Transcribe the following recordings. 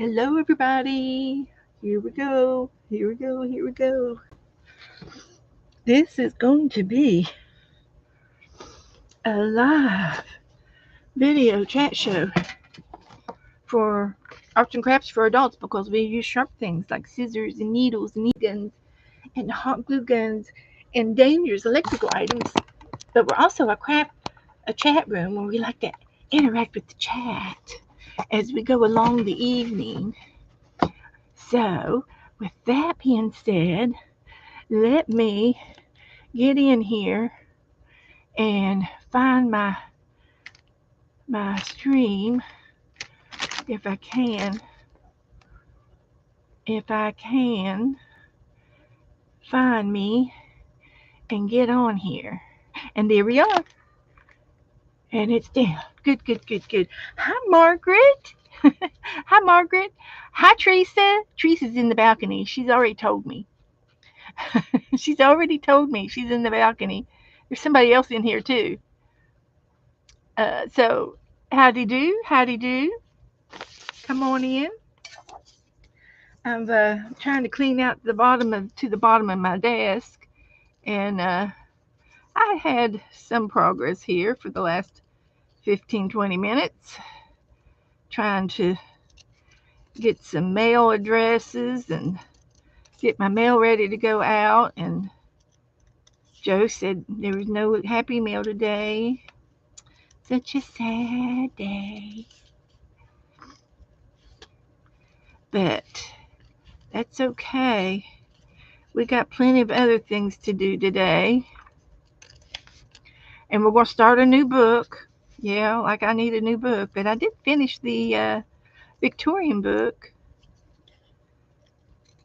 Hello, everybody. Here we go. Here we go. Here we go. This is going to be a live video chat show for arts and crafts for adults because we use sharp things like scissors and needles and needle guns and hot glue guns and dangerous electrical items. But we're also a chat room where we like to interact with the chat as we go along the evening. So, with that being said, let me get in here and find my stream if I can. If I can find me and get on here. And there we are. And it's down. Good, good, good, good. Hi, Margaret. Hi, Margaret. Hi, Teresa. Teresa's in the balcony. She's already told me. She's already told me she's in the balcony. There's somebody else in here, too. So, howdy do, howdy do. Come on in. I'm trying to clean out the bottom of my desk, and I had some progress here for the last 15-20 minutes, trying to get some mail addresses and get my mail ready to go out. And Joe said there was no happy mail today. Such a sad day. But that's okay. We got plenty of other things to do today. And we're going to start a new book. Yeah, like I need a new book. But I did finish the Victorian book.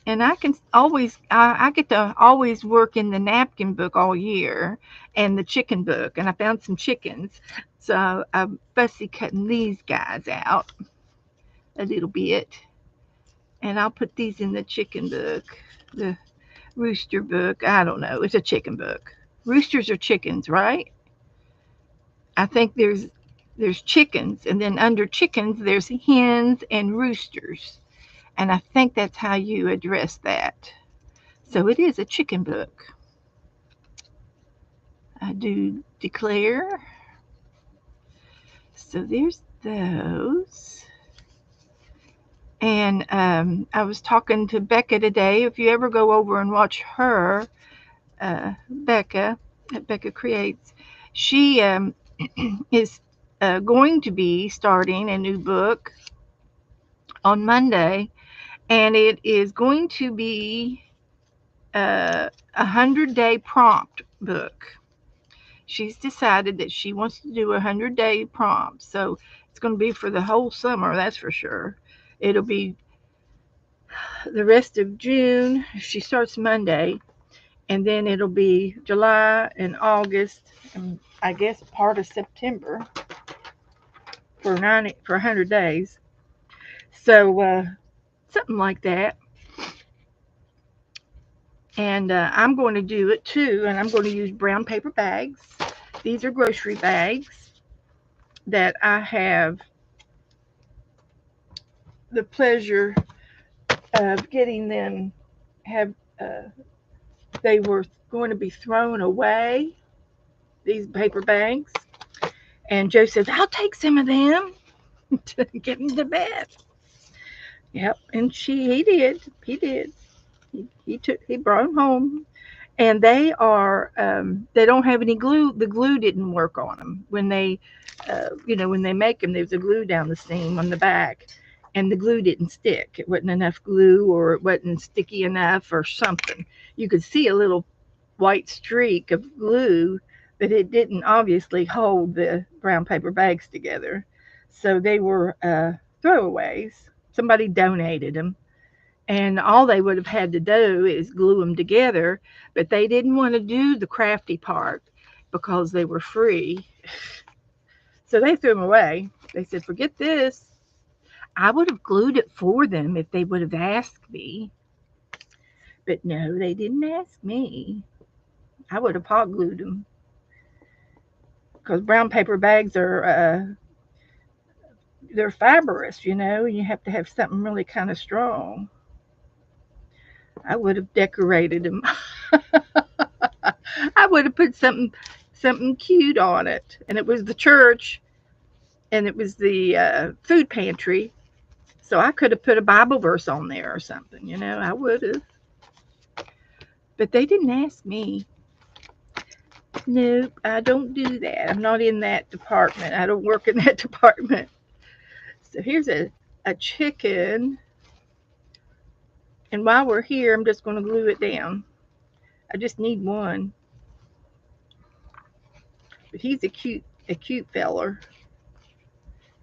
And I get to always work in the napkin book all year and the chicken book. And I found some chickens. So I'm fussy cutting these guys out a little bit. And I'll put these in the chicken book, the rooster book. I don't know. It's a chicken book. Roosters are chickens, right? I think there's chickens, and then under chickens there's hens and roosters, and I think that's how you address that. So it is a chicken book. I do declare. So there's those. And I was talking to Becca today. If you ever go over and watch her, Becca Creates, she is going to be starting a new book on Monday, and it is going to be a 100-day prompt book. She's decided that she wants to do 100-day prompts, so it's going to be for the whole summer, that's for sure. It'll be the rest of June. She starts Monday, and then it'll be July and August, and I guess part of September for 100 days. So something like that. And I'm going to do it too, and I'm going to use brown paper bags. These are grocery bags that I have the pleasure of getting them. Have They were going to be thrown away, these paper bags, and Joe says, I'll take some of them to get them to bed. Yep, and he did. He brought them home, and they don't have any glue. The glue didn't work on them when when they make them. There's a glue down the seam on the back, and the glue didn't stick. It wasn't enough glue, or it wasn't sticky enough, or something. You could see a little white streak of glue, but it didn't obviously hold the brown paper bags together. So they were throwaways. Somebody donated them, and all they would have had to do is glue them together, but they didn't want to do the crafty part because they were free. So they threw them away. They said, forget this. I would have glued it for them if they would have asked me. But no, they didn't ask me. I would have hot glued them. Because brown paper bags are they're fibrous, you know, and you have to have something really kind of strong. I would have decorated them. I would have put something cute on it, and it was the church, and it was the food pantry. So I could have put a Bible verse on there or something, you know. I would have, but they didn't ask me. Nope, I don't do that. I'm not in that department. I don't work in that department. So here's a chicken, and while we're here, I'm just going to glue it down. I just need one, but he's a cute feller.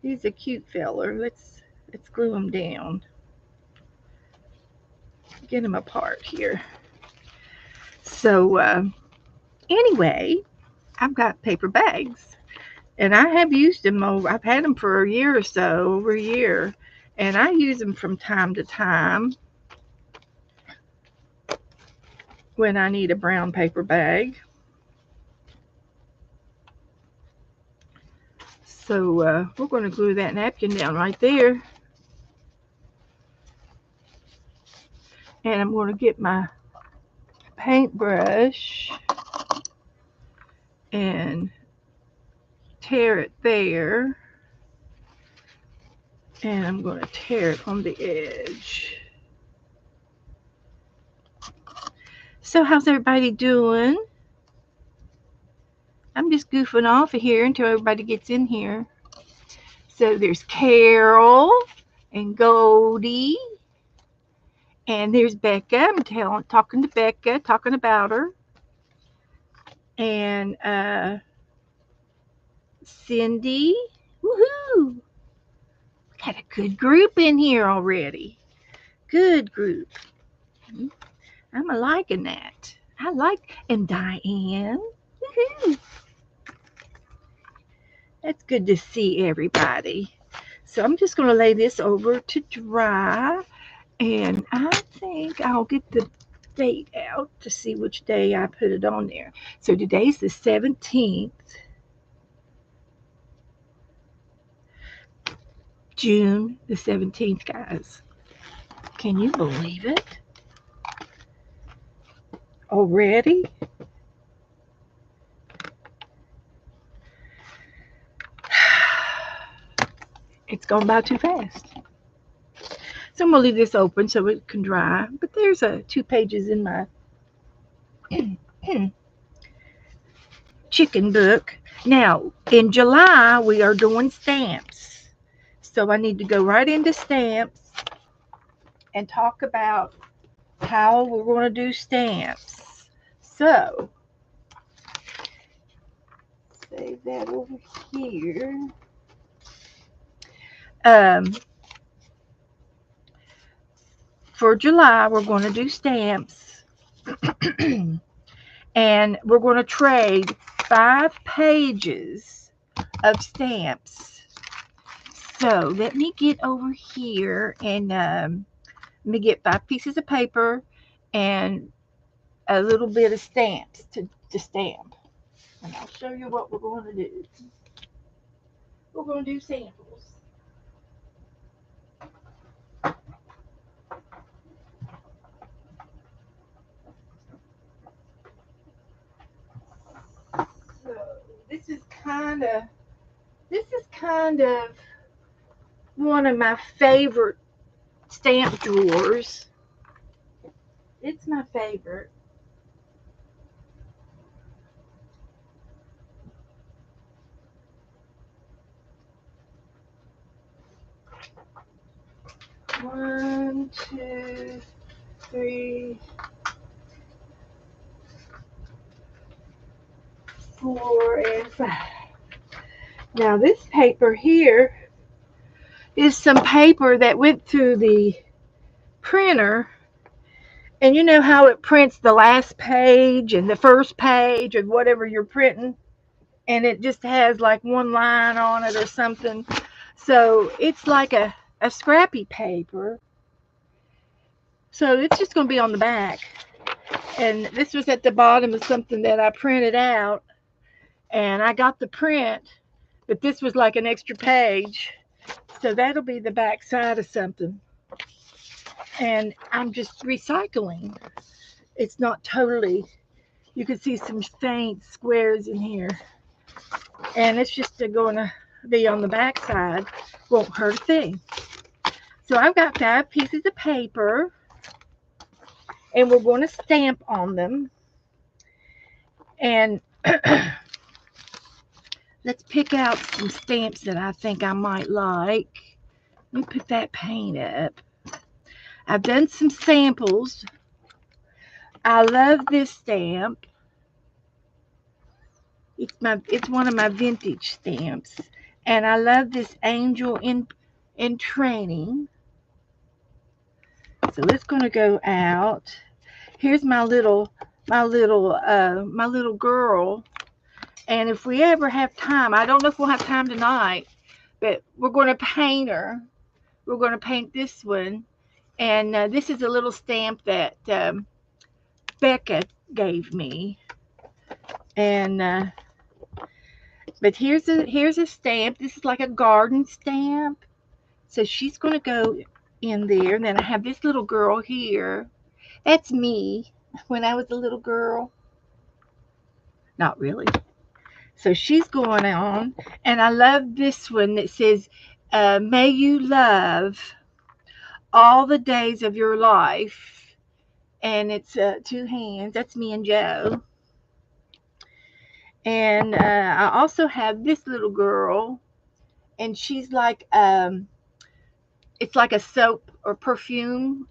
He's a cute feller. Let's glue him down. Get him apart here. So anyway, I've got paper bags, and I have used them over. I've had them for a year or so, over a year, and I use them from time to time when I need a brown paper bag. So we're going to glue that napkin down right there, and I'm going to get my paintbrush and tear it there, and I'm going to tear it on the edge. So how's everybody doing? I'm just goofing off here until everybody gets in here. So there's Carol and Goldie, and there's Becca. I'm talking to Becca, talking about her, and Cindy. Woohoo! We got a good group in here already. Good group. I'm liking that. And Diane. Woohoo! That's good to see everybody. So I'm just going to lay this over to dry, and I think I'll get the date out to see which day I put it on there. So today's the 17th, June the 17th, guys. Can you believe it? Already? It's gone by too fast. So I'm going to leave this open so it can dry. But there's 2 pages in my chicken book. Now, in July, we are doing stamps. So I need to go right into stamps and talk about how we're going to do stamps. So, save that over here. For July, we're going to do stamps. And we're going to trade 5 pages of stamps. So let me get over here and let me get 5 pieces of paper and a little bit of stamps to stamp. And I'll show you what we're going to do. We're going to do samples. So this is kind of one of my favorite stamp drawers. It's my favorite. One, two, three, 4, and 5. Now this paper here is some paper that went through the printer, and you know how it prints the last page and the first page of whatever you're printing, and it just has like one line on it or something. So it's like a scrappy paper. So it's just going to be on the back. And this was at the bottom of something that I printed out, and I got the print, but this was like an extra page. So that'll be the back side of something. And I'm just recycling. It's not totally, you can see some faint squares in here. And it's just going to be on the back side. Won't hurt a thing. So I've got 5 pieces of paper. And we're going to stamp on them. And let's pick out some stamps that I think I might like. Let me put that paint up. I've done some samples. I love this stamp. It's one of my vintage stamps. And I love this angel in training. So it's going to go out. Here's my little girl. And if we ever have time, I don't know if we'll have time tonight, but we're going to paint her. We're going to paint this one. And this is a little stamp that Becca gave me. And but here's a stamp. This is like a garden stamp. So she's going to go in there. And then I have this little girl here. That's me when I was a little girl. Not really. So she's going on. And I love this one that says, may you love all the days of your life. And it's 2 hands. That's me and Joe. And I also have this little girl. And she's like, it's like a soap or perfume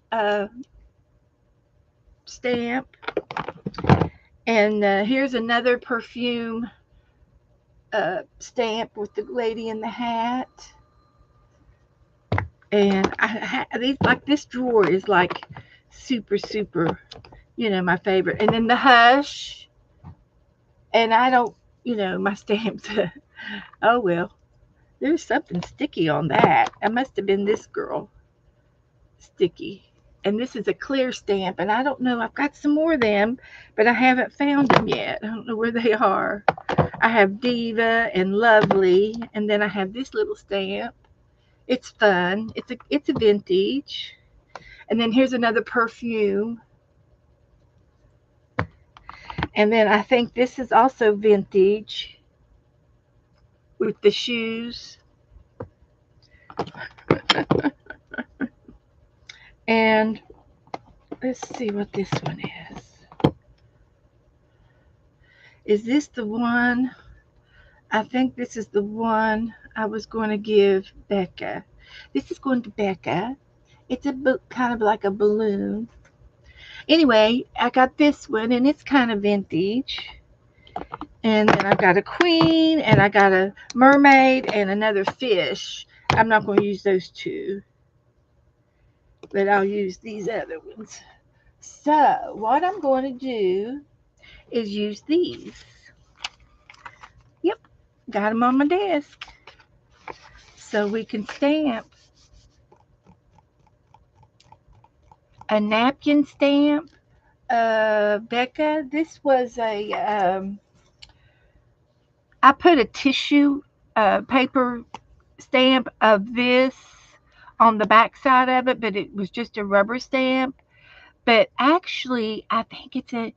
stamp. And here's another perfume stamp with the lady in the hat. And these, like, this drawer is like super, my favorite. And then the hush. And I don't, my stamps. Oh, well, there's something sticky on that. That must have been this girl. Sticky. And this is a clear stamp. And I don't know. I've got some more of them, but I haven't found them yet. I don't know where they are. I have Diva and Lovely. And then I have this little stamp. It's fun. It's a vintage. And then here's another perfume. And then I think this is also vintage with the shoes. And let's see what this one is. Is this the one? I think this is the one I was going to give Becca. This is going to Becca. It's kind of like a balloon. Anyway, I got this one, and it's kind of vintage. And then I've got a queen, and I got a mermaid, and another fish. I'm not going to use those 2, but I'll use these other ones. So what I'm going to do is use these. Yep, got them on my desk. So we can stamp a napkin stamp. Becca, this was I put a tissue paper stamp of this on the back side of it, but it was just a rubber stamp. But actually, I think it's a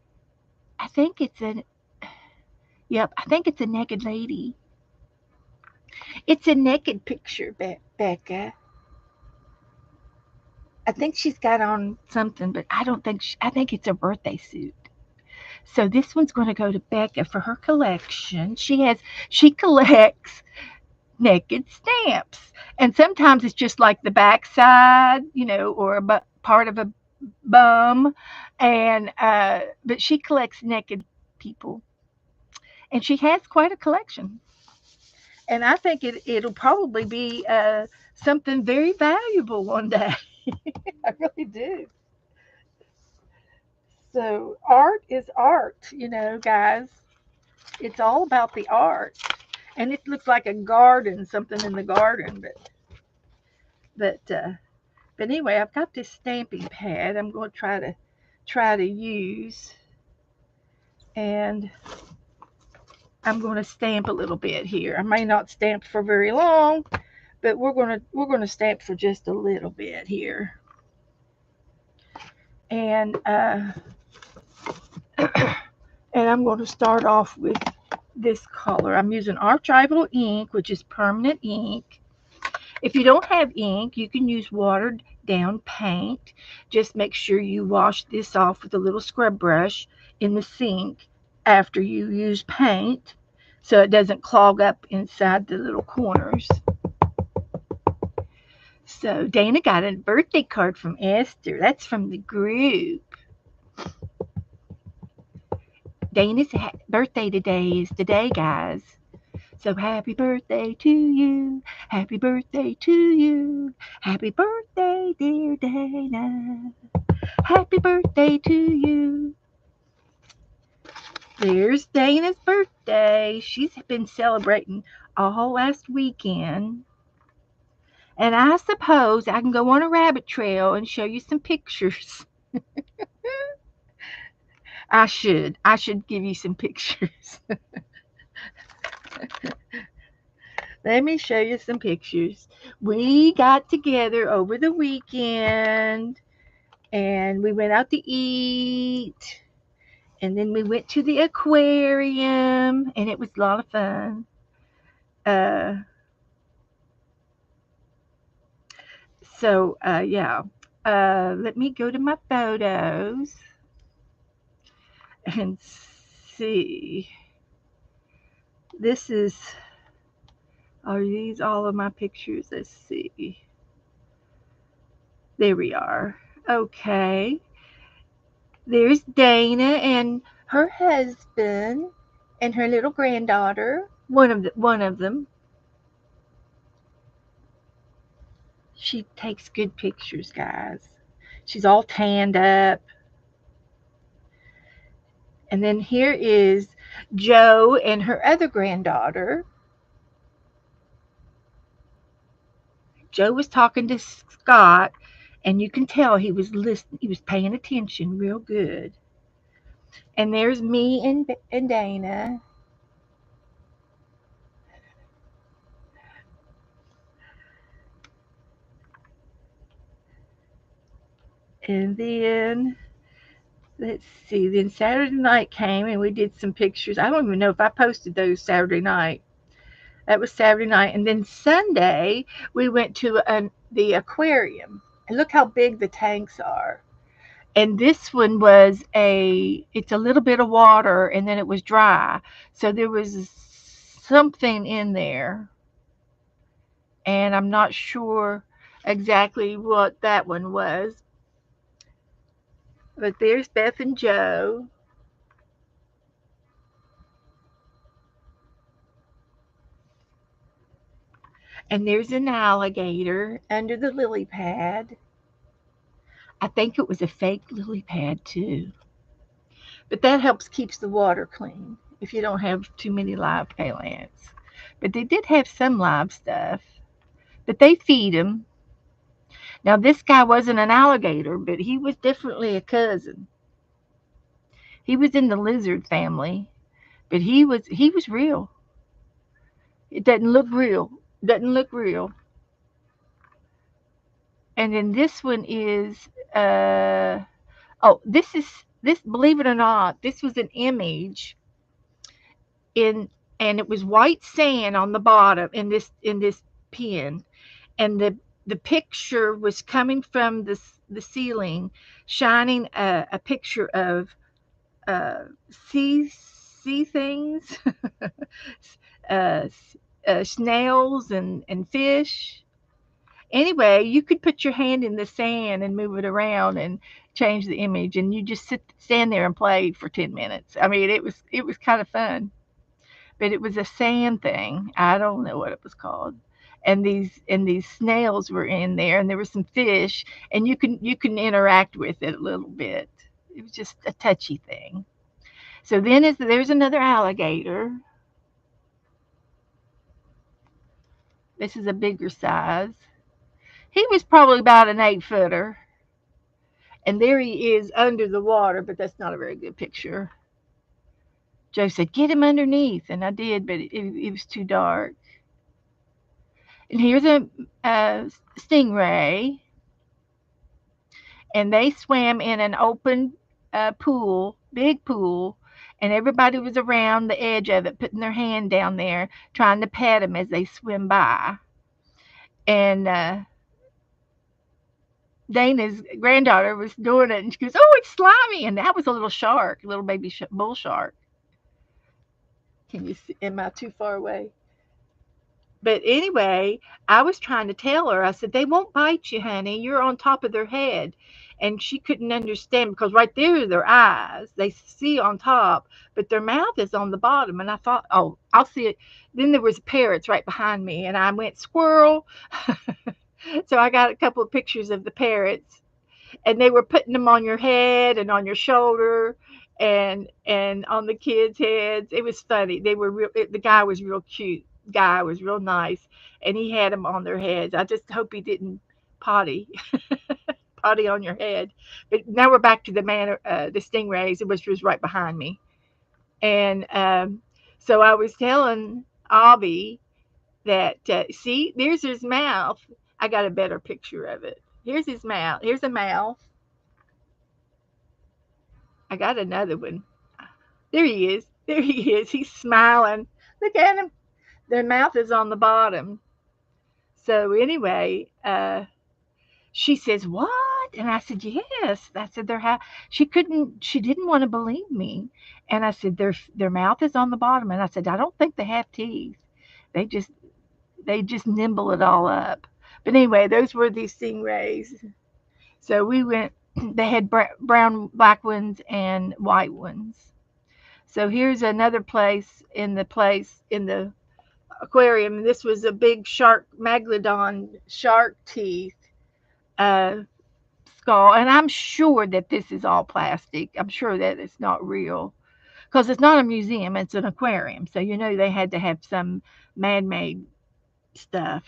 naked lady. It's a naked picture, Becca. I think she's got on something, but I don't think I think it's a birthday suit. So this one's going to go to Becca for her collection. She collects naked stamps, and sometimes it's just like the backside, or a part of a bum, and but she collects naked people, and she has quite a collection. And I think it'll probably be something very valuable one day. I really do. So art is art, guys. It's all about the art. And it looks like a garden, something in the garden, but anyway, I've got this stamping pad. I'm going to try to use, and I'm going to stamp a little bit here. I may not stamp for very long, but we're gonna stamp for just a little bit here, and and I'm going to start off with this color. I'm using archival ink, which is permanent ink. If you don't have ink, you can use watered down paint. Just make sure you wash this off with a little scrub brush in the sink after you use paint so it doesn't clog up inside the little corners. So Dana got a birthday card from Esther. That's from the group. Dana's birthday today is today, guys. So happy birthday to you. Happy birthday to you. Happy birthday, dear Dana. Happy birthday to you. There's Dana's birthday. She's been celebrating all last weekend. And I suppose I can go on a rabbit trail and show you some pictures. I should. I should give you some pictures. Let me show you some pictures. We got together over the weekend and we went out to eat. And then we went to the aquarium and it was a lot of fun. Uh, yeah. Let me go to my photos and see. This is, are these all of my pictures? Let's see. There we are. Okay. There's Dana and her husband and her little granddaughter. One of them. She takes good pictures, guys. She's all tanned up. And then here is Jo and her other granddaughter. Jo was talking to Scott, and you can tell he was listening. He was paying attention real good. And there's me and Dana. And then let's see. Then Saturday night came, and we did some pictures. I don't even know if I posted those Saturday night. That was Saturday night. And then Sunday, we went to the aquarium. And look how big the tanks are. And this one was it's a little bit of water and then it was dry. So there was something in there. And I'm not sure exactly what that one was. But there's Beth and Jo. And there's an alligator under the lily pad. I think it was a fake lily pad too. But that helps keeps the water clean if you don't have too many live plants. But they did have some live stuff. But they feed them. Now this guy wasn't an alligator, but he was definitely a cousin. He was in the lizard family, but he was real. It doesn't look real. Doesn't look real. And then this one is this, believe it or not, this was an image in and it was white sand on the bottom in this pen, and the picture was coming from the ceiling, shining a picture of uh, sea things, uh, snails and fish. Anyway, you could put your hand in the sand and move it around and change the image, and you just stand there and play for 10 minutes. I mean, it was kind of fun, but it was a sand thing. I don't know what it was called. And these snails were in there, and there were some fish, and you can interact with it a little bit. It was just a touchy thing. So then there's another alligator. This is a bigger size. He was probably about an 8 footer. And there he is under the water, but that's not a very good picture. Joe said, "Get him underneath." And I did, but it was too dark. And here's a stingray, and they swam in an open pool, big pool, and everybody was around the edge of it, putting their hand down there, trying to pat them as they swim by. And Dana's granddaughter was doing it, and she goes, "Oh, it's slimy!" And that was a little shark, a little baby bull shark. Can you see? Am I too far away? But anyway, I was trying to tell her, I said, they won't bite you, honey. You're on top of their head. And she couldn't understand because right there are their eyes. They see on top, but their mouth is on the bottom. And I thought, oh, I'll see it. Then there was parrots right behind me, and I went, squirrel. So I got a couple of pictures of the parrots, and they were putting them on your head and on your shoulder and on the kids' heads. It was funny. They were real. The guy was real cute. Guy was real nice, and he had them on their heads. I just hope he didn't potty potty on your head. But now we're back to the stingrays, which was right behind me, and so I was telling Avi that see, there's his mouth. I got a better picture of it. Here's his mouth. Here's a mouth. I got another one. There he is. There he is. He's smiling. Look at him. Their mouth is on the bottom. So anyway, she says, "What?" And I said, "Yes." I said, She couldn't. She didn't want to believe me. And I said, "Their mouth is on the bottom." And I said, "I don't think they have teeth. They just they just nibble it all up." But anyway, those were these stingrays. So we went. They had brown, black ones and white ones. So here's another place in the aquarium. This was a big shark, megalodon shark teeth uh, skull, and I'm sure that this is all plastic. I'm sure that it's not real because it's not a museum; it's an aquarium. So you know they had to have some man-made stuff.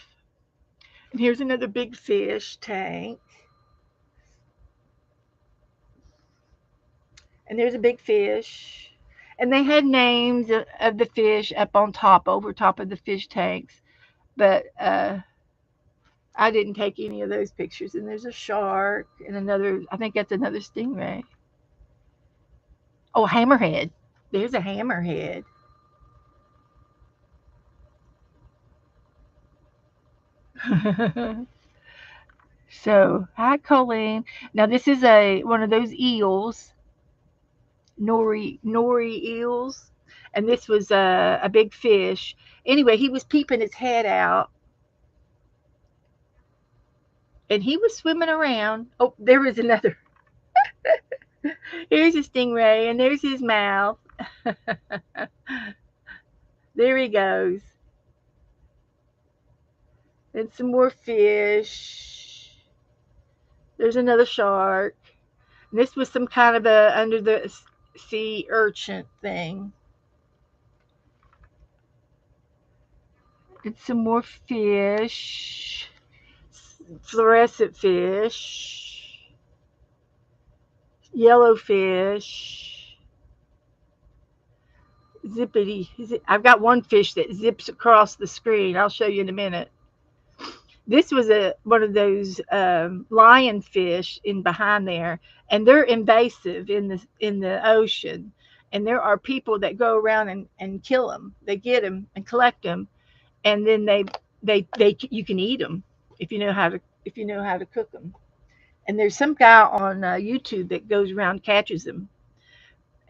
And here's another big fish tank, and there's a big fish. And they had names of the fish up on top, over top of the fish tanks. But I didn't take any of those pictures. And there's a shark and another, I think that's another stingray. Oh, hammerhead. There's a hammerhead. So, hi, Colleen. Now, this is a one of those eels, nori eels. And this was a big fish. Anyway, he was peeping his head out and he was swimming around. Oh, there was another. Here's a stingray, and there's his mouth. There he goes. And some more fish. There's another shark. And this was some kind of a under the sea urchin thing. And some more fish. Fluorescent fish. Yellow fish. Zippity. I've got one fish that zips across the screen. I'll show you in a minute. This was a one of those lionfish in behind there, and they're invasive in the ocean. And there are people that go around and kill them. They get them and collect them, and then they you can eat them if you know how to cook them. And there's some guy on YouTube that goes around catches them,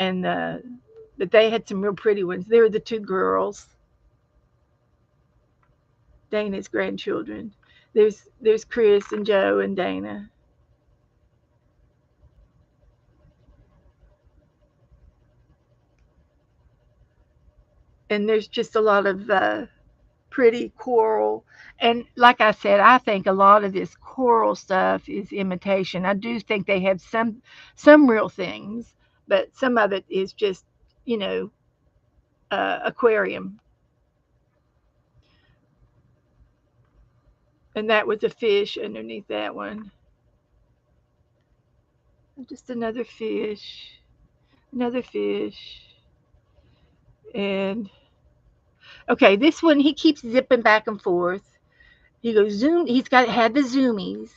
and but they had some real pretty ones. They were the two girls, Dana's grandchildren. There's Chris and Joe and Dana. And there's just a lot of pretty coral. And like I said, I think a lot of this coral stuff is imitation. I do think they have some real things, but some of it is just you know aquarium. And that was a fish underneath that one. Just another fish, and okay, this one he keeps zipping back and forth. He goes zoom. Had the zoomies.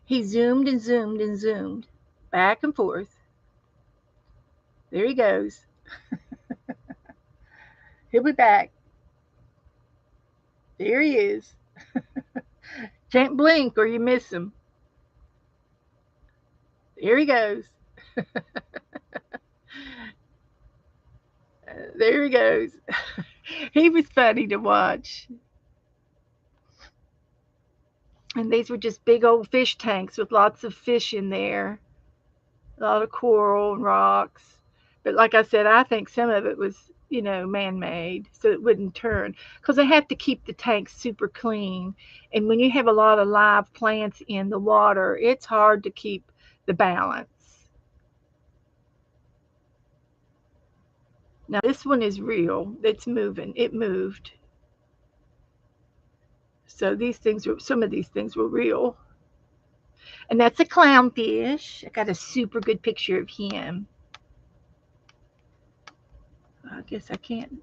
He zoomed and zoomed and zoomed, back and forth. There he goes. He'll be back. There he is. Can't blink or you miss him. There he goes. There he goes. He was funny to watch. And these were just big old fish tanks with lots of fish in there, a lot of coral and rocks. But like I said, I think some of it was, man made so it wouldn't turn. Because they have to keep the tanks super clean. And when you have a lot of live plants in the water, it's hard to keep the balance. Now, this one is real. It's moving. It moved. So some of these things were real. And that's a clownfish. I got a super good picture of him. I guess I can't.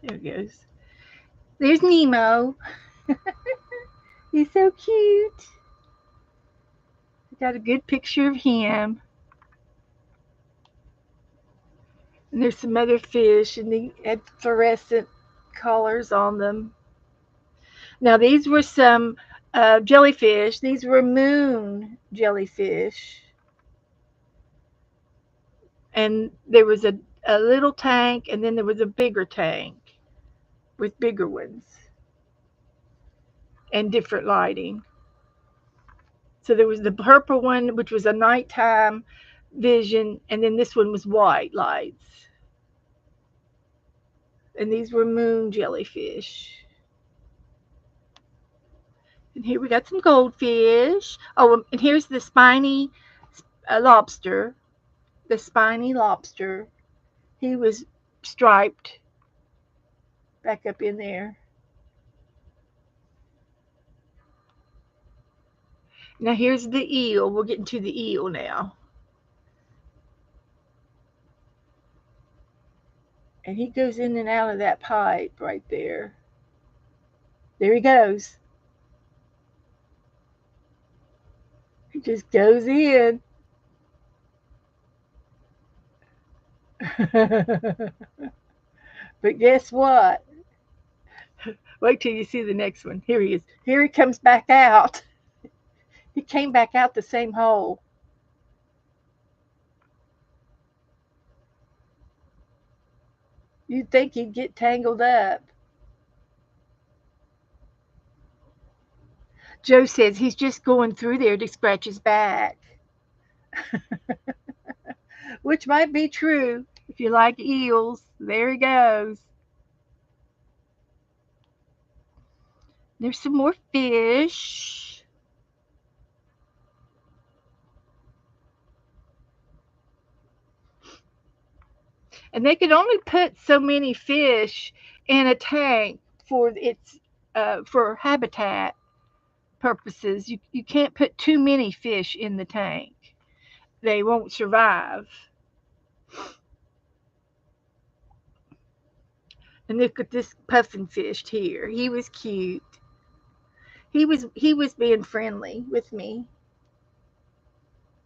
There it goes. There's Nemo. He's so cute. I got a good picture of him. And there's some other fish, and they had fluorescent colors on them. Now, these were some jellyfish. These were moon jellyfish. And there was a little tank, and then there was a bigger tank with bigger ones and different lighting. So there was the purple one, which was a nighttime vision, and then this one was white lights. And these were moon jellyfish. And here we got some goldfish. Oh, and here's the spiny lobster. The spiny lobster. He was striped back up in there. Now here's the eel. We're getting to the eel now. And he goes in and out of that pipe right there. There he goes. He just goes in. But guess what? Wait till you see the next one. Here he is. Here he comes back out. He came back out the same hole. You'd think he'd get tangled up. Joe says he's just going through there to scratch his back. Which might be true if you like eels. There he goes. There's some more fish. And they could only put so many fish in a tank for habitat purposes. You can't put too many fish in the tank. They won't survive. And look at this puffin fish here. He was cute. He was being friendly with me.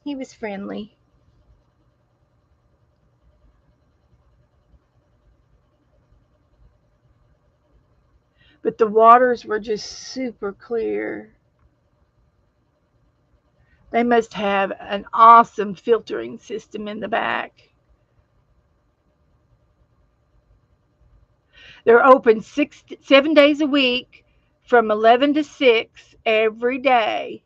He was friendly. But the waters were just super clear. They must have an awesome filtering system in the back. They're open 7 days a week from 11 to 6 every day.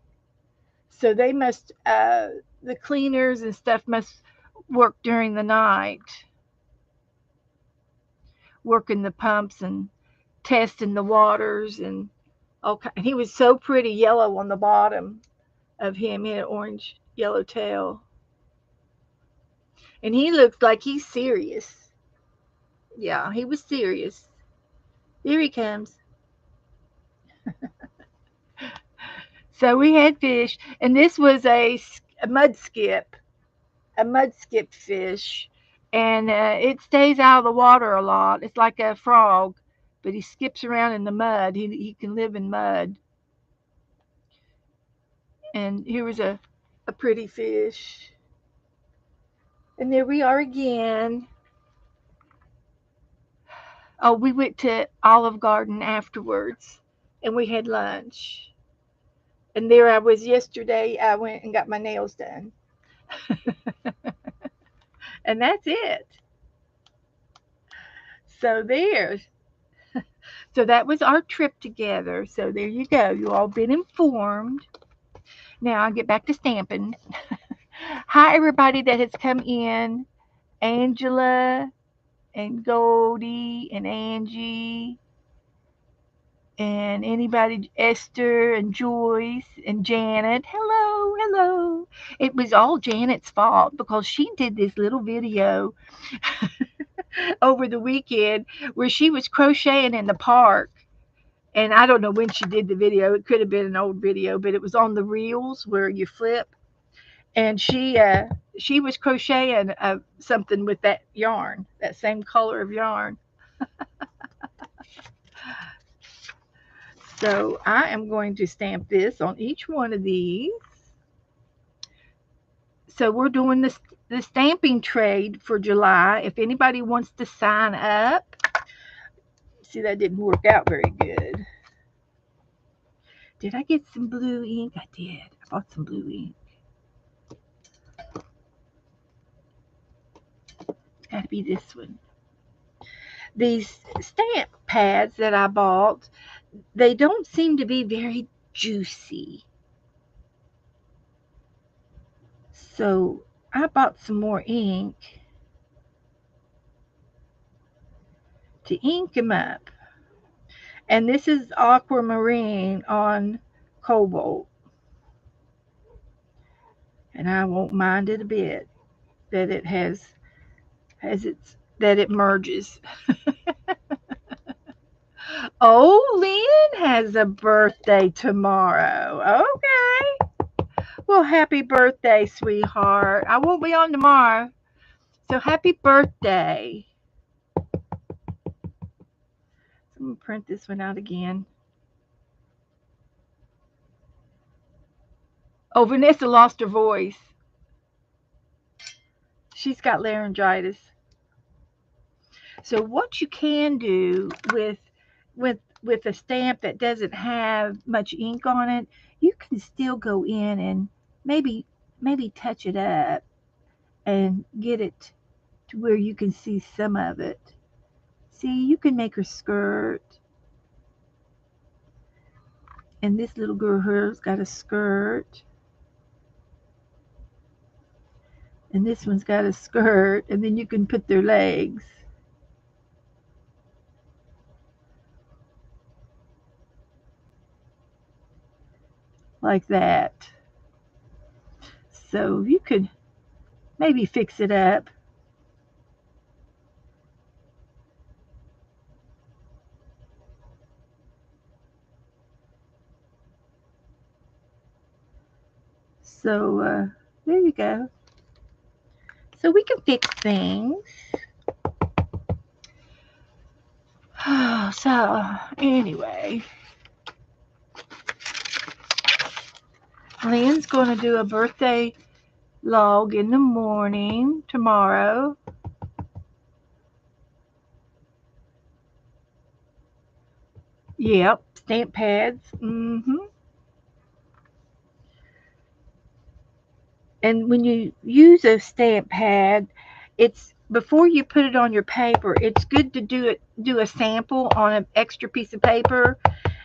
So the cleaners and stuff must work during the night, working the pumps and testing the waters and okay. He was so pretty yellow on the bottom of him. He had an orange yellow tail. And he looks like he's serious. Yeah, he was serious. Here he comes. So we had fish, and this was a mud skip fish, and it stays out of the water a lot. It's like a frog, but he skips around in the mud. He can live in mud. And here was a pretty fish. And there we are again. Oh, we went to Olive Garden afterwards and we had lunch. And there I was yesterday. I went and got my nails done. And that's it. So there. So that was our trip together. So there you go. You all been informed. Now I'll get back to stamping. Hi, everybody that has come in. Angela and Goldie and Angie and anybody, Esther and Joyce and Janet. Hello, hello. It was all Janet's fault because she did this little video over the weekend where she was crocheting in the park. And I don't know when she did the video. It could have been an old video, but it was on the reels where you flip. And she was crocheting something with that yarn, that same color of yarn. So I am going to stamp this on each one of these. So we're doing the stamping trade for July. If anybody wants to sign up, see that didn't work out very good. Did I get some blue ink? I did. I bought some blue ink. It's got to be this one. These stamp pads that I bought, they don't seem to be very juicy. So I bought some more ink to ink them up. And this is aquamarine on cobalt. And I won't mind it a bit that it has its that it merges. Oh, Lynn has a birthday tomorrow. Okay. Well, happy birthday, sweetheart. I won't be on tomorrow. So happy birthday. So I'm going to print this one out again. Oh, Vanessa lost her voice. She's got laryngitis. So what you can do with a stamp that doesn't have much ink on it, you can still go in and maybe touch it up and get it to where you can see some of it. See, you can make her skirt. And this little girl here's got a skirt. And this one's got a skirt. And then you can put their legs. Like that. So you could maybe fix it up. So there you go. So we can fix things. So anyway, Lynn's going to do a birthday log in the morning tomorrow. Yep, stamp pads. And when you use a stamp pad, it's before you put it on your paper, it's good to do a sample on an extra piece of paper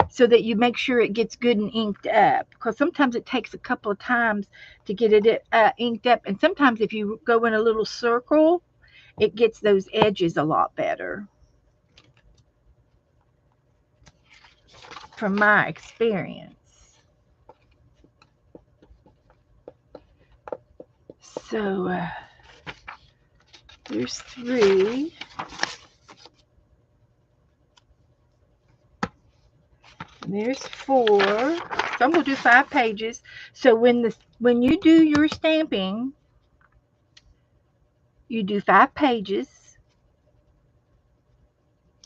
so that you make sure it gets good and inked up, because sometimes it takes a couple of times to get it inked up, and sometimes if you go in a little circle, it gets those edges a lot better, from my experience. So there's 3. And there's 4. So I'm going to do 5 pages. So when you do your stamping, you do 5 pages.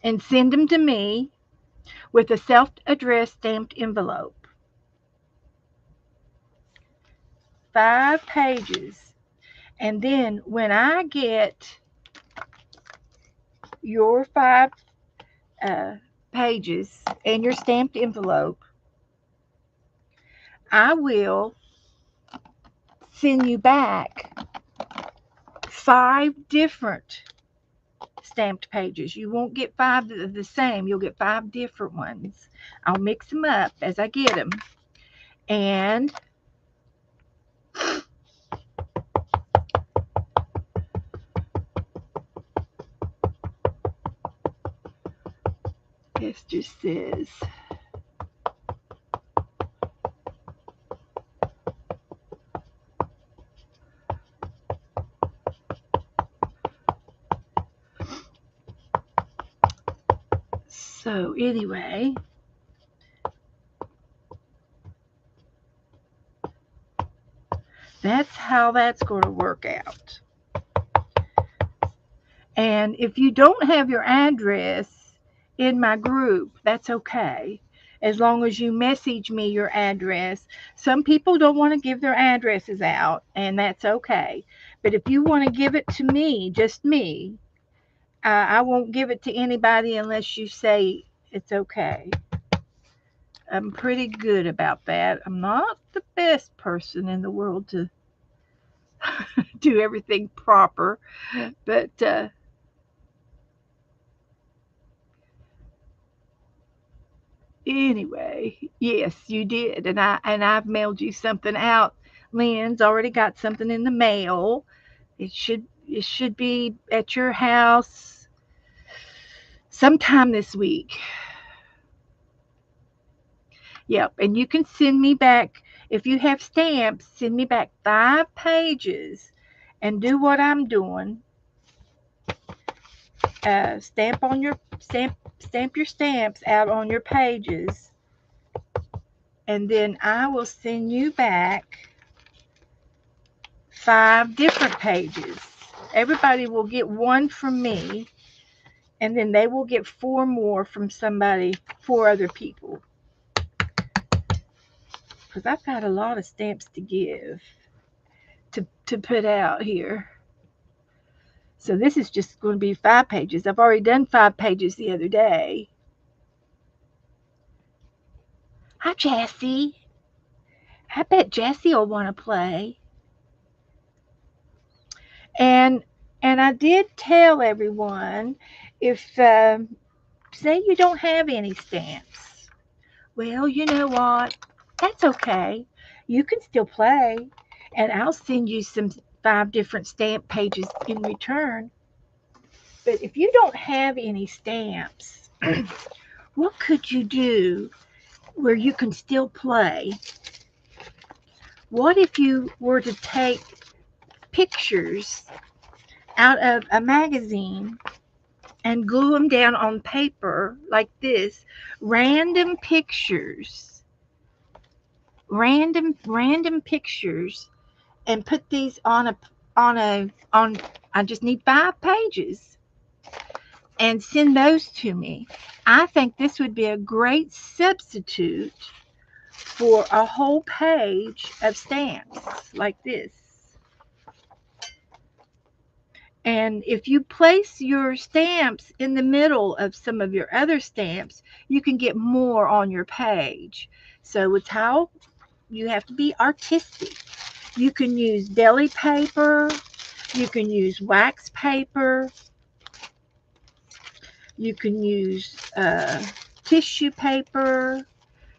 and send them to me with a self-addressed stamped envelope. 5 pages. And then when I get your 5 pages and your stamped envelope, I will send you back 5 different stamped pages. You won't get 5 of the same. You'll get 5 different ones. I'll mix them up as I get them. And this just says, so anyway, that's how that's going to work out. And if you don't have your address in my group, that's okay, as long as you message me your address. Some people don't want to give their addresses out, and that's okay. But if you want to give it to me, just me, I won't give it to anybody unless you say it's okay. I'm pretty good about that. I'm not the best person in the world to do everything proper, but anyway, yes, you did, and I've mailed you something out. Lynn's already got something in the mail. It should be at your house sometime this week. Yep, and you can send me back, if you have stamps, send me back 5 pages and do what I'm doing. Stamp your stamps out on your pages, and then I will send you back 5 different pages. Everybody will get 1 from me, and then they will get 4 more from 4 other people. Because I've got a lot of stamps to give, to put out here. So this is just going to be 5 pages. I've already done 5 pages the other day. Hi, Jessie. I bet Jessie will want to play. And I did tell everyone, if say you don't have any stamps, well, you know what? That's okay. You can still play, and I'll send you some 5 different stamp pages in return. But if you don't have any stamps, what could you do where you can still play? What if you were to take pictures out of a magazine and glue them down on paper like this, random pictures, and put these on I just need 5 pages, and send those to me. I think this would be a great substitute for a whole page of stamps like this. And if you place your stamps in the middle of some of your other stamps, you can get more on your page. So it's how you have to be artistic. You can use deli paper, you can use wax paper, you can use tissue paper,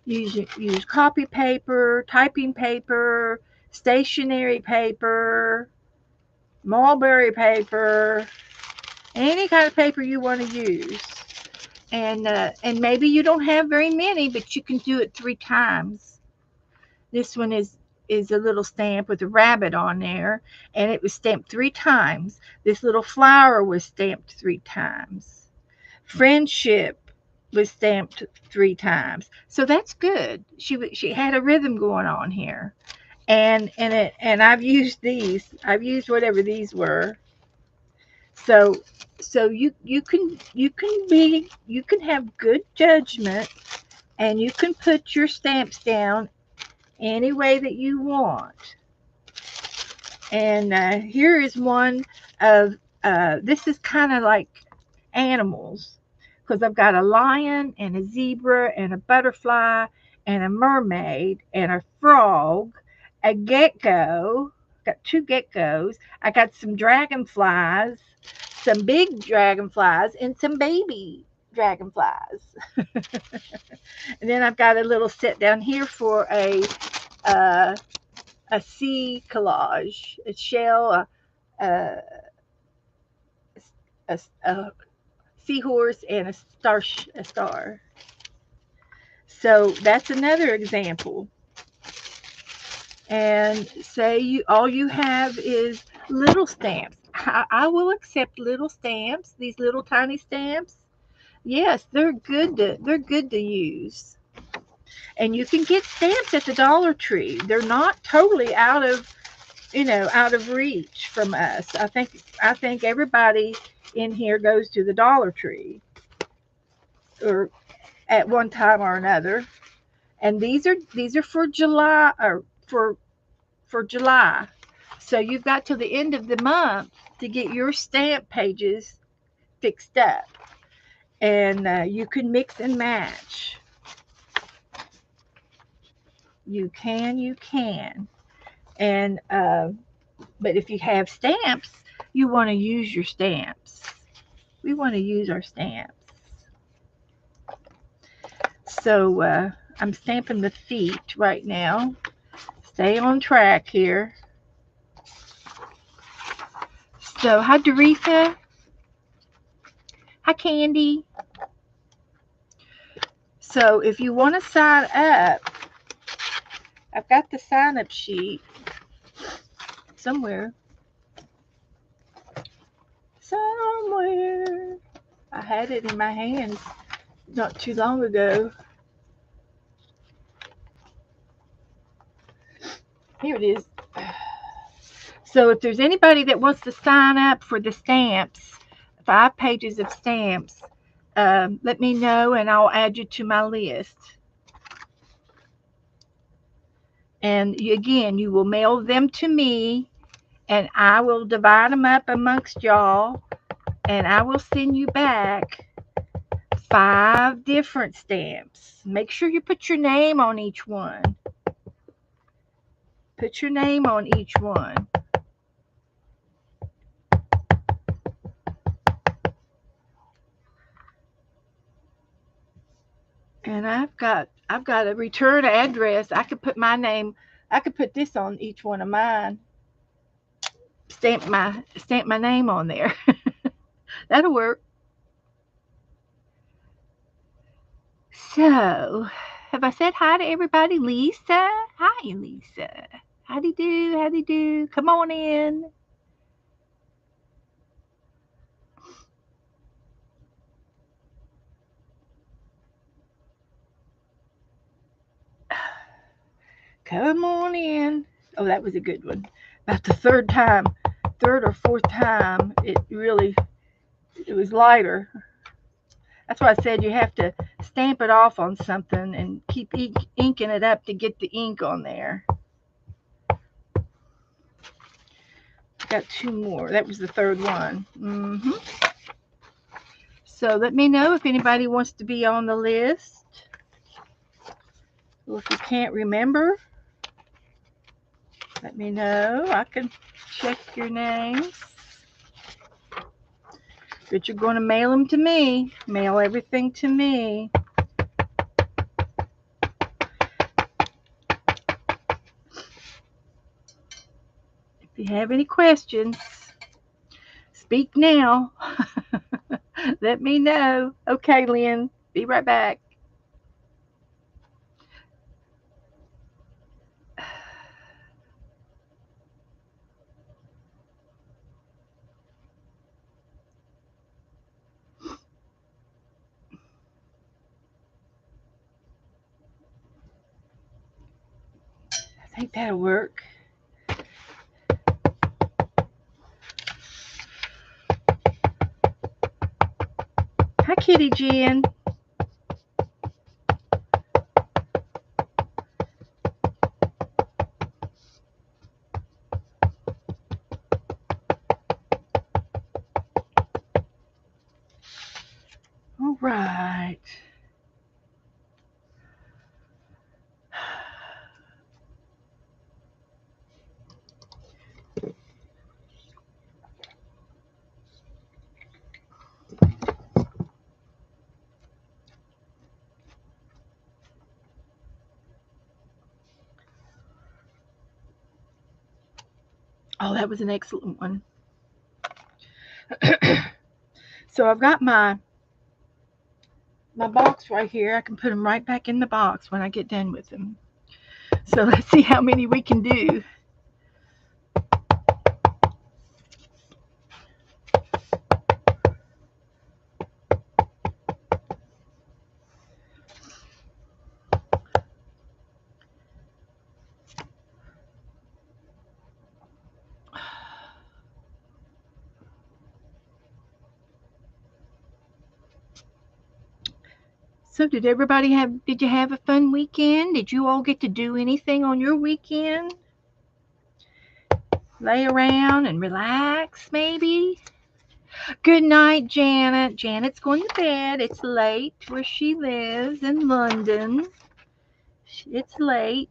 use copy paper, typing paper, stationery paper, mulberry paper, any kind of paper you want to use. And maybe you don't have very many, but you can do it 3 times. This one is a little stamp with a rabbit on there, and it was stamped 3 times. This little flower was stamped 3 times. Friendship was stamped 3 times. So that's good. She had a rhythm going on here. And I've used these. I've used whatever these were. So So you can have good judgment, and you can put your stamps down any way that you want. And here is one of this is kind of like animals, because I've got a lion and a zebra and a butterfly and a mermaid and a frog, a gecko. Got two geckos. I got some dragonflies, some big dragonflies, and some baby dragonflies. And then I've got a little set down here for uh, a sea collage, a shell, a, a seahorse, and a star. So that's another example. And say you all you have is little stamps. I will accept little stamps. These little tiny stamps. Yes, they're good to use. And you can get stamps at the Dollar Tree. They're not totally out of reach from us. I think everybody in here goes to the Dollar Tree or at one time or another. And these are for July or for July. So you've got till the end of the month to get your stamp pages fixed up, and you can mix and match. You can, and but if you have stamps, you want to use your stamps. We want to use our stamps. So I'm stamping the feet right now. Stay on track here. So hi Doretha. Hi Candy. So if you want to sign up, I've got the sign up sheet somewhere. Somewhere. I had it in my hands not too long ago. Here it is. So if there's anybody that wants to sign up for the stamps, 5 pages of stamps, let me know and I'll add you to my list. And again, you will mail them to me, and I will divide them up amongst y'all, and I will send you back 5 different stamps. Make sure you put your name on each one. Put your name on each one. And I've got a return address. I could put my name. I could put this on each one of mine. Stamp my name on there. That'll work. So, have I said hi to everybody? Lisa, hi Lisa. Howdy do, howdy do. Come on in. Come on in. Oh, that was a good one. About the third or fourth time, it was lighter. That's why I said you have to stamp it off on something and keep inking it up to get the ink on there. Got 2 more. That was the third one. So let me know if anybody wants to be on the list. Or if you can't remember, let me know. I can check your names. But you're going to mail them to me. Mail everything to me. If you have any questions, speak now. Let me know. Okay, Lynn. Be right back. I think that'll work. kitty, Jen. All right. Oh, that was an excellent one. So I've got my box right here. I can put them right back in the box when I get done with them. So let's see how many we can do. So did you have a fun weekend? Did you all get to do anything on your weekend? Lay around and relax maybe? Good night, Janet. Janet's going to bed. It's late where she lives in London. It's late.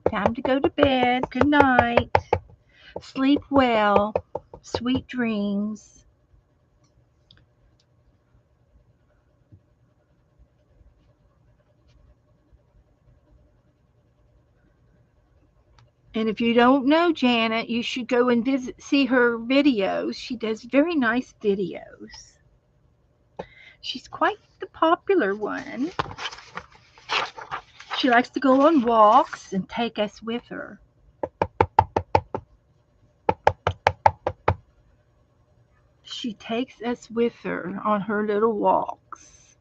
Time to go to bed. Good night. Sleep well. Sweet dreams. And if you don't know Janet, you should go and see her videos. She does very nice videos. She's quite the popular one. She likes to go on walks and take us with her. She takes us with her on her little walks.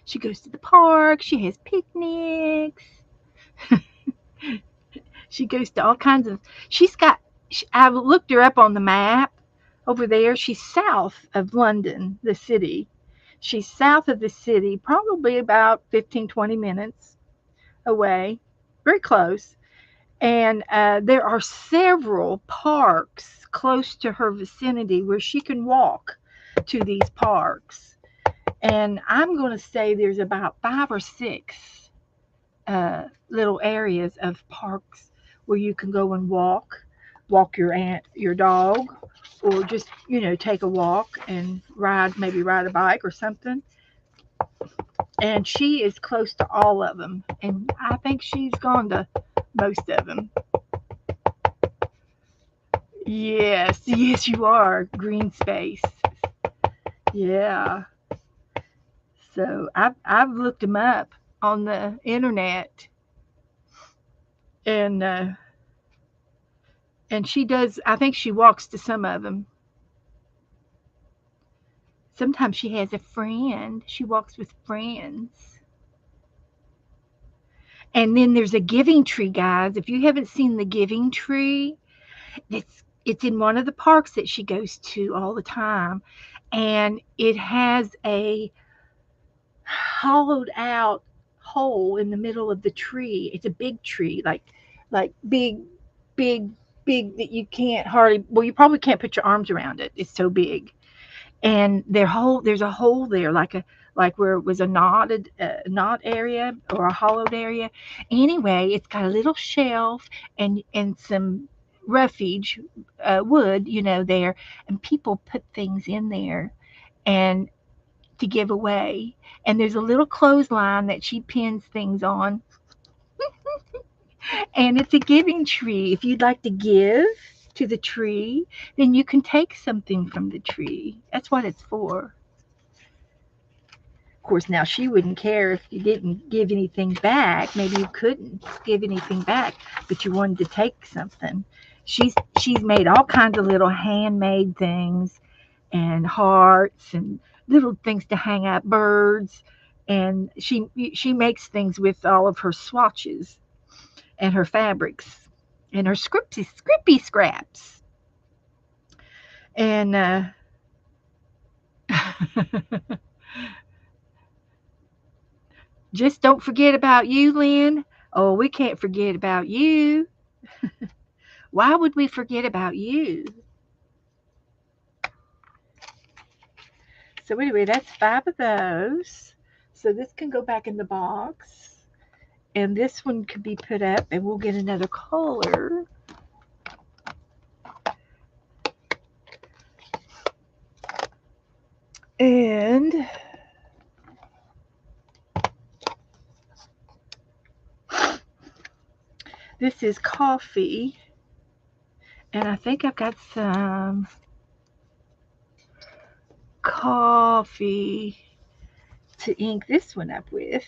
She goes to the park. She has picnics. She goes to all kinds of. I've looked her up on the map over there. She's south of London, the city. She's south of the city, probably about 15, 20 minutes away, very close. And there are several parks close to her vicinity where she can walk to these parks. And I'm going to say there's about 5 or 6 little areas of parks where you can go and walk your dog, or just take a walk and maybe ride a bike or something. And she is close to all of them, and I think she's gone to most of them. Yes, yes, you are. Green space. Yeah. So I've looked them up on the internet, and she does. I think she walks to some of them. Sometimes she has a friend. She walks with friends. And then there's a giving tree, guys. If you haven't seen the giving tree, it's in one of the parks that she goes to all the time, and it has a hollowed out hole in the middle of the tree. It's a big tree, like big, big that you can't hardly. Well, you probably can't put your arms around it. It's so big, and there's a hole there, like where it was a knot area or a hollowed area. Anyway, it's got a little shelf and some roughage, wood, there, and people put things in there and to give away. And there's a little clothesline that she pins things on, and it's a giving tree. If you'd like to give to the tree, then you can take something from the tree. That's what it's for. Of course, now she wouldn't care if you didn't give anything back. Maybe you couldn't give anything back, but you wanted to take something. She's made all kinds of little handmade things and hearts and little things to hang up birds, and she makes things with all of her swatches and her fabrics and her scrippy scraps. And Just don't forget about you, Lynn. Oh, we can't forget about you. Why would we forget about you? So anyway, that's 5 of those. So this can go back in the box. And this one could be put up and we'll get another color. And this is coffee. And I think I've got some coffee to ink this one up with.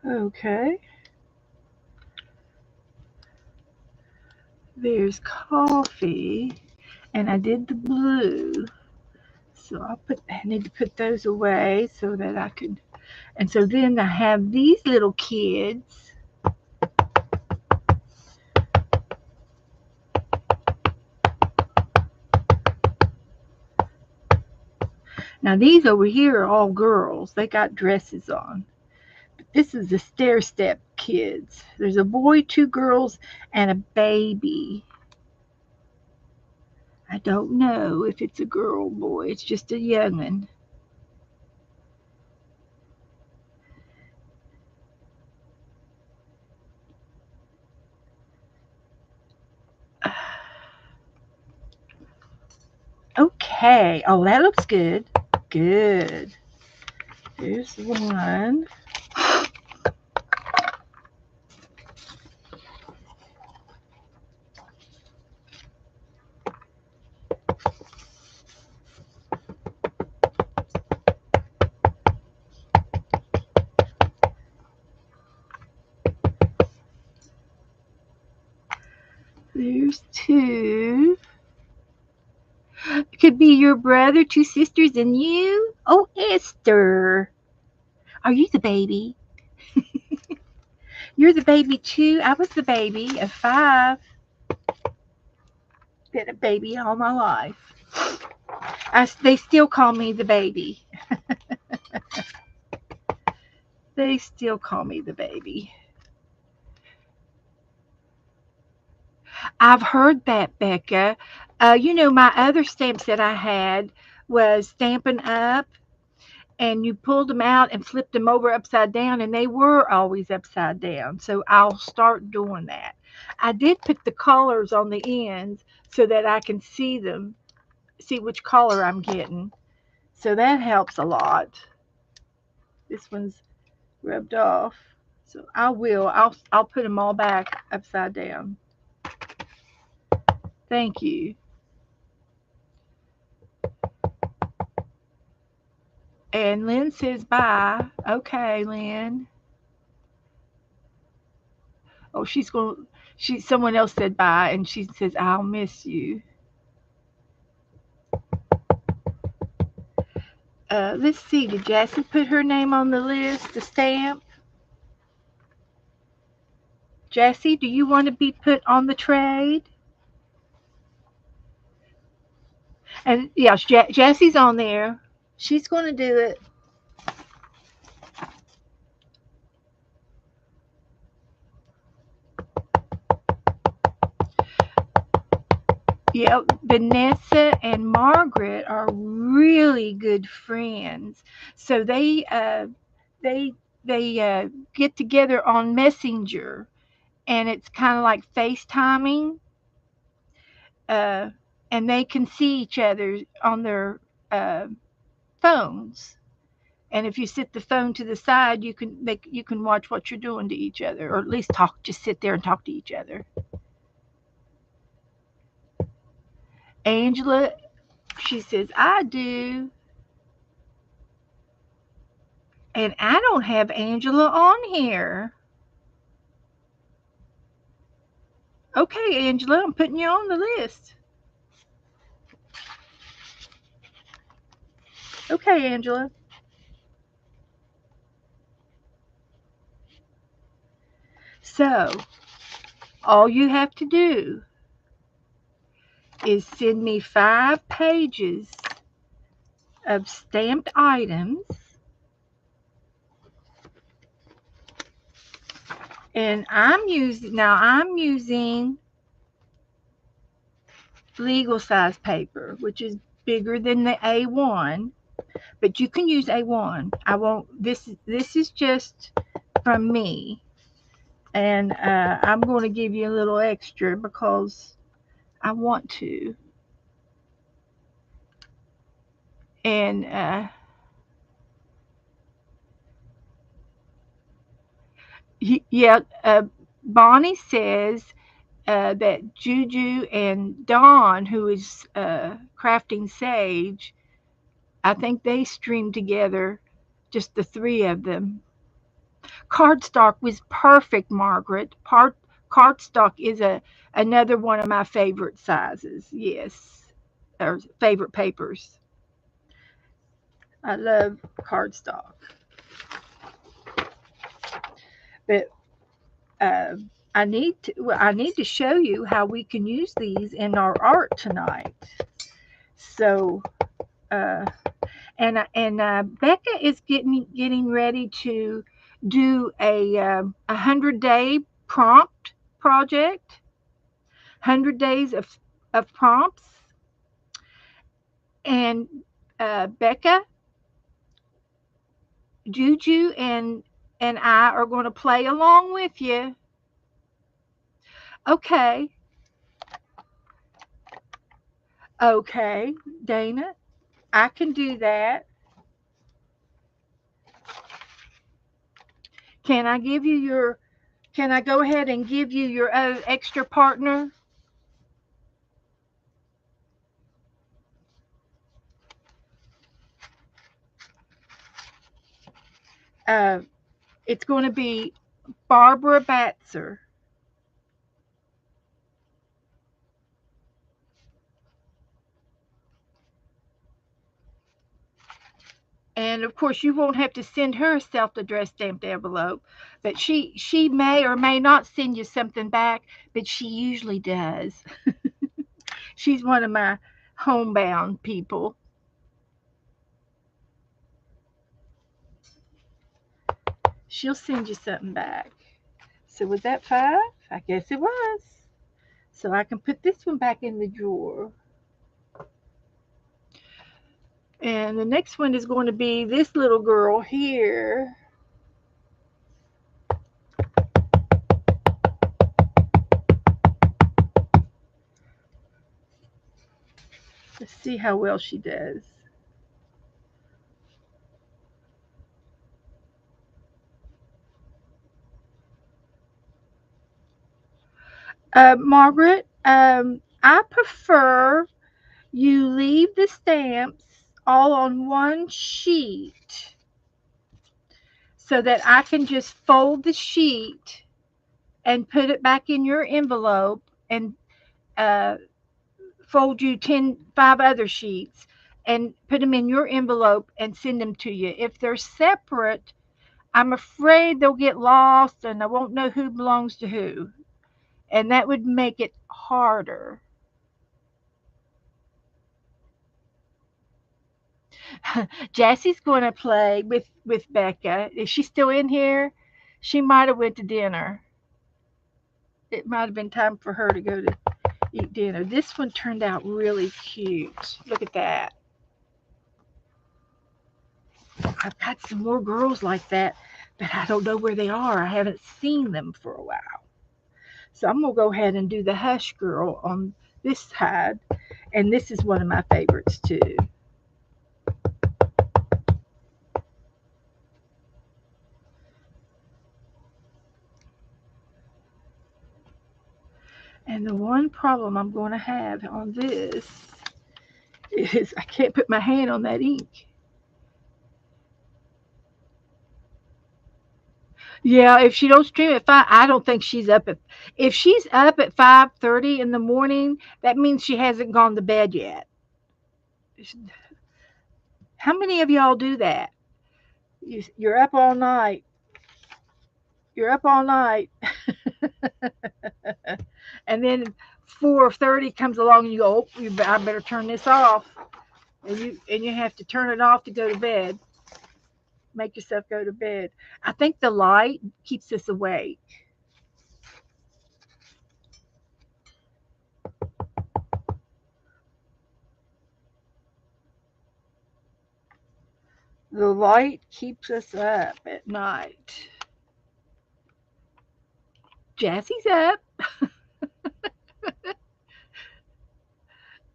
Okay. There's coffee. And I did the blue. So I need to put those away so that I could. And so then I have these little kids. Now these over here are all girls. They got dresses on. This is the stair step kids. There's a boy, 2 girls, and a baby. I don't know if it's a girl or boy. It's just a young'un. Okay. Oh, that looks good. Good. There's one. There's 2. It could be your brother, 2 sisters, and you. Oh, Esther. Are you the baby? You're the baby too. I was the baby of 5. Been a baby all my life. They still call me the baby. They still call me the baby. I've heard that, Becca. My other stamps that I had was Stampin' Up, and you pulled them out and flipped them over upside down, and they were always upside down. So I'll start doing that. I did put the colors on the ends so that I can see them, see which color I'm getting. So that helps a lot. This one's rubbed off. So I will. I'll put them all back upside down. Thank you. And Lynn says bye. Okay, Lynn. Oh, she's going. She someone else said bye, and she says I'll miss you. Let's see. Did Jessie put her name on the list to stamp? Jessie, do you want to be put on the trade? And yes, Jessie's on there. She's going to do it. Yeah, Vanessa and Margaret are really good friends. So they get together on Messenger, and it's kind of like FaceTiming, uh, and they can see each other on their uh, phones. And if you sit the phone to the side, you can watch what you're doing to each other, or at least talk. Just sit there and talk to each other. Angela, she says I do. And I don't have Angela on here. Okay, Angela, I'm putting you on the list. Okay, Angela. So, all you have to do is send me 5 pages of stamped items, and I'm using legal size paper, which is bigger than the A1, but you can use A1. I won't. This is just from me, and I'm going to give you a little extra because I want to. And yeah, Bonnie says that Juju and Dawn, who is crafting sage, I think they streamed together, just the three of them. Cardstock was perfect, Margaret. Cardstock is another one of my favorite sizes. Yes, or favorite papers. I love cardstock, but uh, I need to show you how we can use these in our art tonight. So, uh, and Becca is getting ready to do a 100-day prompt project, 100 days of prompts, and Becca, Juju, and I are going to play along with you. Okay, okay, Dana, I can do that. Can I give you your? Can I go ahead and give you your extra partner? Uh, it's going to be Barbara Batzer. And of course, you won't have to send her a self-addressed stamped envelope, but she may or may not send you something back, but she usually does. She's one of my homebound people. She'll send you something back. So was that 5? I guess it was. So I can put this one back in the drawer. And the next one is going to be this little girl here. Let's see how well she does. Margaret, I prefer you leave the stamps all on one sheet so that I can just fold the sheet and put it back in your envelope and uh, fold you 5 other sheets and put them in your envelope and send them to you. If they're separate, I'm afraid they'll get lost and I won't know who belongs to who. And that would make it harder. Jassie's going to play with Becca. Is she still in here? She might have went to dinner. It might have been time for her to go to eat dinner. This one turned out really cute. Look at that. I've got some more girls like that, but I don't know where they are. I haven't seen them for a while. So I'm going to go ahead and do the Hush Girl on this side. And this is one of my favorites too. And the one problem I'm going to have on this is I can't put my hand on that ink. Yeah, if she don't stream at 5, I don't think she's up at. If she's up at 5:30 in the morning, that means she hasn't gone to bed yet. How many of y'all do that? You're up all night. You're up all night, and then 4:30 comes along, and you go, oh, I better turn this off, and you have to turn it off to go to bed. Make yourself go to bed. I think the light keeps us awake. The light keeps us up at night. Jassie's up.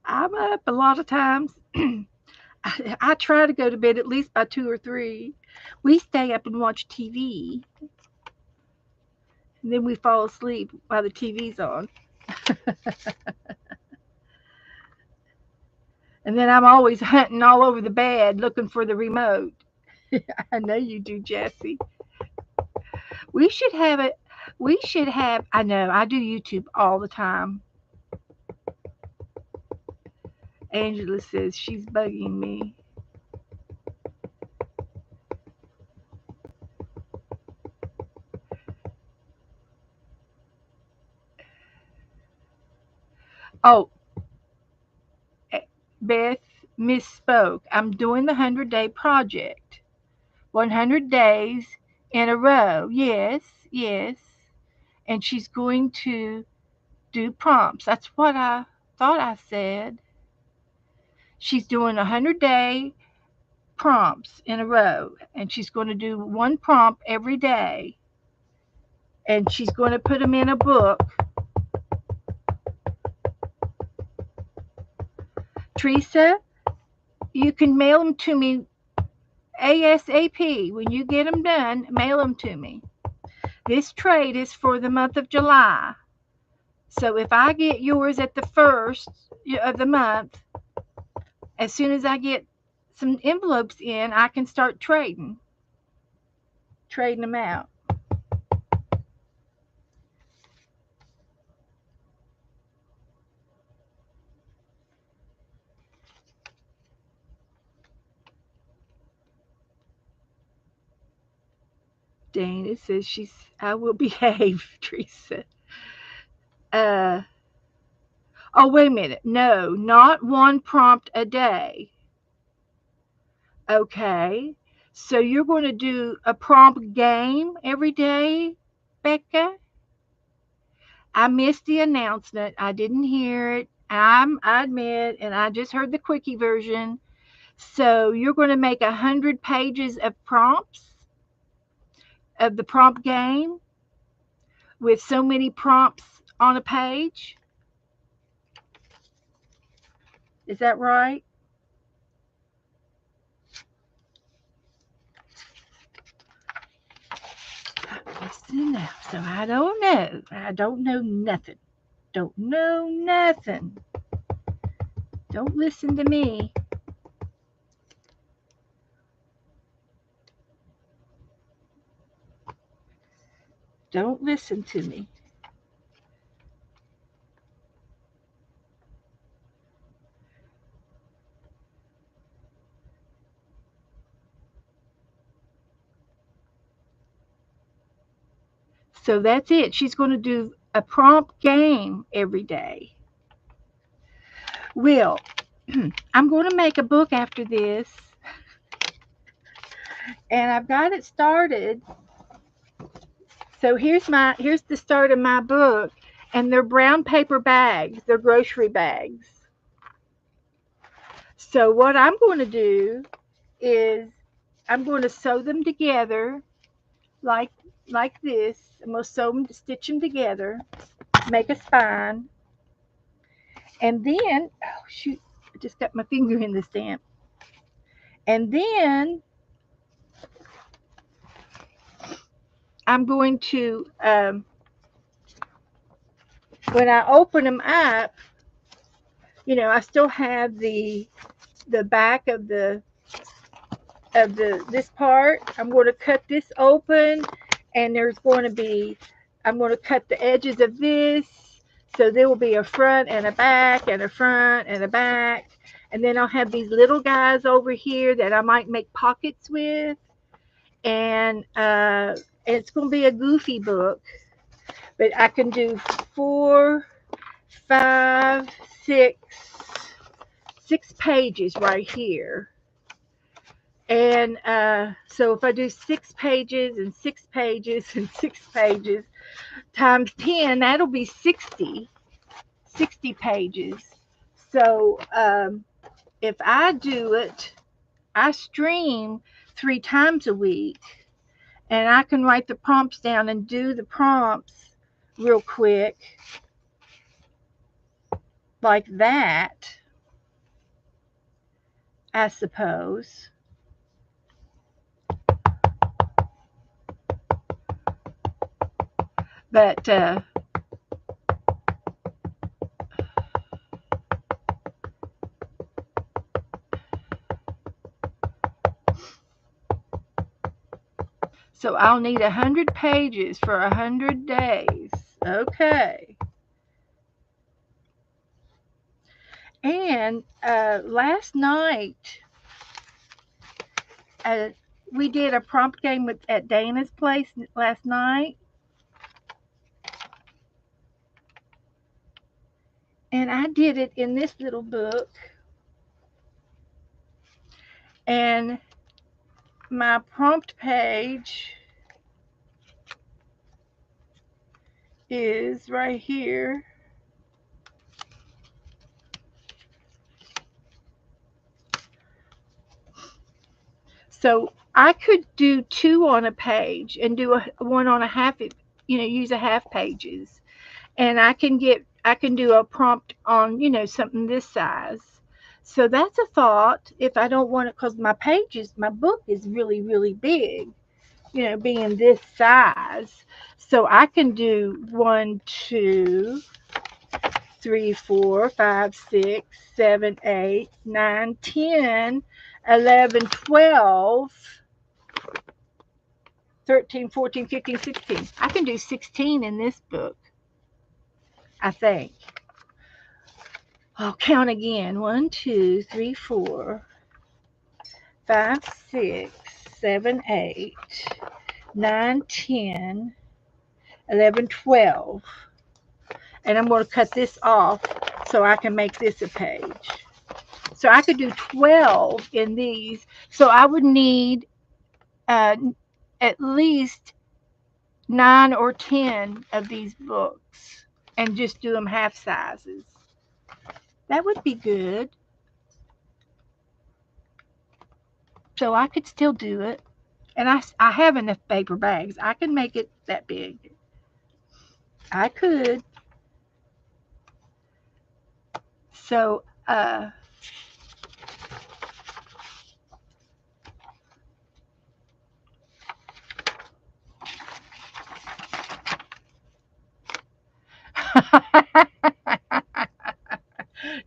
I'm up a lot of times. I try to go to bed at least by 2 or 3. We stay up and watch TV, and then we fall asleep while the TV's on. And then I'm always hunting all over the bed looking for the remote. I know you do, Jessie. We should have it. We should have. I know. I do YouTube all the time. Angela says she's bugging me. Oh, Beth misspoke. I'm doing the 100-day project. 100 days in a row. Yes, yes. And she's going to do prompts. That's what I thought I said. She's doing 100-day prompts in a row, and she's going to do one prompt every day, and she's going to put them in a book. Teresa, you can mail them to me ASAP. When you get them done, mail them to me. This trade is for the month of July. So if I get yours at the first of the month, as soon as I get some envelopes in, I can start trading them out. Dana says I will behave, Teresa. Uh, oh, wait a minute. No, not one prompt a day. Okay. So you're going to do a prompt game every day, Becca? I missed the announcement. I didn't hear it. I admit, and I just heard the quickie version. So you're going to make 100 pages of prompts of the prompt game with so many prompts on a page. Is that right? Listen now. So I don't know. I don't know nothing. Don't know nothing. Don't listen to me. Don't listen to me. So that's it. She's going to do a prompt game every day. Well, I'm going to make a book after this, and I've got it started. So here's the start of my book, and they're brown paper bags. They're grocery bags. So what I'm going to do is I'm going to sew them together like like this. I'm going to stitch them together, make a spine, and then oh shoot, I just got my finger in the stamp. And then I'm going to when I open them up, I still have the back of the this part. I'm going to cut this open, and there's going to be, I'm going to cut the edges of this, so there will be a front and a back and a front and a back, and then I'll have these little guys over here that I might make pockets with, and it's going to be a goofy book, but I can do 4, 5, 6 pages right here. And so if I do 6 pages and 6 pages and 6 pages times 10, that'll be 60 pages. So if I do it, I stream 3 times a week, and I can write the prompts down and do the prompts real quick like that, I suppose. But so I'll need 100 pages for 100 days. Okay. And last night, we did a prompt game at Dana's place last night. And I did it in this little book. And my prompt page is right here. So I could do 2 on a page and do one on a half, use a half pages. And I can do a prompt on, something this size. So that's a thought if I don't want it, because my book is really, really big, being this size. So I can do 1, 2, 3, 4, 5, 6, 7, 8, 9, 10, 11, 12, 13, 14, 15, 16. I can do 16 in this book, I think. I'll count again. 1, 2, 3, 4, 5, 6, 7, 8, 9, 10, 11, 12. And I'm going to cut this off so I can make this a page. So I could do 12 in these. So I would need at least 9 or 10 of these books and just do them half sizes. That would be good. So I could still do it. And I have enough paper bags. I can make it that big. I could. So,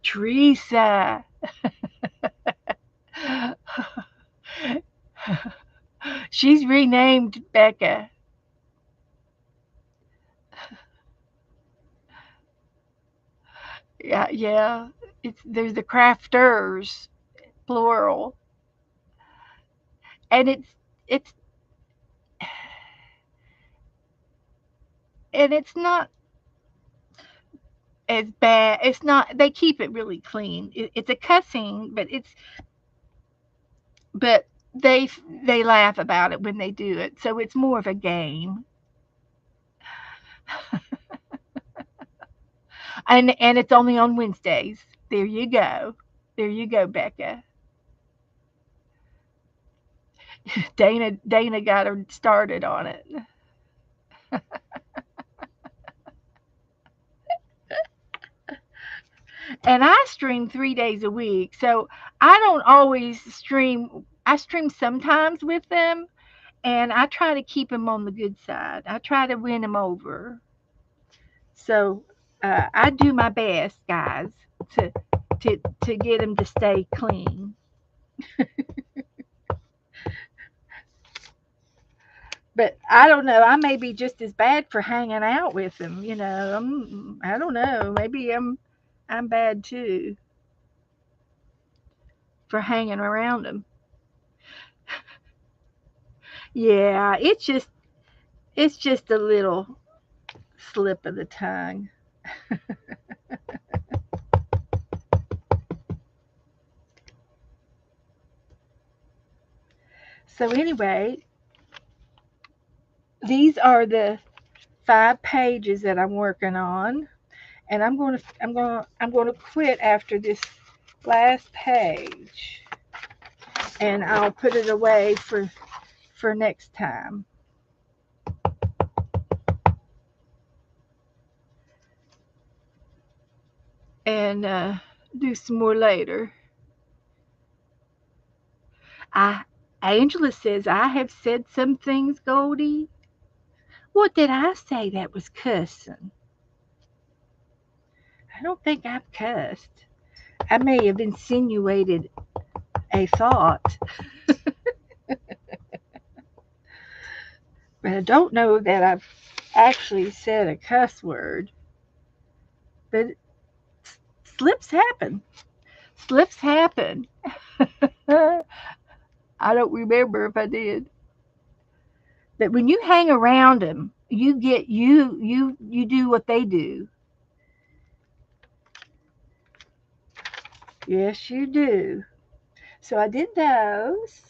Teresa. She's renamed Becca. Yeah. There's the crafters, plural, and it's and it's not as bad. It's not. They keep it really clean. It's a cussing, but they laugh about it when they do it. So it's more of a game. And it's only on Wednesdays. There you go. There you go, Becca. Dana got her started on it. And I stream 3 days a week. So I don't always stream. I stream sometimes with them, and I try to keep them on the good side. I try to win them over. So I do my best, guys, to to get them to stay clean. But I don't know. I may be just as bad for hanging out with them. I don't know. Maybe I'm bad too for hanging around them. Yeah, it's just a little slip of the tongue. So anyway, these are the 5 pages that I'm working on, and I'm going to quit after this last page, and I'll put it away for next time, and do some more later. I Angela says I have said some things, Goldie. What did I say that was cussing? I don't think I've cussed. I may have insinuated a thought, but I don't know that I've actually said a cuss word. But slips happen. Slips happen. I don't remember if I did. But when you hang around them, you do what they do. Yes, you do. So I did those.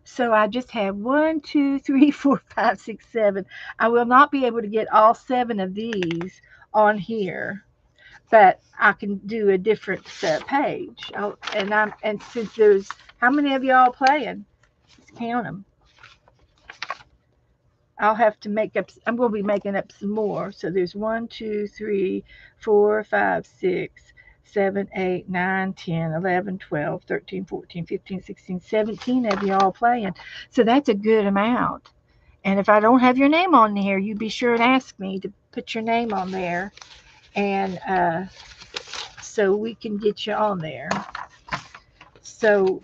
So I just have one, two, three, four, five, six, seven. I will not be able to get all 7 of these on here, but I can do a different page. And since there's how many of y'all playing? Let's count them. I'll have to make up. I'm going to be making up some more. So there's 1, 2, 3, 4, 5, 6, 7, 8, 9, 10, 11, 12, 13, 14, 15, 16, 17 of y'all playing. So that's a good amount. And if I don't have your name on here, you be sure and ask me to put your name on there, and so we can get you on there. So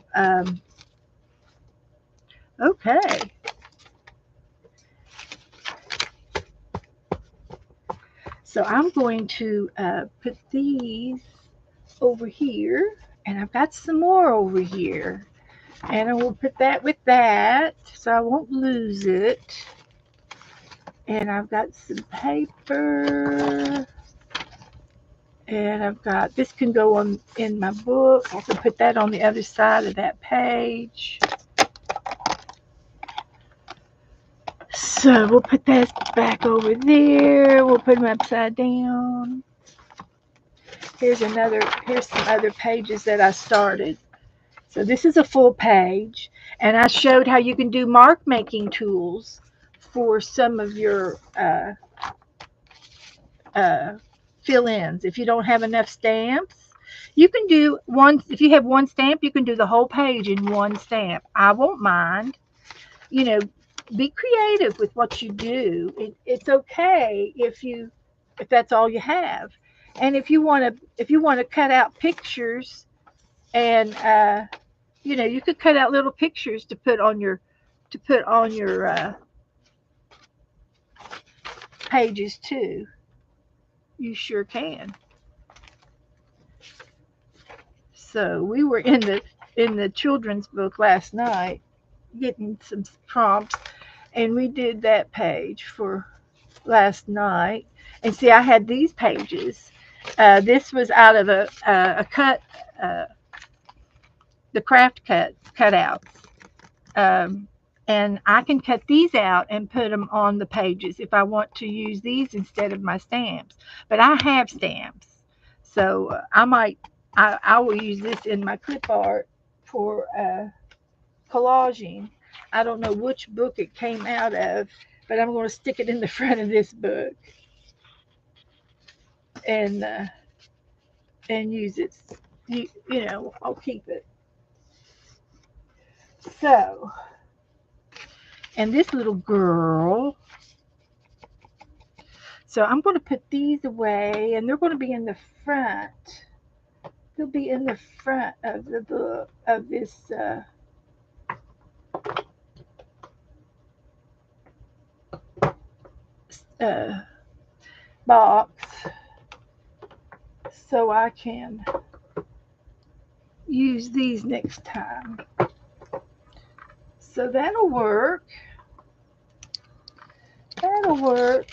okay. So I'm going to put these over here, and I've got some more over here, and I will put that with that so I won't lose it. And I've got some paper, and I've got this can go on in my book. I can put that on the other side of that page. So we'll put that back over there. We'll put them upside down. Here's some other pages that I started. So this is a full page, and I showed how you can do mark making tools for some of your uh, fill-ins. If you don't have enough stamps, you can do one. If you have one stamp, you can do the whole page in one stamp. I won't mind. You know, be creative with what you do. It's okay if that's all you have, and if you want to cut out pictures and you could cut out little pictures to put on your pages too. You sure can. So we were in the children's book last night getting some prompts, and we did that page for last night. And see, I had these pages. This was out of a cut, uh, the craft cutouts. Um, and I can cut these out and put them on the pages if I want to use these instead of my stamps. But I have stamps, so I will use this in my clip art for collaging. I don't know which book it came out of, but I'm going to stick it in the front of this book and use it. I'll keep it. So, and this little girl. So I'm going to put these away, and they're going to be in the front. They'll be in the front of the book of this uh, box so I can use these next time. So that'll work. That'll work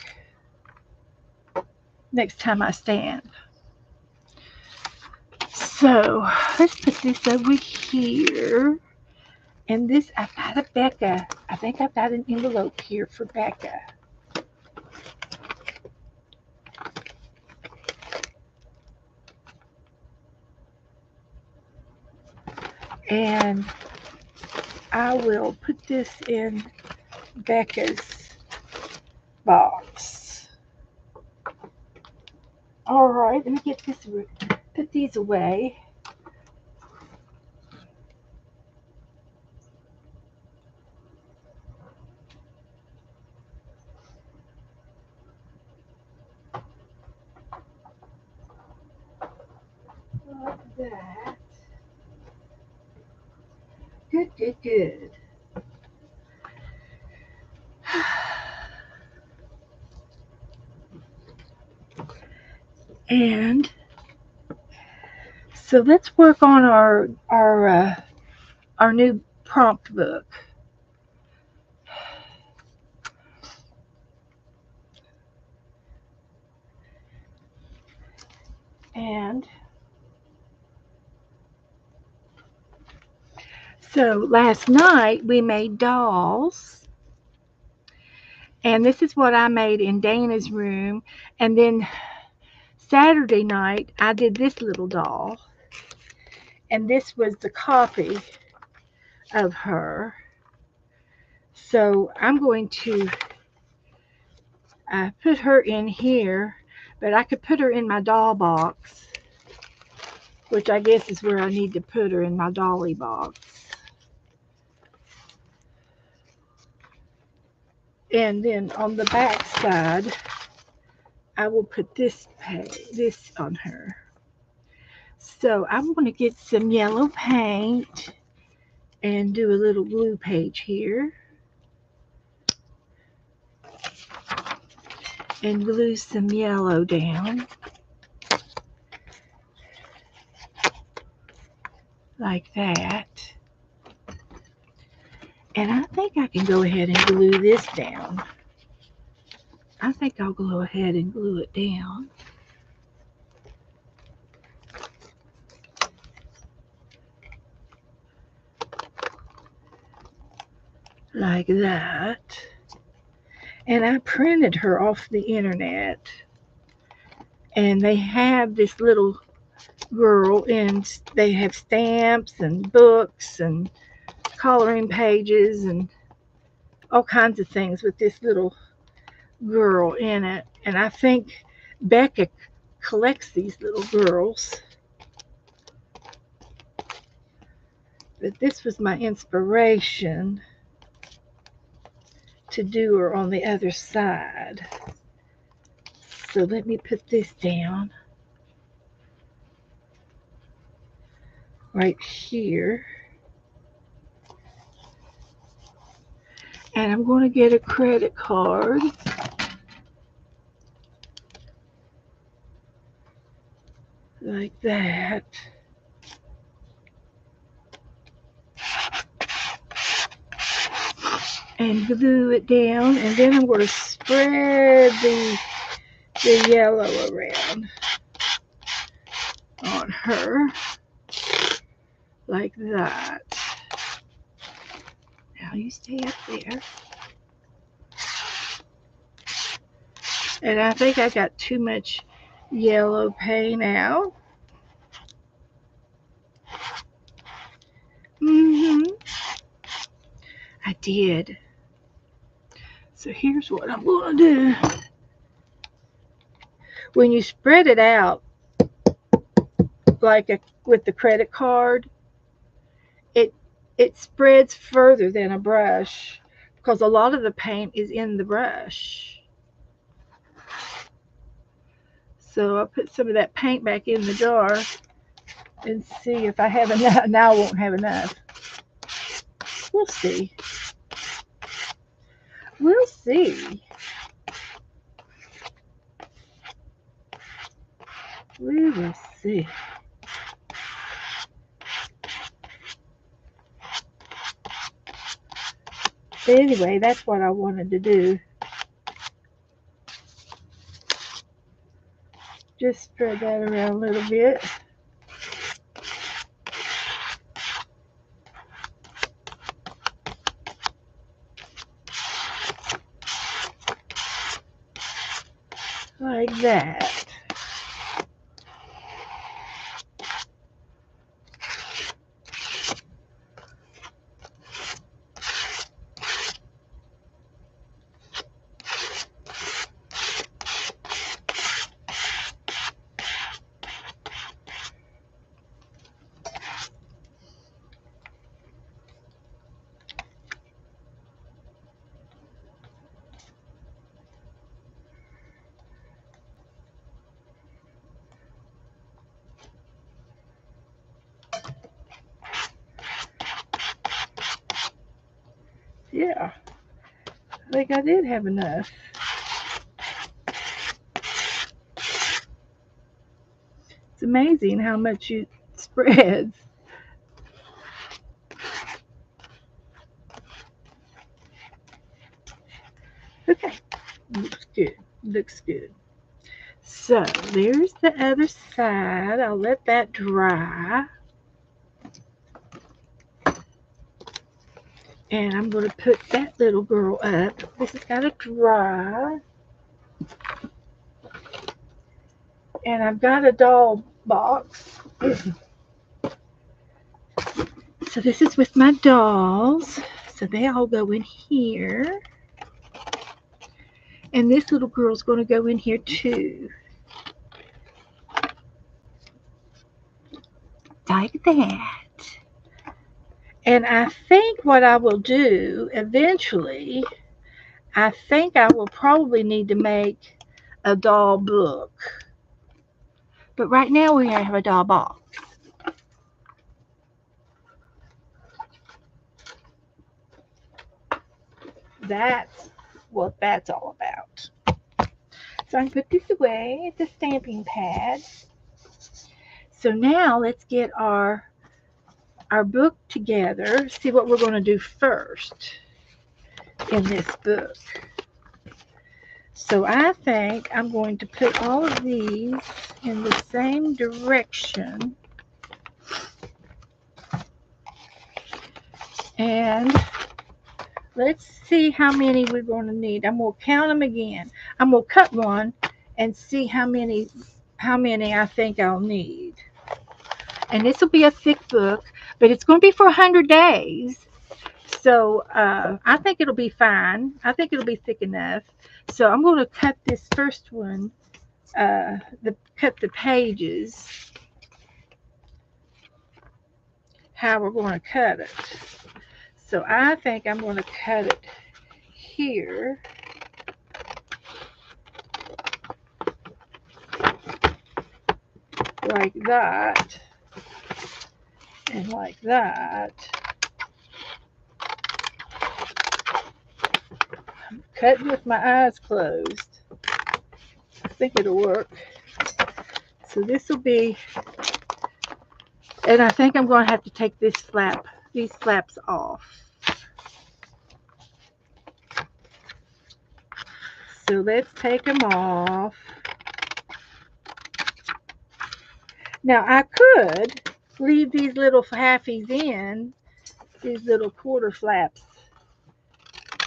next time I stand. So let's put this over here. And this, I've got a Becca. I think I've got an envelope here for Becca. And I will put this in Becca's box. All right, let me get this, put these away. Like that. Good, good, good. And so let's work on our new prompt book. And so last night we made dolls. And this is what I made in Dana's room. And then Saturday night I did this little doll. And this was the copy of her. So I'm going to put her in here, but I could put her in my doll box, which I guess is where I need to put her, in my dolly box. And then on the back side, I will put this on her. So I'm going to get some yellow paint and do a little glue page here. And glue some yellow down. Like that. And I think I can go ahead and glue this down. I think I'll go ahead and glue it down. Like that. And I printed her off the internet. And they have this little girl, and they have stamps and books and coloring pages and all kinds of things with this little girl in it. And I think Becca collects these little girls. But this was my inspiration to do her on the other side. So let me put this down right here. And I'm going to get a credit card. Like that. And glue it down. And then I'm going to spread the yellow around on her. Like that. Now you stay up there. And I think I got too much yellow paint out. I did. So here's what I'm going to do. When you spread it out, like with the credit card, it spreads further than a brush because a lot of the paint is in the brush. So I'll put some of that paint back in the jar and see if I have enough. Now I won't have enough. We'll see. We'll see. We will see. But anyway, that's what I wanted to do. Just spread that around a little bit. Like that. Yeah, I think I did have enough. It's amazing how much it spreads. Okay, looks good. Looks good. So there's the other side. I'll let that dry. And I'm going to put that little girl up. This has got to dry. And I've got a doll box. So this is with my dolls. So they all go in here. And this little girl's going to go in here too. Like that. And I think what I will do eventually, I think I will probably need to make a doll book. But right now we have a doll box. That's what that's all about. So I can put this away, the stamping pad. So now let's get our book together, see what we're going to do first in this book. So I think I'm going to put all of these in the same direction. And let's see how many we're going to need. I'm going to count them again. I'm going to cut one and see how many I think I'll need. And this will be a thick book, but it's going to be for 100 days. So I think it'll be fine. I think it'll be thick enough. So I'm going to cut this first one, cut the pages, how we're going to cut it. So I think I'm going to cut it here. Like that. And like that. I'm cutting with my eyes closed. I think it'll work. So this will be, and I think I'm going to have to take these flaps off. So let's take them off. Now I could leave these little halfies in, these little quarter flaps,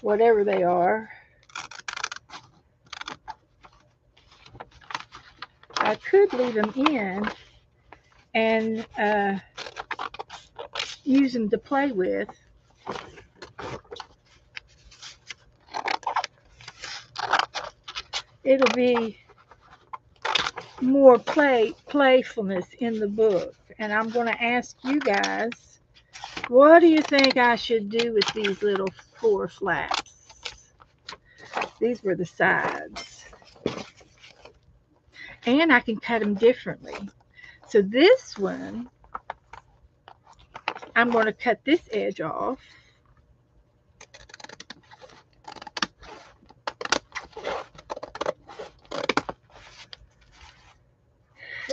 whatever they are. I could leave them in and use them to play with. It'll be more playfulness in the book. And I'm going to ask you guys, what do you think I should do with these little 4 flaps? These were the sides. And I can cut them differently. So this one, I'm going to cut this edge off.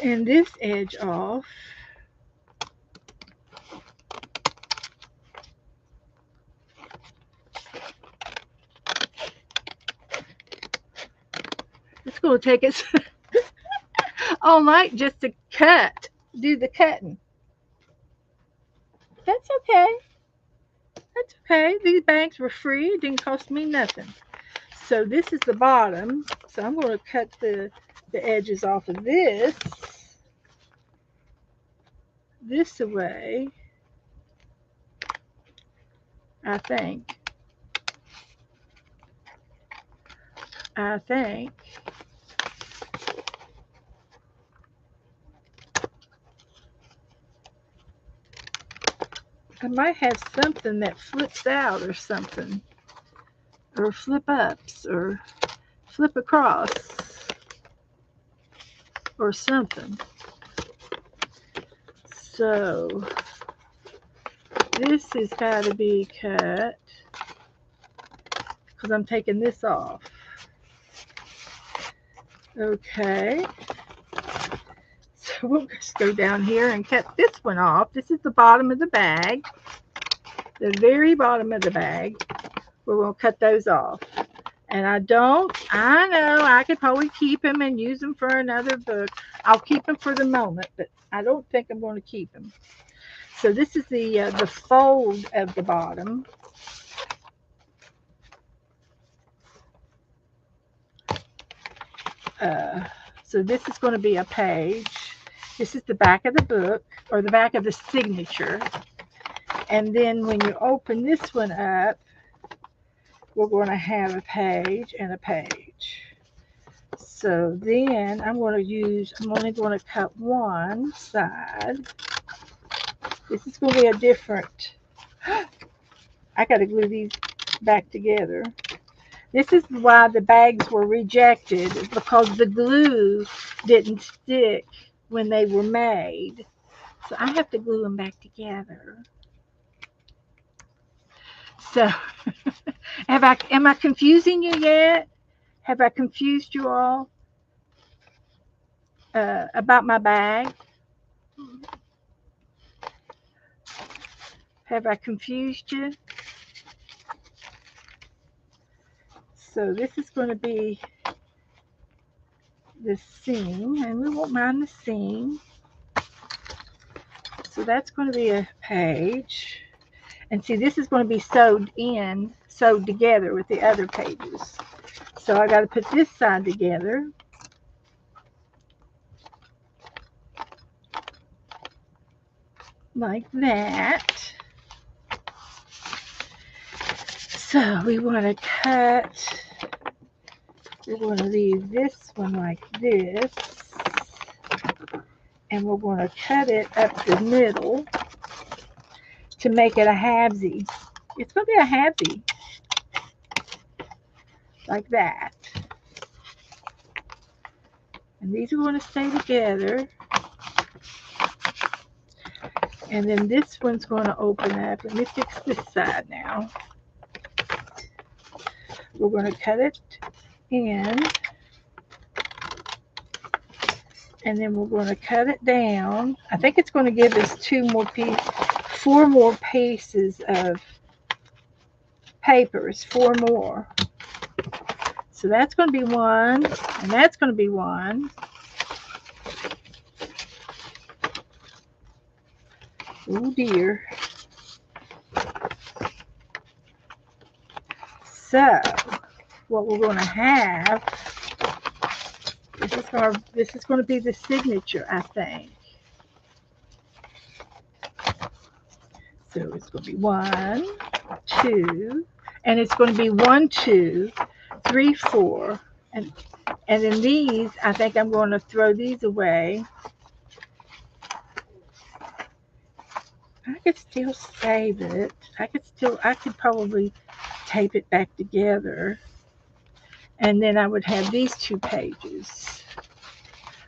and this edge off. It's going to take us all night just to do the cutting. That's okay. That's okay. These bags were free. It didn't cost me nothing. So this is the bottom. So I'm going to cut the edges off of this away, I think. I might have something that flips out or something, or flip ups, or flip across, or something. So this has got to be cut because I'm taking this off. Okay. So we'll just go down here and cut this one off. This is the bottom of the bag, the very bottom of the bag. We're going to cut those off. And I know I could probably keep them and use them for another book. I'll keep them for the moment, but I don't think I'm going to keep them. So this is the fold of the bottom. So this is going to be a page. This is the back of the book, or the back of the signature. And then when you open this one up, we're going to have a page and a page. So then I'm only going to cut one side. This is going to be a different, I got to glue these back together. This is why the bags were rejected, because the glue didn't stick when they were made. So I have to glue them back together. So, am I confusing you yet? Have I confused you all about my bag? Have I confused you? So this is going to be the seam, and we won't mind the seam. So that's going to be a page. And see, this is going to be sewed together with the other pages. So I got to put this side together. Like that. So we want to we're going to leave this one like this. And we're going to cut it up the middle to make it a halvesy. It's going to be a halvesy. Like that. And these are going to stay together. And then this one's going to open up. Let me fix this side now. We're going to cut it in. And then we're going to cut it down. I think it's going to give us 4 more pieces of papers. 4 more. So that's going to be one. And that's going to be one. Oh dear. So, what we're going to have, this is going to be the signature, I think. So it's going to be 1, 2, and it's going to be 1, 2, 3, 4, and then these, I think I'm going to throw these away. I could still save it. I could probably tape it back together. And then I would have these 2 pages.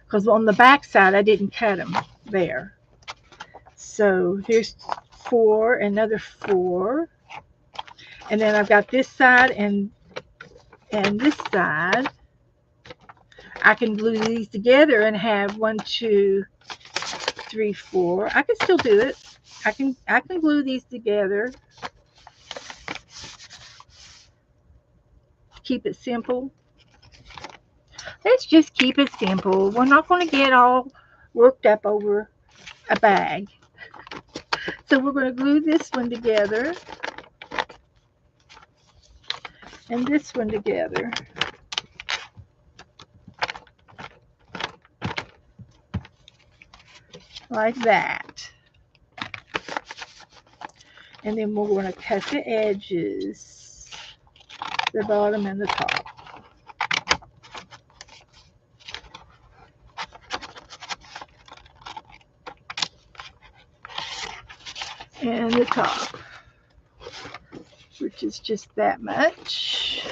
Because on the back side, I didn't cut them there. So here's 4, another 4. And then I've got this side and this side. I can glue these together and have 1, 2, 3, 4. I can still do it. I can glue these together. Keep it simple. Let's just keep it simple. We're not going to get all worked up over a bag. So we're going to glue this one together and this one together. Like that. And then we're going to cut the edges, the bottom and the top. And the top, which is just that much.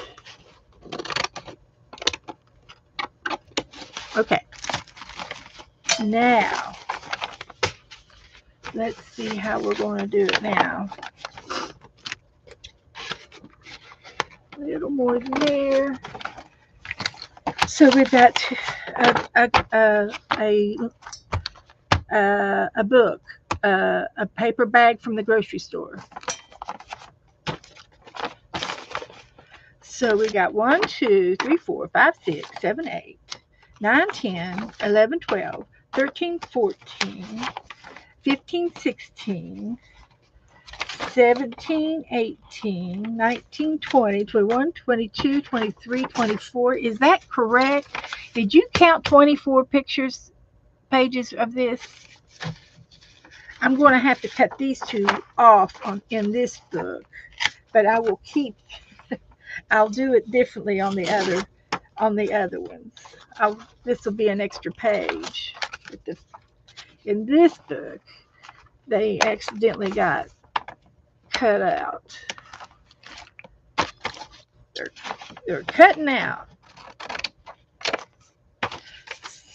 Okay. Now, let's see how we're going to do it now. A little more than there. So we've got a book, a paper bag from the grocery store. So we got 1, 2, 3, 4, 5, 6, 7, 8, 9, 10, 11, 12, 13, 14, 15, 16, 17, 18, 19, 20, 21, 22, 23, 24. Is that correct? Did you count 24 pages of this? I'm going to have to cut these two off in this book, but I'll do it differently on the other ones. This will be an extra page. In this book, they accidentally got cut out. They're cutting out.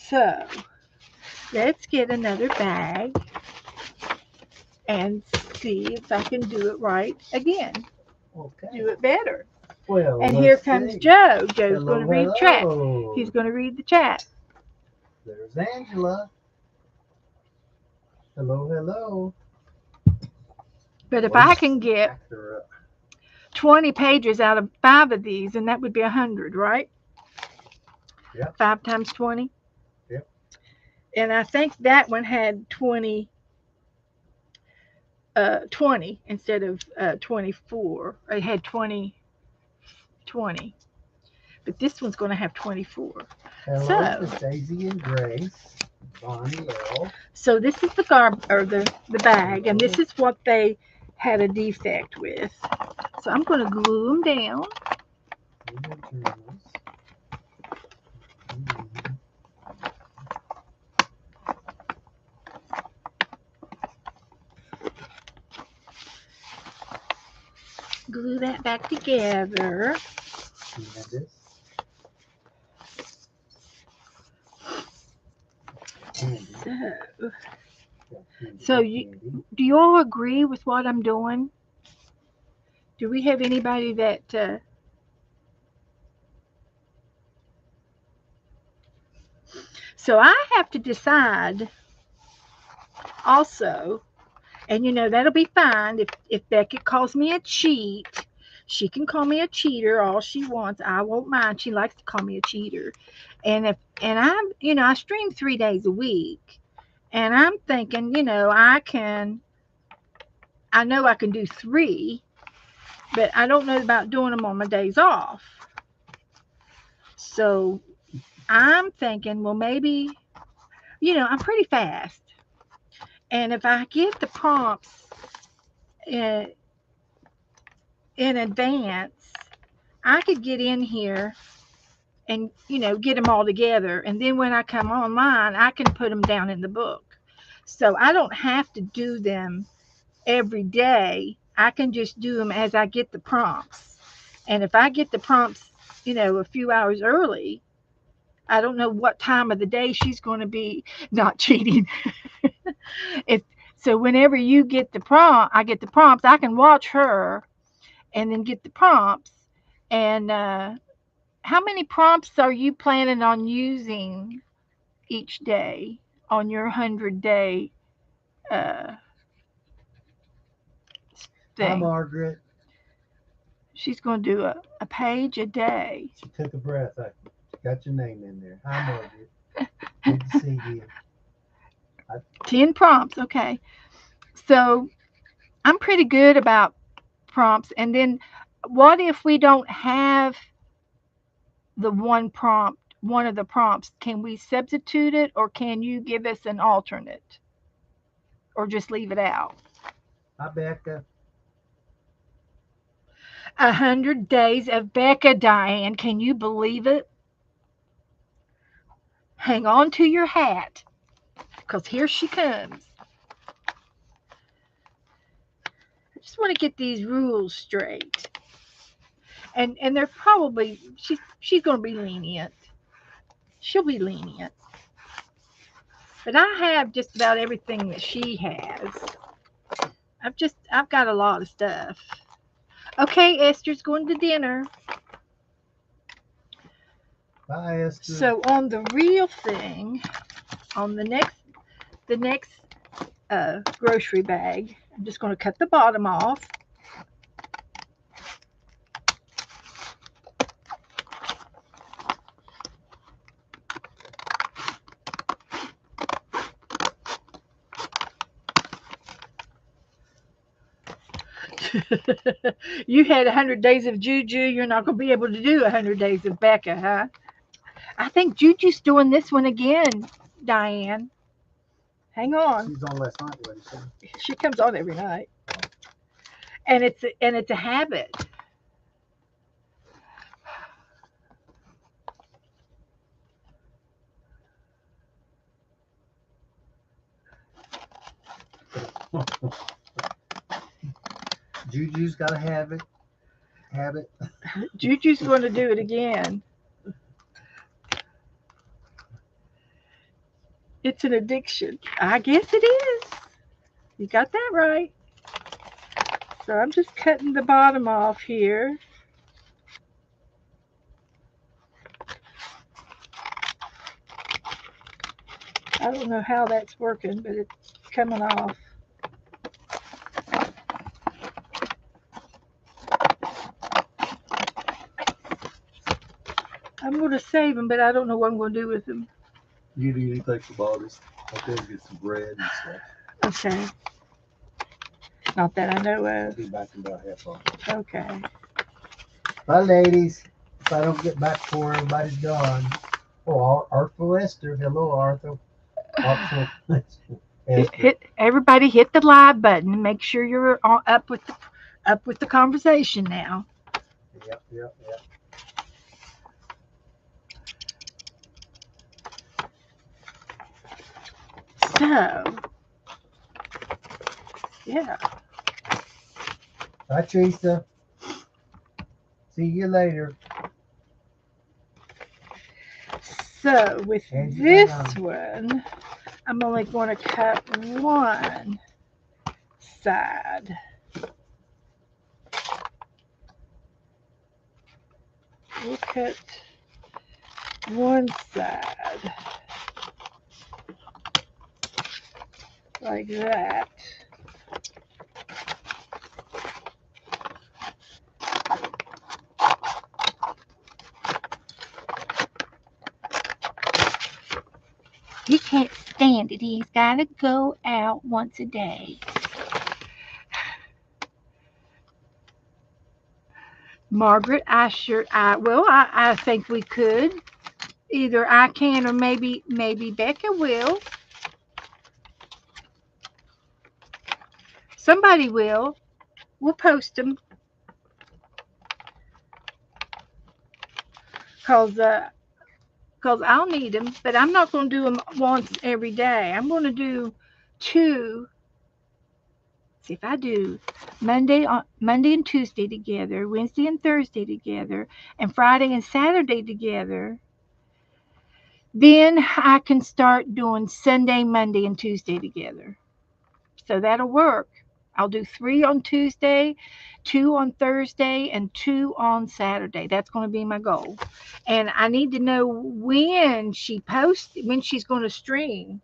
So let's get another bag and see if I can do it right again. Okay. Do it better. Well, and here comes Joe. Joe's going to read the chat. Hello. He's going to read the chat. There's Angela. Hello, hello. But if I can get 20 pages out of 5 of these, then that would be 100, right? Yep. 5 times 20? Yep. And I think that one had 20 instead of 24. It had 20. But this one's going to have 24. Hello, Miss Daisy and Grace. Bonnie L. So this is the bag, and this is what they had a defect with. So I'm going to glue them down. Glue that back together. So do you all agree with what I'm doing? Do we have anybody that so I have to decide also, and that'll be fine if Becca calls me a cheat. She can call me a cheater all she wants. I won't mind. She likes to call me a cheater. And I stream 3 days a week. And I'm thinking, I know I can do 3, but I don't know about doing them on my days off. So I'm thinking, well, maybe, I'm pretty fast. And if I get the prompts in advance, I could get in here and, get them all together. And then when I come online, I can put them down in the book. So I don't have to do them every day. I can just do them as I get the prompts. And if I get the prompts, a few hours early, I don't know what time of the day she's going to be not cheating. So whenever you get the prompt, I get the prompts, I can watch her and then get the prompts and how many prompts are you planning on using each day on your 100-day uh, Hi, thing? Margaret. She's going to do a page a day. She took a breath. I got your name in there. Hi, Margaret. Good to see you. I, 10 prompts. Okay. So I'm pretty good about prompts. And then what if we don't have the one of the prompts? Can we substitute it or can you give us an alternate or just leave it out? hi, Becca. 100 days of Becca, Diane. Can you believe it? Hang on to your hat because here she comes. I just want to get these rules straight. And they're probably she's going to be lenient. She'll be lenient. But I have just about everything that she has. I've got a lot of stuff. Okay, Esther's going to dinner. Bye, Esther. So on the real thing, on the next grocery bag, I'm just going to cut the bottom off. You had 100 days of Juju. You're not going to be able to do 100 days of Becca, huh? I think Juju's doing this one again, Diane. Hang on. She's on last night, wasn't she? She comes on every night, and it's a habit. Juju's got to have it. Have it. Juju's going to do it again. It's an addiction. I guess it is. You got that right. So I'm just cutting the bottom off here. I don't know how that's working, but it's coming off. I'm going to save them, but I don't know what I'm going to do with them. You need anything for Bobby's? I'll go get some bread and stuff. Okay. Not that I know I'll of. be back in about half hour. Okay. Bye, ladies. If I don't get back before everybody's gone. Oh, Arthur Esther. Hello, Arthur. Arthur Esther. Everybody hit the live button. Make sure you're up with the conversation now. Yep, yep, yep. So, yeah. Bye, Teresa. See you later. So with And you this bye now. one, I'm only going to cut one side. We'll cut one side like that. He can't stand it. He's got to go out once a day. Margaret, I think we could. Either I can or maybe Becca will. Somebody will. We'll post them cause I'll need them, but I'm not going to do them once every day. I'm going to do two. See if I do Monday and Tuesday together, Wednesday and Thursday together, and Friday and Saturday together. Then I can start doing Sunday, Monday, and Tuesday together. So that'll work. I'll do 3 on Tuesday, 2 on Thursday, and 2 on Saturday. That's going to be my goal. And I need to know when she's going to stream.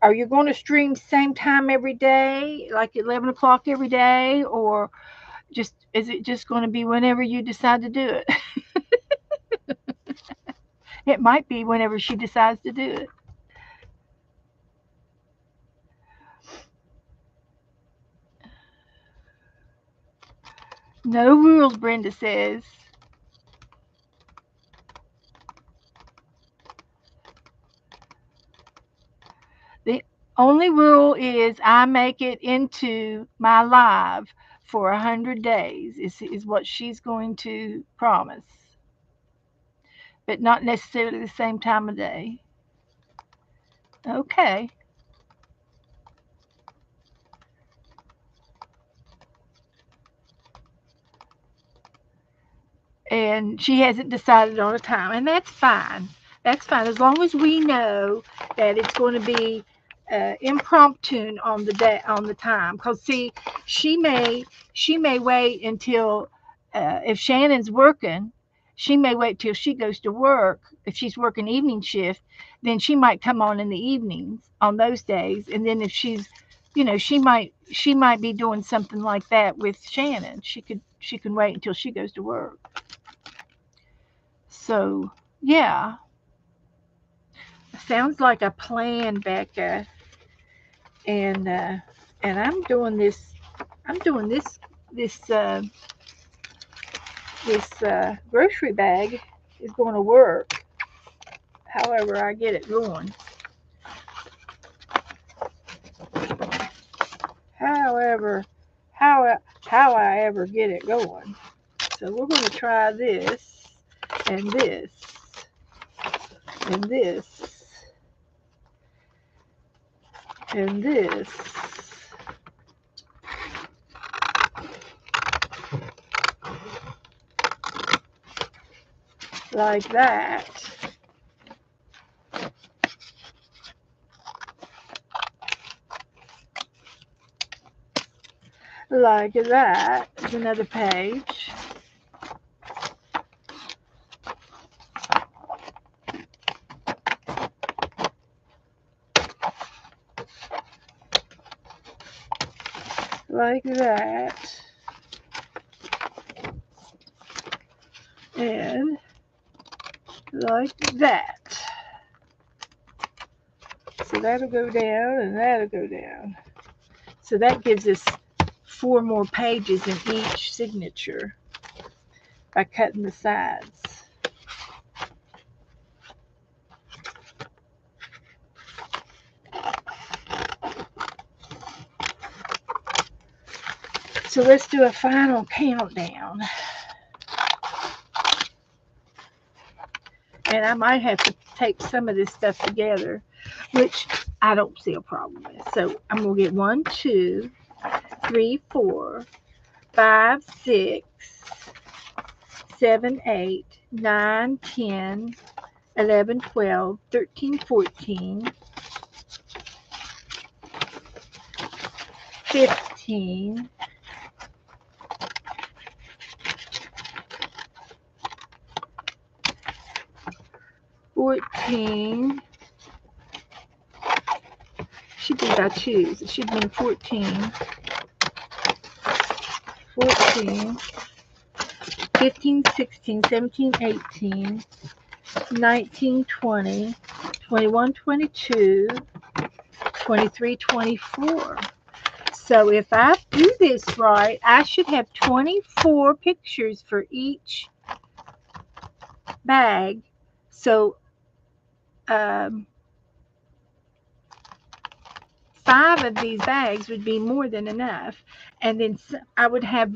Are you going to stream same time every day, like 11 o'clock every day, or just is it just going to be whenever you decide to do it? It might be whenever she decides to do it. No rules, Brenda says. The only rule is I make it into my live for 100 days, is what she's going to promise, but not necessarily the same time of day. Okay. And she hasn't decided on a time, and that's fine. That's fine as long as we know that it's going to be impromptu on the day on the time. Because see, she may she may wait until if Shannon's working, she may wait till she goes to work. If she's working evening shift, then she might come on in the evenings on those days. And then if she's she might be doing something like that with Shannon. She can wait until she goes to work. So, yeah, sounds like a plan, Becca. And I'm doing this. I'm doing this grocery bag is going to work. However, I get it going. However, how I ever get it going. So we're going to try this and this and this and this. Like that. Like that. There's another page. Like that. And like that. So that'll go down and that'll go down. So that gives us 4 more pages in each signature by cutting the sides. So let's do a final countdown. And I might have to tape some of this stuff together, which I don't see a problem with. So I'm going to get 1, 2, 3, 4, 5, 6, 7, 8, 9, 10, 11, 12, 13, 14, 15, 14. Should be by Tues. It should mean 14. 14, 15, 16, 17, 18, 19, 20, 21, 22, 23, 24. So if I do this right, I should have 24 pictures for each bag. So 5 of these bags would be more than enough, and then I would have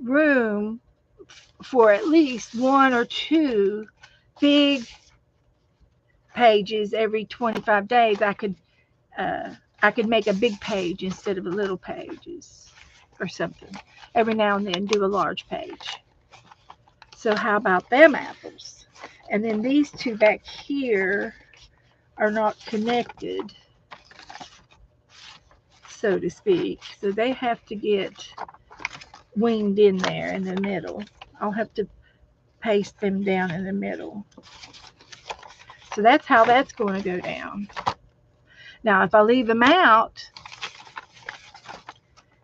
room for at least 1 or 2 big pages every 25 days. I could make a big page instead of a little pages or something. Every now and then do a large page. So how about them apples? And then these 2 back here are not connected. so to speak. So they have to get winged in there in the middle. I'll have to paste them down in the middle. So that's how that's going to go down. Now, if I leave them out,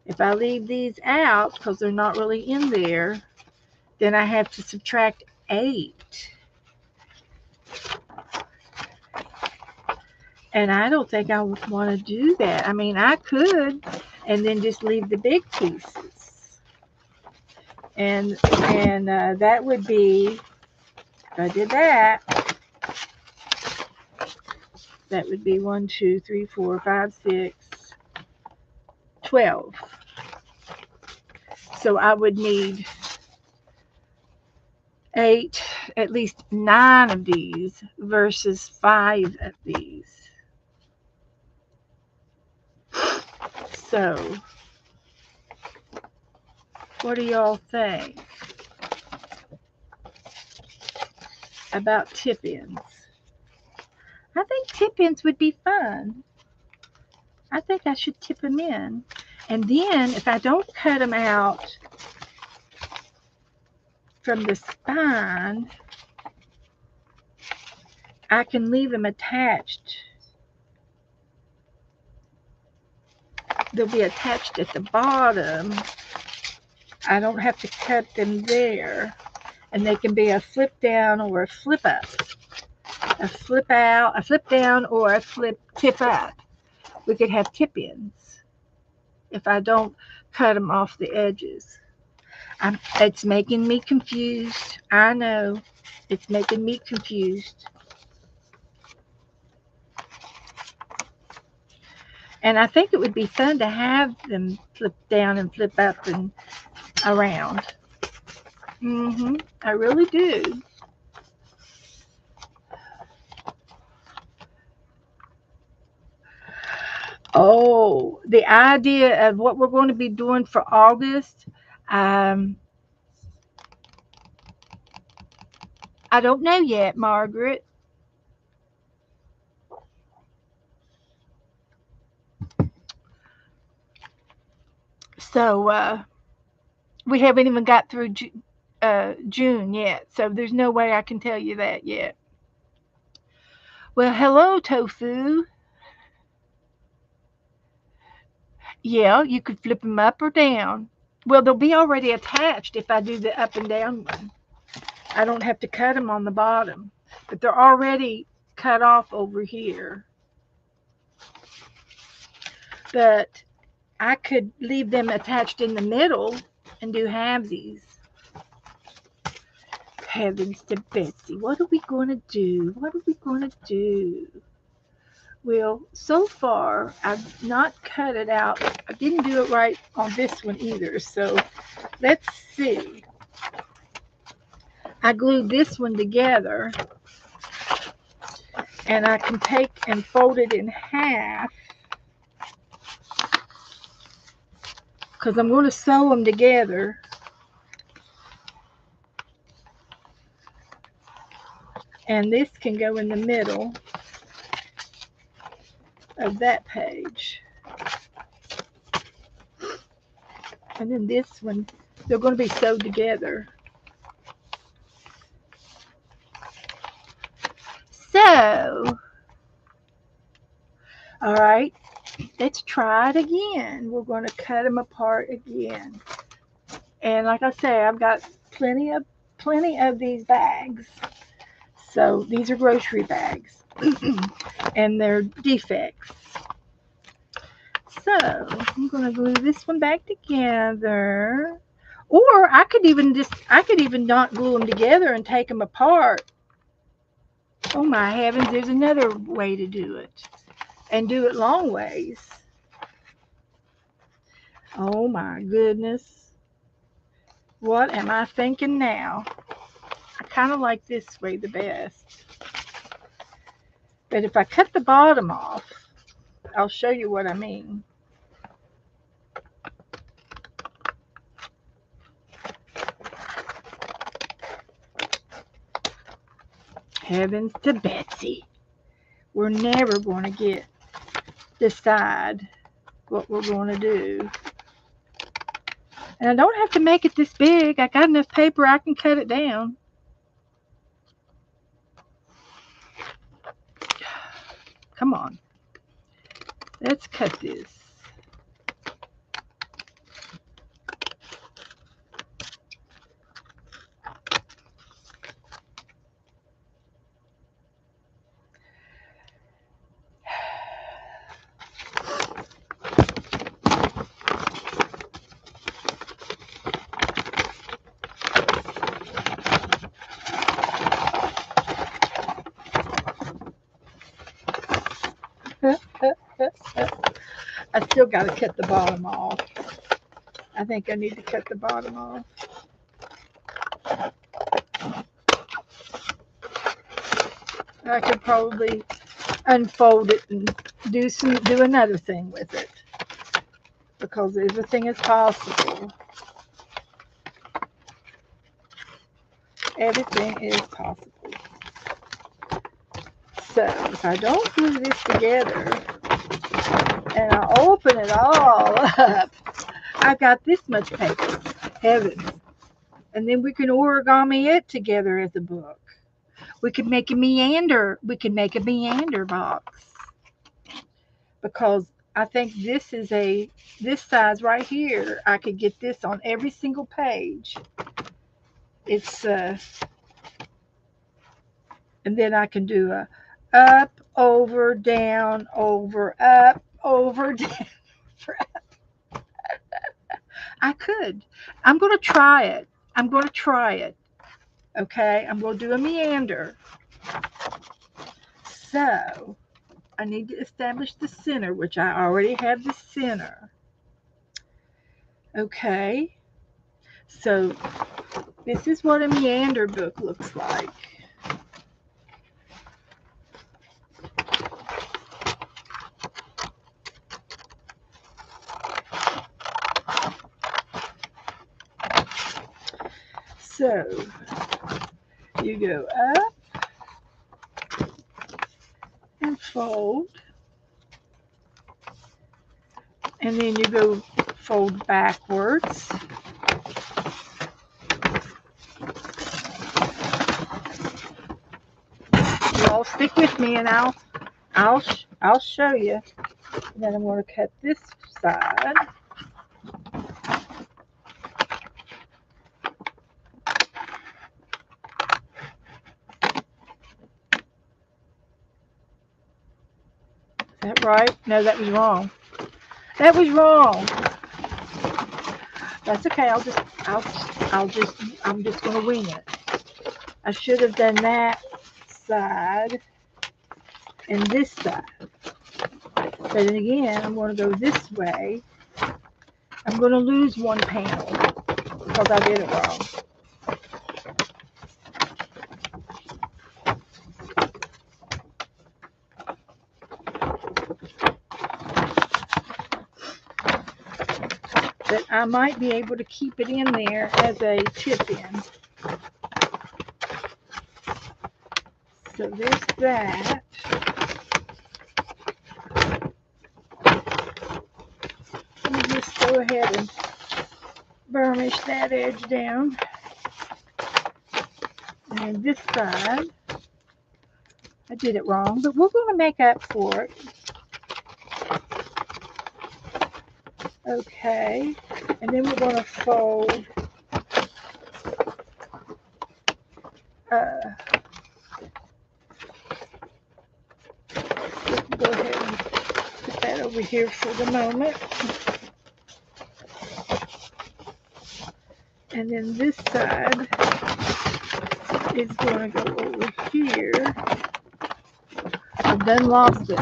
if I leave these out because they're not really in there, then I have to subtract 8. And I don't think I want to do that. I mean, I could, and then just leave the big pieces. And that would be, if I did that, that would be 1, 2, 3, 4, 5, 6, 12. So I would need 8, at least 9 of these versus 5 of these. So, what do y'all think about tip-ins? I think tip-ins would be fun. I think I should tip them in. And then, if I don't cut them out from the spine, I can leave them attached. They'll be attached at the bottom. I don't have to cut them there. And they can be a flip down or a flip up. A flip out, a flip down, or a flip tip up. We could have tip ins if I don't cut them off the edges. It's making me confused. I know. It's making me confused. And I think it would be fun to have them flip down and flip up and around. I really do. Oh, the idea of what we're going to be doing for August, um, I don't know yet, Margaret. So we haven't even got through June yet, so there's no way I can tell you that yet. Well, hello, Tofu. Yeah, you could flip them up or down. Well, they'll be already attached if I do the up and down one. I don't have to cut them on the bottom, but they're already cut off over here. But I could leave them attached in the middle and do halvesies. Heavens to Betsy, what are we going to do? What are we going to do? Well, so far, I've not cut it out. I didn't do it right on this one either. So let's see. I glued this one together. And I can take and fold it in half. Because I'm going to sew them together. And this can go in the middle of that page. And then this one, they're going to be sewed together. So, all right, let's try it again. We're going to cut them apart again. And like I say, I've got plenty of these bags. So these are grocery bags. And they're defects. So I'm going to glue this one back together. Or I could even not glue them together and take them apart. Oh my heavens, there's another way to do it. And do it long ways. Oh my goodness. What am I thinking now? I kind of like this way the best. But if I cut the bottom off, I'll show you what I mean. Heavens to Betsy. We're never going to get this side what we're going to do. And I don't have to make it this big. I got enough paper I can cut it down. Come on. Let's cut this. I still got to cut the bottom off. I think I need to cut the bottom off. I could probably unfold it and do another thing with it, because everything is possible. Everything is possible. So if I don't glue this together and I open it all up, I've got this much paper. Heavens. And then we can origami it together as a book. We could make a meander. We could make a meander box. Because I think this size right here, I could get this on every single page. It's and then I can do a up, over, down, over, up, over, down. I could. I'm going to try it. Okay, I'm going to do a meander. So I need to establish the center, which I already have the center. Okay, so this is what a meander book looks like. So you go up and fold, and then you go fold backwards. You all stick with me, and I'll show you. And then I'm going to cut this side. Is that right? No, that was wrong. That was wrong. That's okay. I'm just going to wing it. I should have done that side and this side. But then again, I'm going to go this way. I'm going to lose one panel because I did it wrong. But I might be able to keep it in there as a tip in. So there's that. Let me just go ahead and burnish that edge down. And this side, I did it wrong, but we're going to make up for it. Okay, and then we're going to fold go ahead and put that over here for the moment. And then this side is going to go over here. I've done lost it.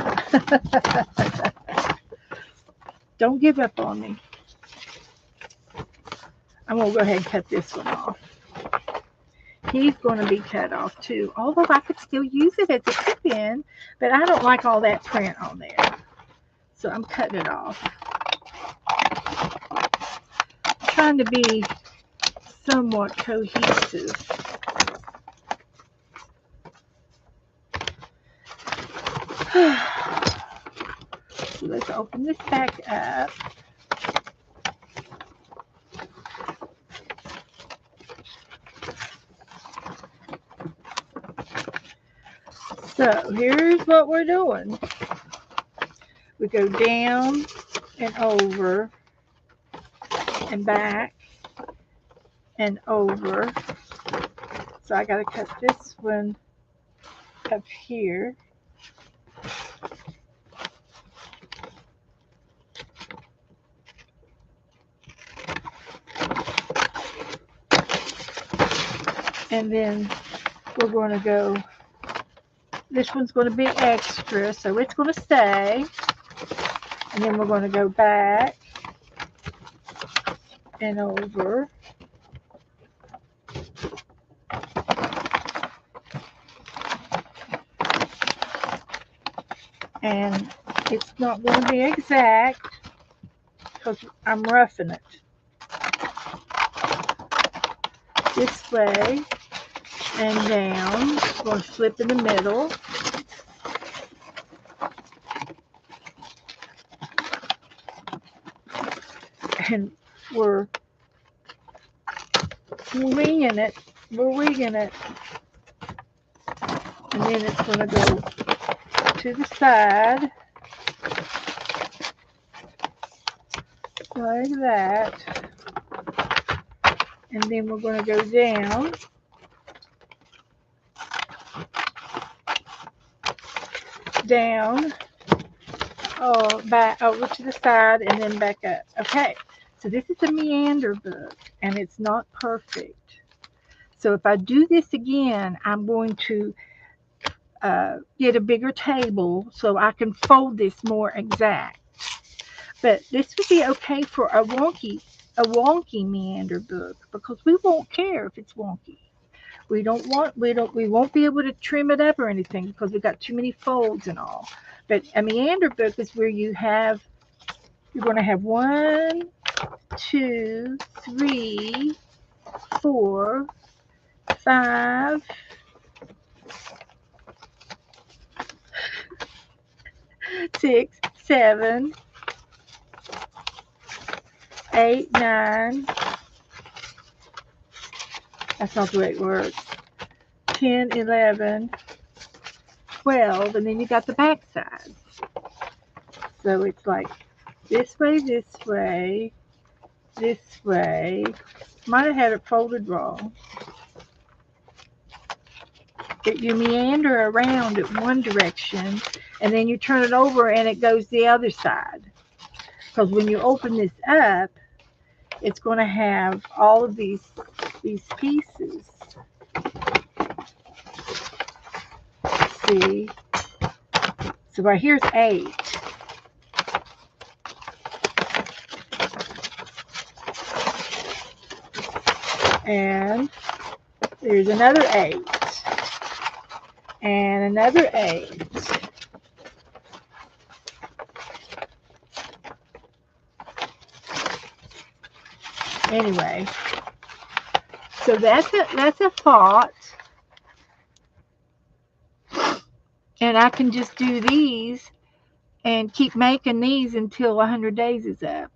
Don't give up on me. I'm going to go ahead and cut this one off. He's going to be cut off too, although I could still use it as a tip in, but I don't like all that print on there. So I'm cutting it off. I'm trying to be somewhat cohesive. So let's open this back up. So here's what we're doing. We go down and over and back and over. So I got to cut this one up here. And then we're going to go, this one's going to be extra, so it's going to stay. And then we're going to go back and over. And it's not going to be exact because I'm roughing it this way and down. I'm going to flip in the middle. And we're winging it. We're winging it. And then it's going to go to the side like that. And then we're going to go down back over to the side and then back up. Okay, so this is a meander book and it's not perfect. So if I do this again, I'm going to get a bigger table so I can fold this more exact. But this would be okay for a wonky meander book because we won't care if it's wonky. We won't be able to trim it up or anything because we've got too many folds and all. But a meander book is where you're going to have 1, 2, 3, 4, 5, 6, 7, 8, 9. That's not the way it works. 10, 11, 12, and then you got the back side. So it's like this way, this way, this way. Might have had it folded wrong. But you meander around at one direction, and then you turn it over and it goes the other side. Because when you open this up, it's going to have all of these pieces. See? So right here's 8. And there's another 8. And another 8. Anyway, so that's a thought. And I can just do these and keep making these until 100 days is up.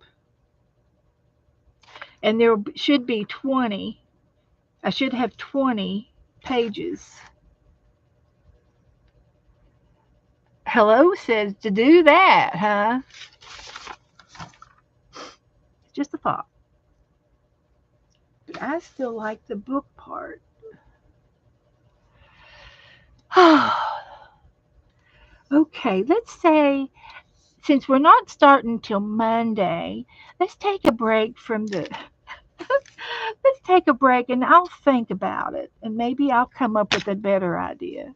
And there should be 20. I should have 20 pages. Hello says to do that, huh? Just a thought. But I still like the book part. Okay, let's say since we're not starting till Monday, let's take a break from the let's take a break and I'll think about it and maybe I'll come up with a better idea.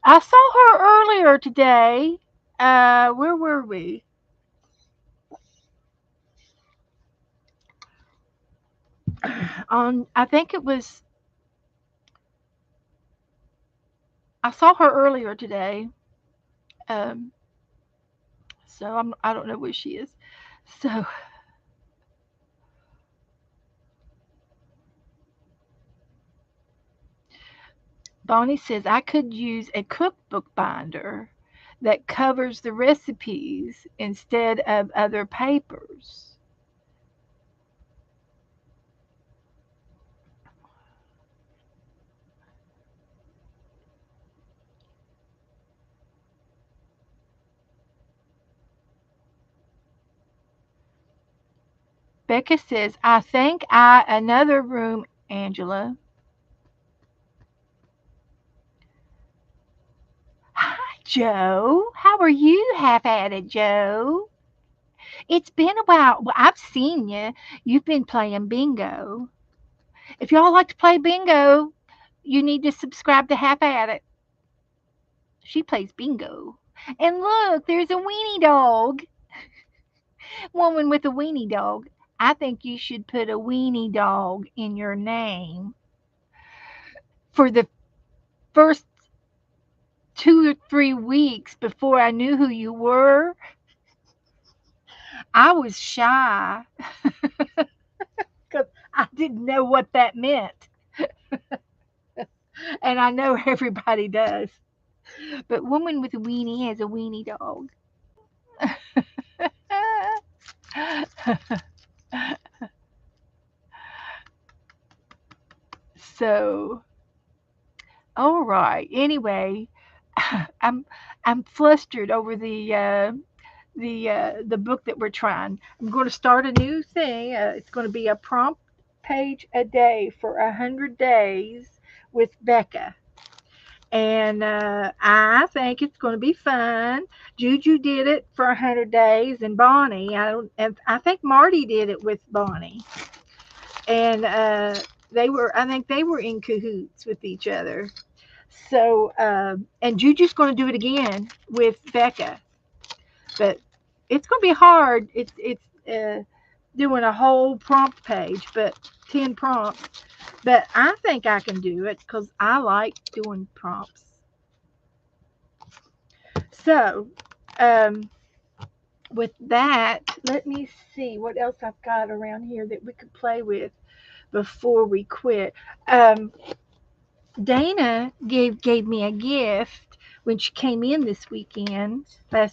I saw her earlier today. Where were we? I think it was, I saw her earlier today. Um, so I don't know where she is. So Bonnie says I could use a cookbook binder that covers the recipes instead of other papers. Becca says, I think another room, Angela. Hi, Joe. How are you, half at it, Joe? It's been a while. Well, I've seen you. You've been playing bingo. If y'all like to play bingo, you need to subscribe to Half at It. She plays bingo. And look, there's a weenie dog. Woman with a weenie dog. I think you should put a weenie dog in your name. For the first 2 or 3 weeks before I knew who you were, I was shy because I didn't know what that meant. And I know everybody does. But woman with a weenie has a weenie dog. So, all right. Anyway, I'm I'm flustered over the book that we're trying. I'm going to start a new thing. It's going to be a prompt page a day for 100 days with Becca. And I think it's going to be fun. Juju did it for 100 days, and Bonnie. And I think Marty did it with Bonnie. And they were. I think they were in cahoots with each other. So, and Juju's going to do it again with Becca, but it's going to be hard. It's doing a whole prompt page, but 10 prompts. But I think I can do it because I like doing prompts. So, um, with that, let me see what else I've got around here that we could play with before we quit. Um, Dana gave me a gift when she came in last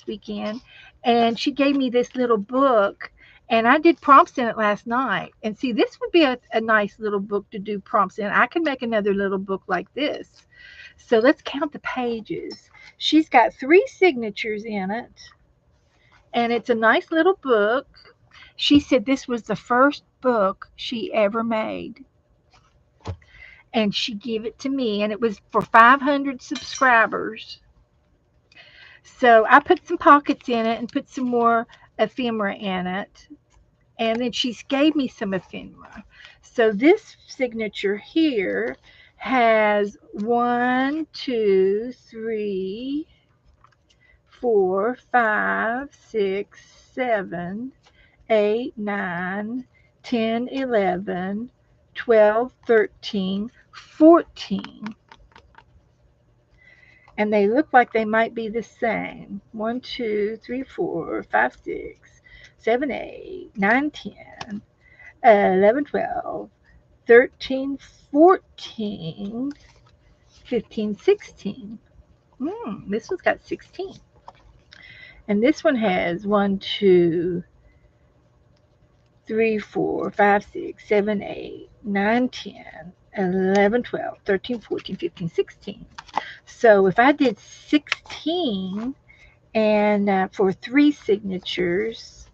weekend, and she gave me this little book, and I did prompts in it last night. And see, this would be a nice little book to do prompts in. I could make another little book like this. So let's count the pages. She's got 3 signatures in it, and it's a nice little book. She said this was the first book she ever made, and she gave it to me, and it was for 500 subscribers. So I put some pockets in it and put some more ephemera in it, and then she gave me some ephemera. So this signature here has 1, 2, 3, 4, 5, 6, 7, 8, 9, 10, 11, 12, 13, 14, and they look like they might be the same. 1, 2, 3, 4, 5, 6, 7, 8, 9, 10, 11, 12, 13, 14, 15, 16. This one's got 16. And this one has 1, 2, 3, 4, 5, 6, 7, 8, 9, 10, 11, 12, 13, 14, 15, 16. So if I did 16 and for 3 signatures,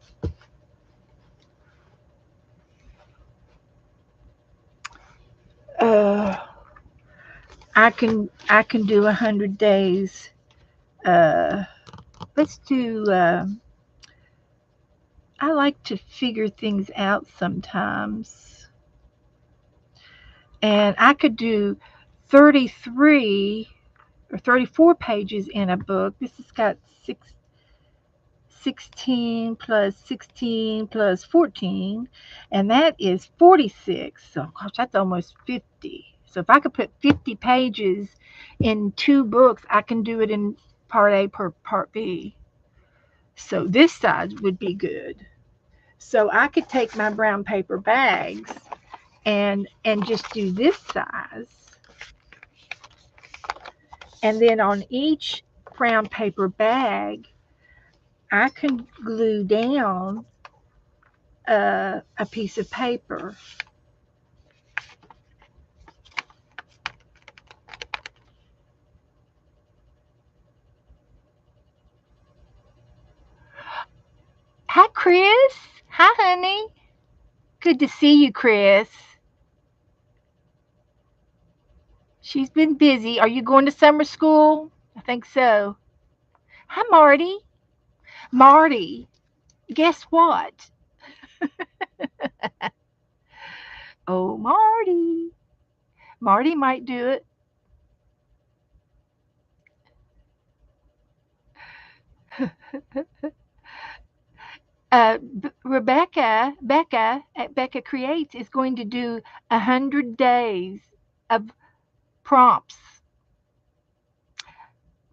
uh, I can do 100 days. Uh, let's do. I like to figure things out sometimes, and I could do 33 or 34 pages in a book. This has got 16 plus 16 plus 14, and that is 46. So, gosh, that's almost 50. So, if I could put 50 pages in 2 books, I can do it in part A per part B. So, this size would be good. So, I could take my brown paper bags and just do this size, and then on each brown paper bag, I can glue down a piece of paper. Hi, Chris. Hi, honey. Good to see you, Chris. She's been busy. Are you going to summer school? I think so. Hi, Marty. Marty, guess what? Oh, Marty. Marty might do it. Becca at Becca Creates is going to do 100 days of prompts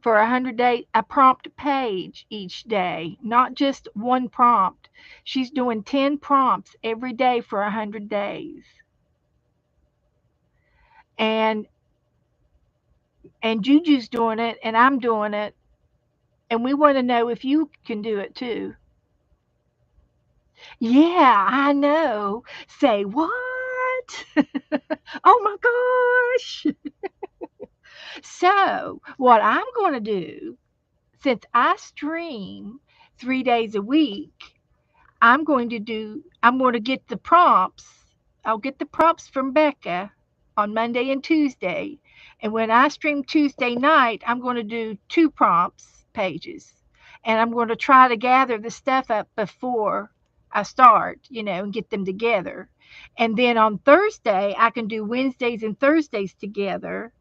for 100 days, a prompt page each day, not just one prompt. She's doing 10 prompts every day for 100 days. And Juju's doing it and I'm doing it. And we want to know if you can do it too. Yeah, I know. Say what? Oh my gosh. So, what I'm going to do, since I stream 3 days a week, I'm going to get the prompts. I'll get the prompts from Becca on Monday and Tuesday. And when I stream Tuesday night, I'm going to do two prompts pages. And I'm going to try to gather the stuff up before I start, and get them together. And then on Thursday, I can do Wednesdays and Thursdays together,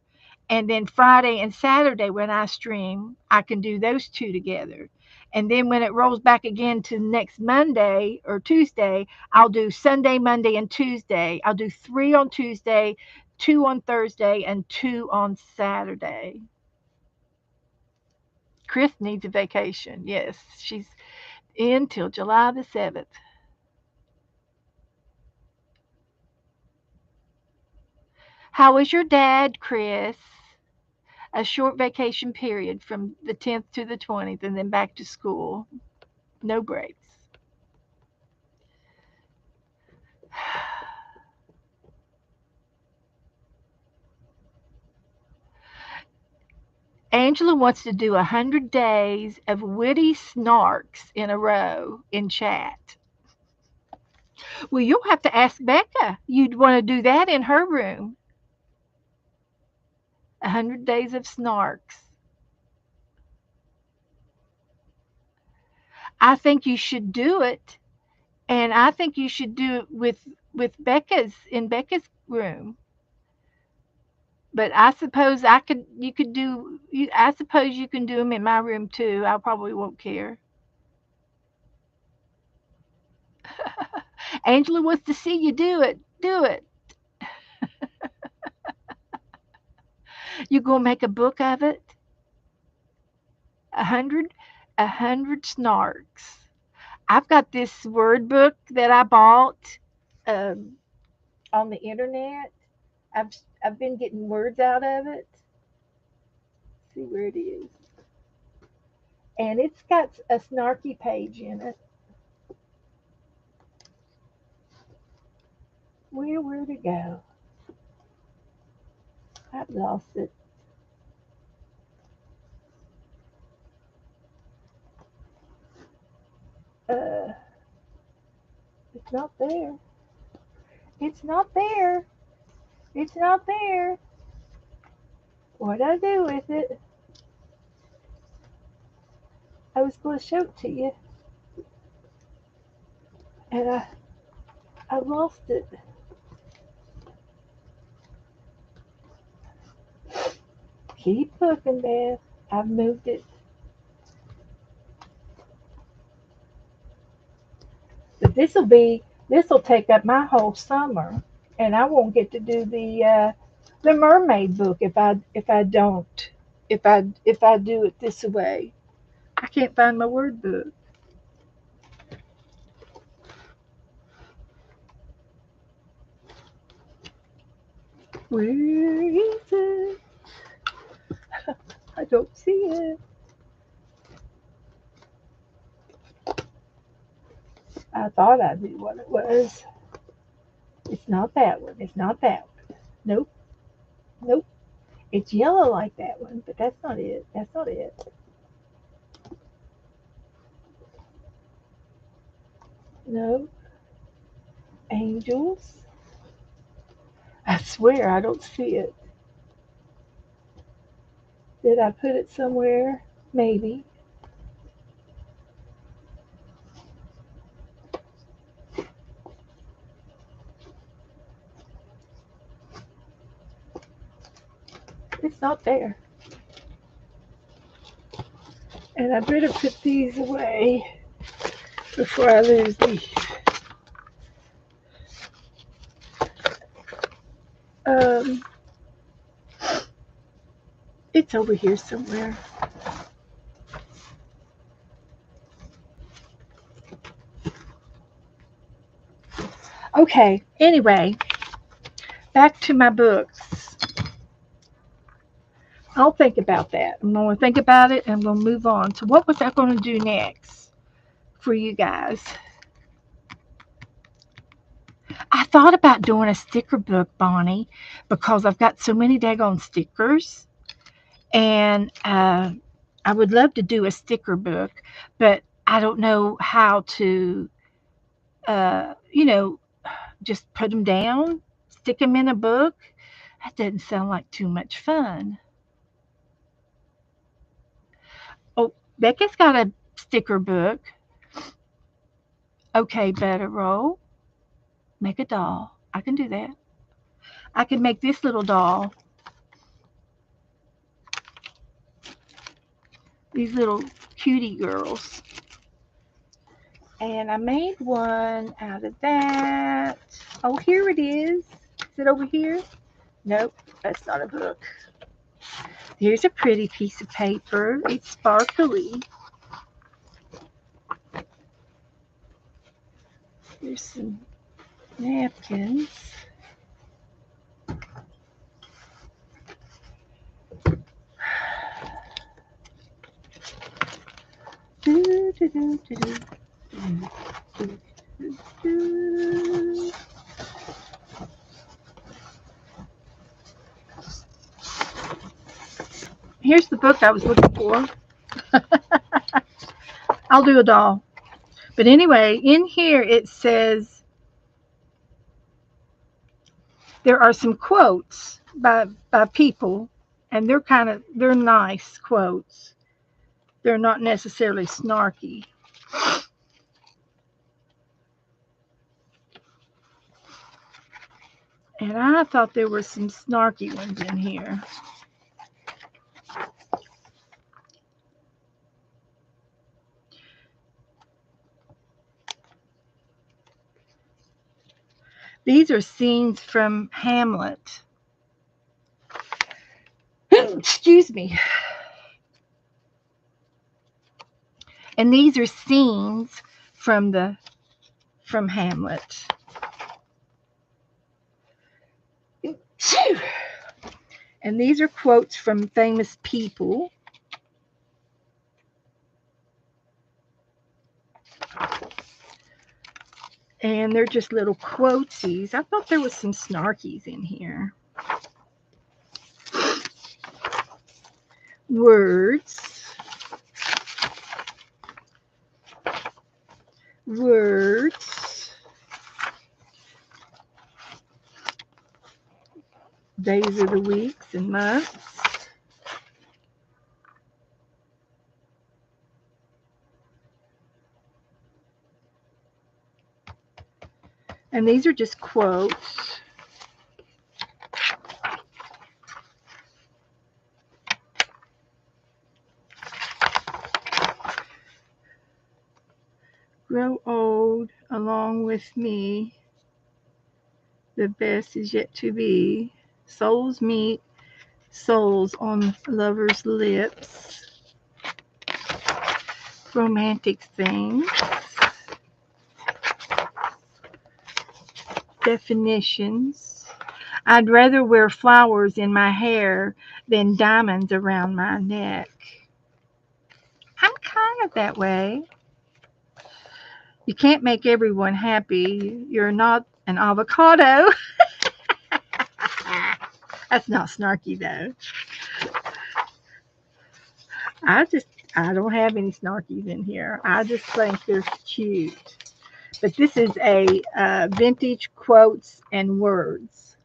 and then Friday and Saturday when I stream, I can do those two together. And then when it rolls back again to next Monday or Tuesday, I'll do Sunday, Monday, and Tuesday. I'll do 3 on Tuesday, 2 on Thursday, and 2 on Saturday. Chris needs a vacation. Yes, she's in till July the 7th. How is your dad, Chris? A short vacation period from the 10th to the 20th and then back to school. No breaks. Angela wants to do 100 days of witty snarks in a row in chat. Well, you'll have to ask Becca. You'd want to do that in her room. 100 days of snarks. I think you should do it, and I think you should do it with Becca's room. But I suppose I suppose you can do them in my room too. I probably won't care. Angela wants to see you do it. Do it. You gonna make a book of it? 100, 100 snarks. I've got this word book that I bought um, on the internet. I've I've been getting words out of it. Let's see where it is, and it's got a snarky page in it. Where'd it go? I've lost it. Uh, it's not there. It's not there. It's not there. What'd I do with it? I was going to show it to you, and I lost it. Keep looking, Beth. I've moved it. But this'll take up my whole summer, and I won't get to do the mermaid book if I do it this way. I can't find my word book. Where is it? I don't see it. I thought I knew what it was. It's not that one. It's not that one. Nope. Nope. It's yellow like that one, but that's not it. That's not it. No. Angels. I swear I don't see it. Did I put it somewhere? Maybe. It's not there. And I better put these away before I lose these. Um, it's over here somewhere. Okay, anyway, back to my books. I'll think about that. I'm going to think about it and we'll move on. So, what was I going to do next for you guys? I thought about doing a sticker book, Bonnie, because I've got so many daggone stickers. And I would love to do a sticker book, but I don't know how to, you know, just put them down, stick them in a book. That doesn't sound like too much fun. Oh, Becca's got a sticker book. Okay, better roll. Make a doll. I can do that. I can make this little doll. These little cutie girls. And I made one out of that. Oh, here it is. Is it over here? Nope, that's not a book. Here's a pretty piece of paper. It's sparkly. Here's some napkins. Do, do, do, do, do. Do, do, do. Here's the book I was looking for. I'll do a doll. But anyway, in here it says there are some quotes by people, and they're nice quotes. They're not necessarily snarky. And I thought there were some snarky ones in here. These are scenes from Hamlet. Excuse me. And these are scenes from Hamlet. And these are quotes from famous people. And they're just little quotes. I thought there was some snarkies in here. Words. Words. Days of the weeks and months. And these are just quotes. Grow old along with me. The best is yet to be. Souls meet, souls on lovers' lips. Romantic things. Definitions. I'd rather wear flowers in my hair than diamonds around my neck. I'm kind of that way. You can't make everyone happy. You're not an avocado. That's not snarky though. I just I don't have any snarkies in here. I just think they're cute. But this is a vintage quotes and words.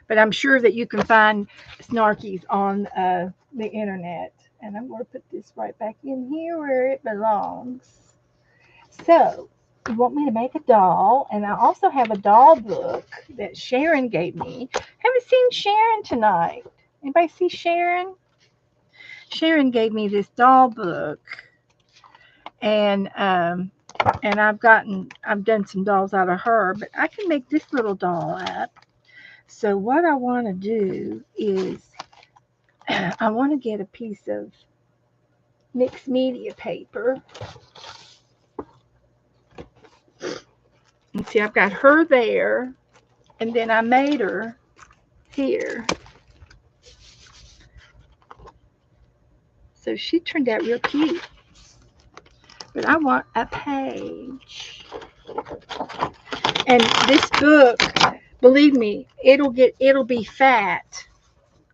But I'm sure that you can find snarkies on the internet. And I'm going to put this right back in here where it belongs. So, you want me to make a doll, and I also have a doll book that Sharon gave me. Haven't seen Sharon tonight. Anybody see Sharon? Sharon gave me this doll book, and I've done some dolls out of her, but I can make this little doll up. So what I want to do is I want to get a piece of mixed media paper. And see, I've got her there, and then I made her here. So she turned out real cute. But I want a page. And this book, believe me, it'll be fat.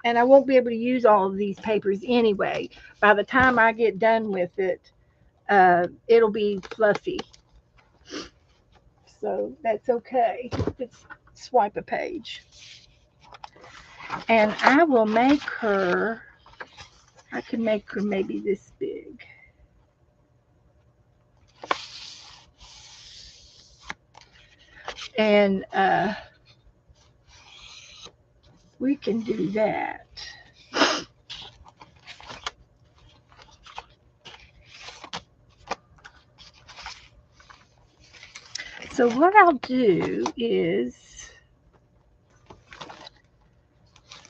And I won't be able to use all of these papers anyway. By the time I get done with it, it'll be fluffy. So that's okay. Let's swipe a page. And I will make her, I can make her maybe this big. And we can do that. So what I'll do is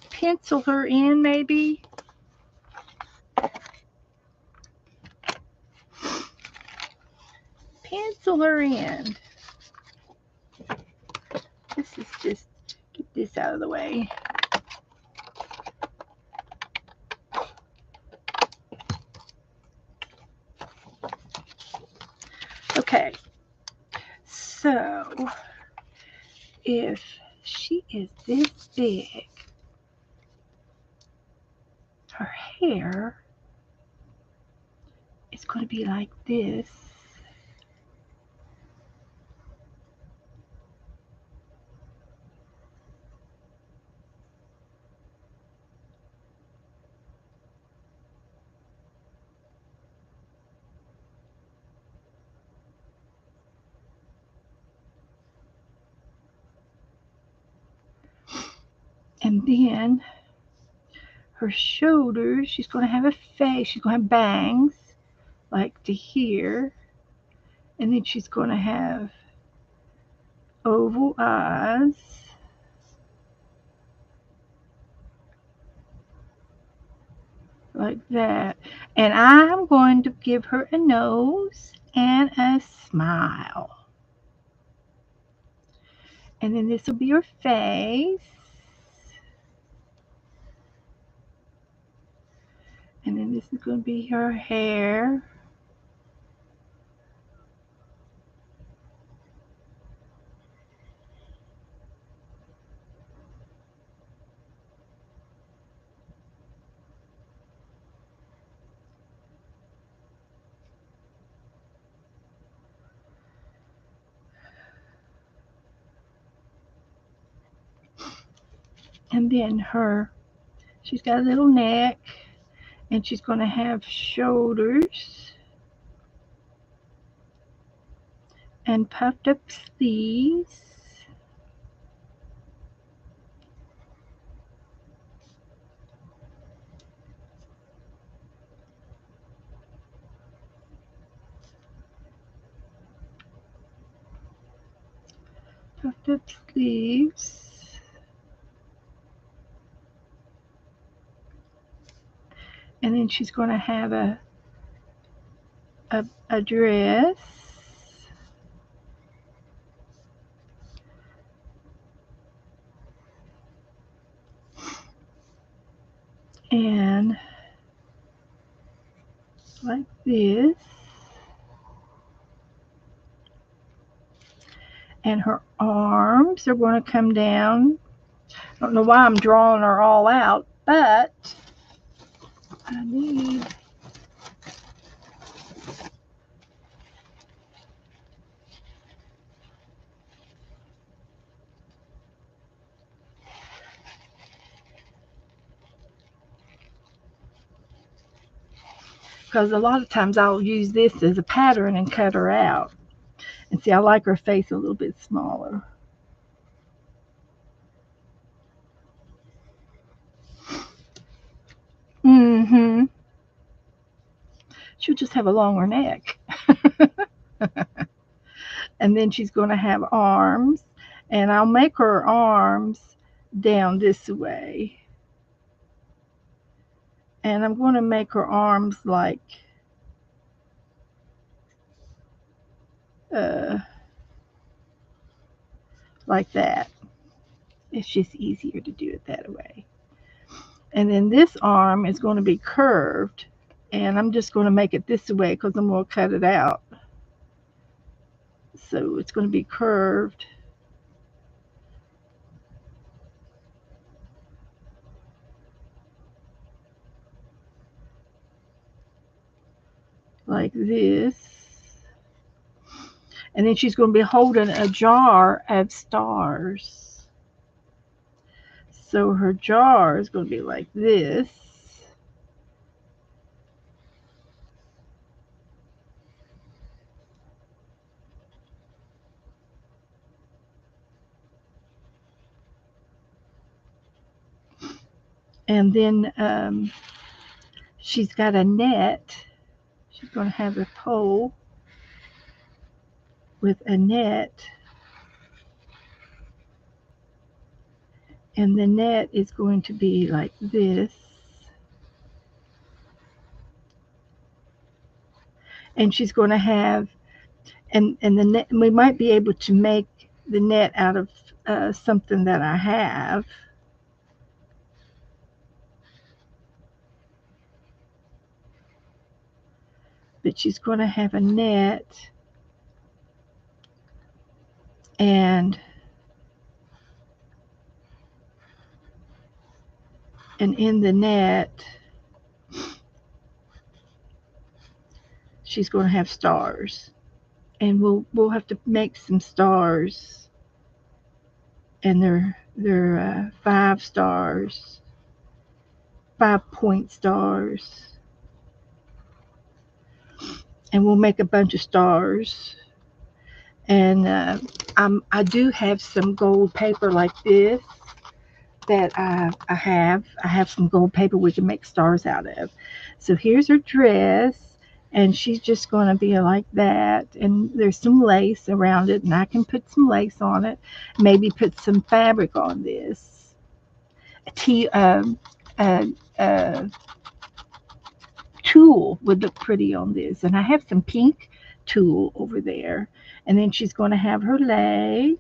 pencil her in maybe. Pencil her in. This is just, get this out of the way. Okay, so if she is this big, her hair is going to be like this. And then her shoulders, she's going to have a face, she's going to have bangs like to here. And then she's going to have oval eyes. Like that. And I'm going to give her a nose and a smile. And then this will be her face. And then this is going to be her hair. And then she's got a little neck. And she's going to have shoulders. And puffed up sleeves. Puffed up sleeves. And then she's going to have a dress. And like this. And her arms are going to come down. I don't know why I'm drawing her all out, but I need, because a lot of times I'll use this as a pattern and cut her out. And see, I like her face a little bit smaller. Mm-hmm. She'll just have a longer neck. And then she's going to have arms. And I'll make her arms down this way. And I'm going to make her arms uh, like that. It's just easier to do it that way. And then this arm is going to be curved. And I'm just going to make it this way because I'm going to cut it out. So it's going to be curved. Like this. And then she's going to be holding a jar of stars. So her jar is going to be like this. And then she's got a net. She's going to have a pole with a net. And the net is going to be like this. And she's going to have, and the net, we might be able to make the net out of something that I have. But she's going to have a net, and in the net she's going to have stars, and we'll have to make some stars, and they're 5 stars, 5-point stars, and we'll make a bunch of stars. And I do have some gold paper like this that I have some gold paper we can make stars out of. So here's her dress, and she's just going to be like that. And there's some lace around it, and I can put some lace on it. Maybe put some fabric on this. A uh, uh, tulle would look pretty on this, and I have some pink tulle over there. And then she's going to have her legs,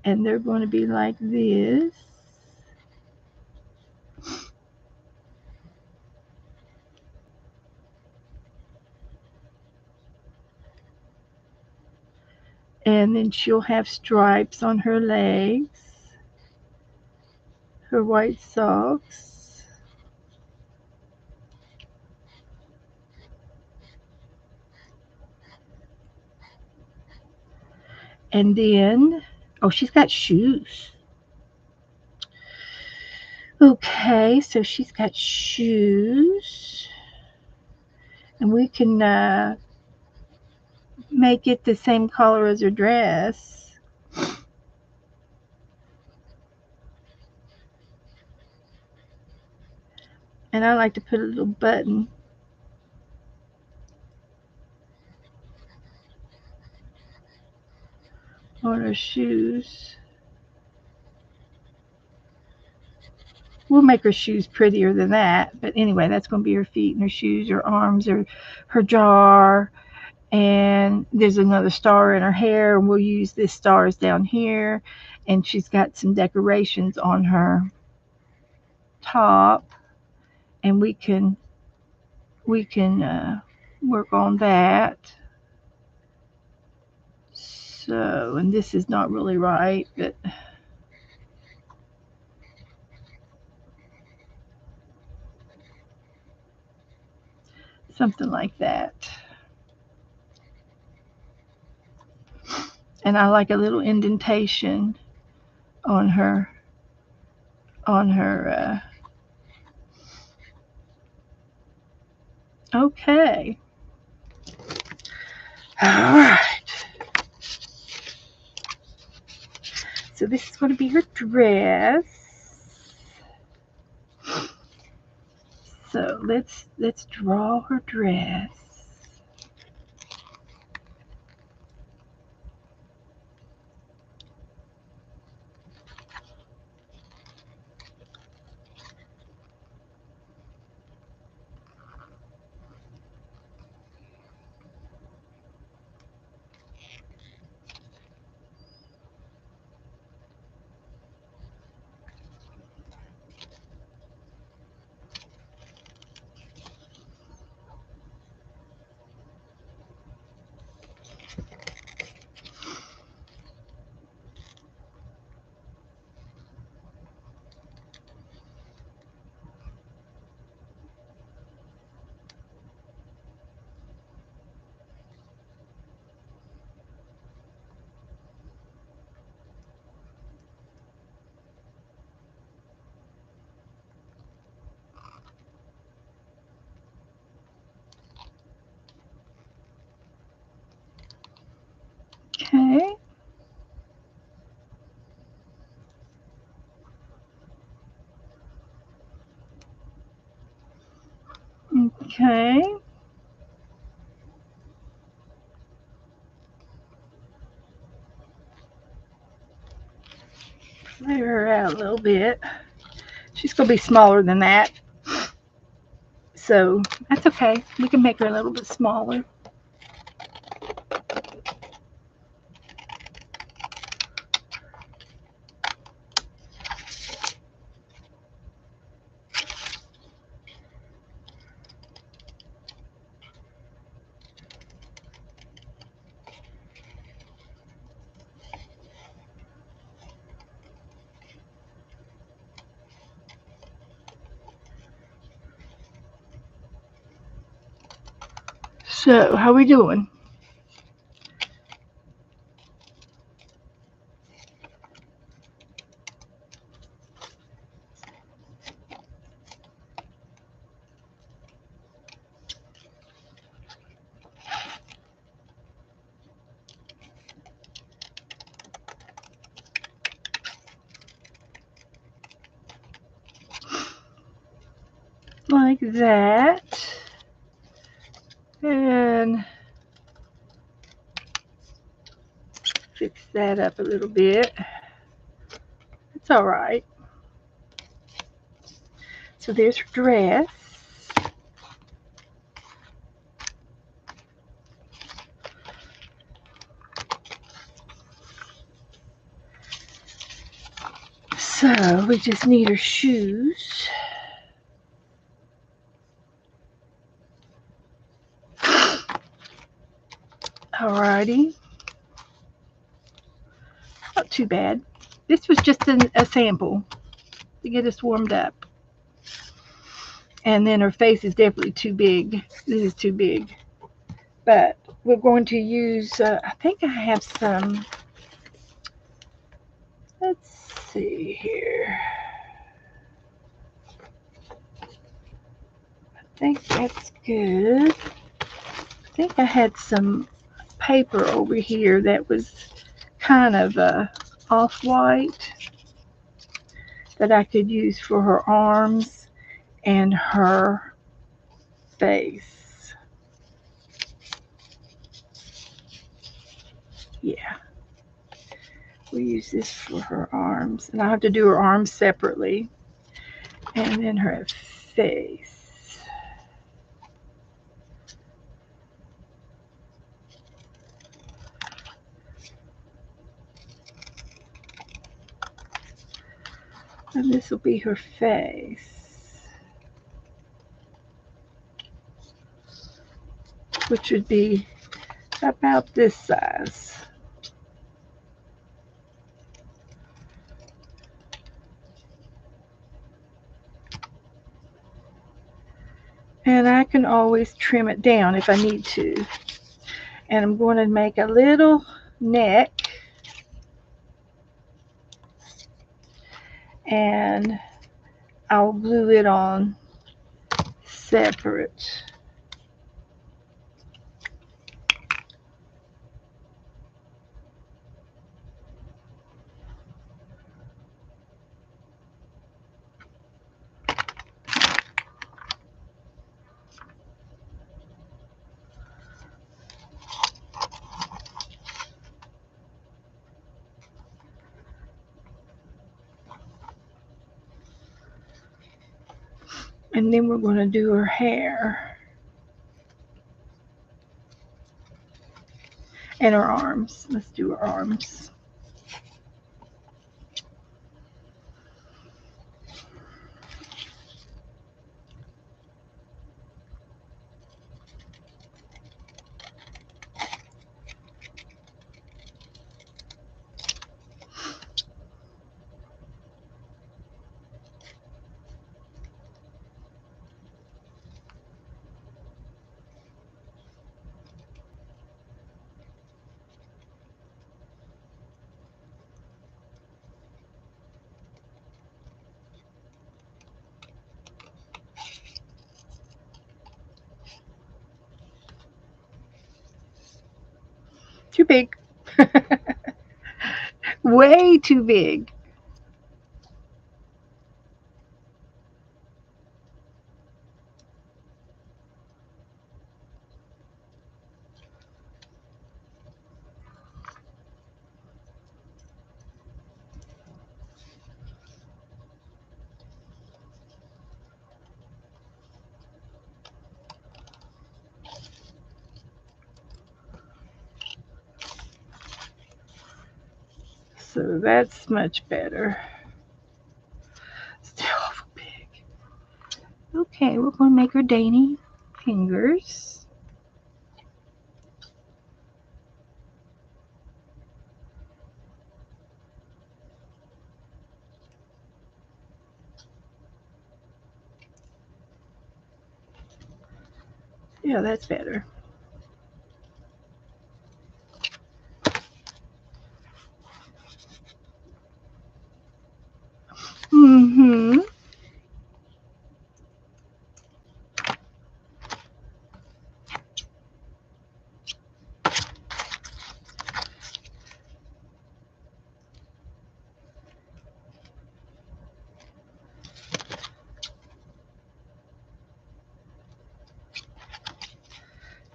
and they're going to be like this. And then she'll have stripes on her legs, her white socks, and then, oh, she's got shoes. Okay, so she's got shoes, and we can make it the same color as her dress. And I like to put a little button on her shoes. We'll make her shoes prettier than that, but anyway, that's going to be her feet and her shoes, her arms, her jar. And there's another star in her hair, and we'll use this stars down here. And she's got some decorations on her top, and we can work on that. So, and this is not really right, but something like that. And I like a little indentation on her on her. Okay. All right. So this is going to be her dress. So let's draw her dress. Okay. Okay. Flare her out a little bit. She's going to be smaller than that. So that's okay. We can make her a little bit smaller. So how we doing? Like that. And fix that up a little bit. It's all right. So there's her dress. So we just need her shoes. Alrighty. Not too bad. This was just a sample to get us warmed up. And then her face is definitely too big. This is too big. But we're going to use, I think I have some, let's see here. I think that's good. I think I had some paper over here that was kind of off-white that I could use for her arms and her face. Yeah, we use this for her arms, and I have to do her arms separately, and then her face. And this will be her face, which would be about this size. And I can always trim it down if I need to. And I'm going to make a little neck, and I'll glue it on separate. And then we're going to do her hair and her arms. Let's do her arms. Too big. Way too big. So that's much better. Still awful big. Okay, we're going to make her dainty fingers. Yeah, that's better. Mm-hmm.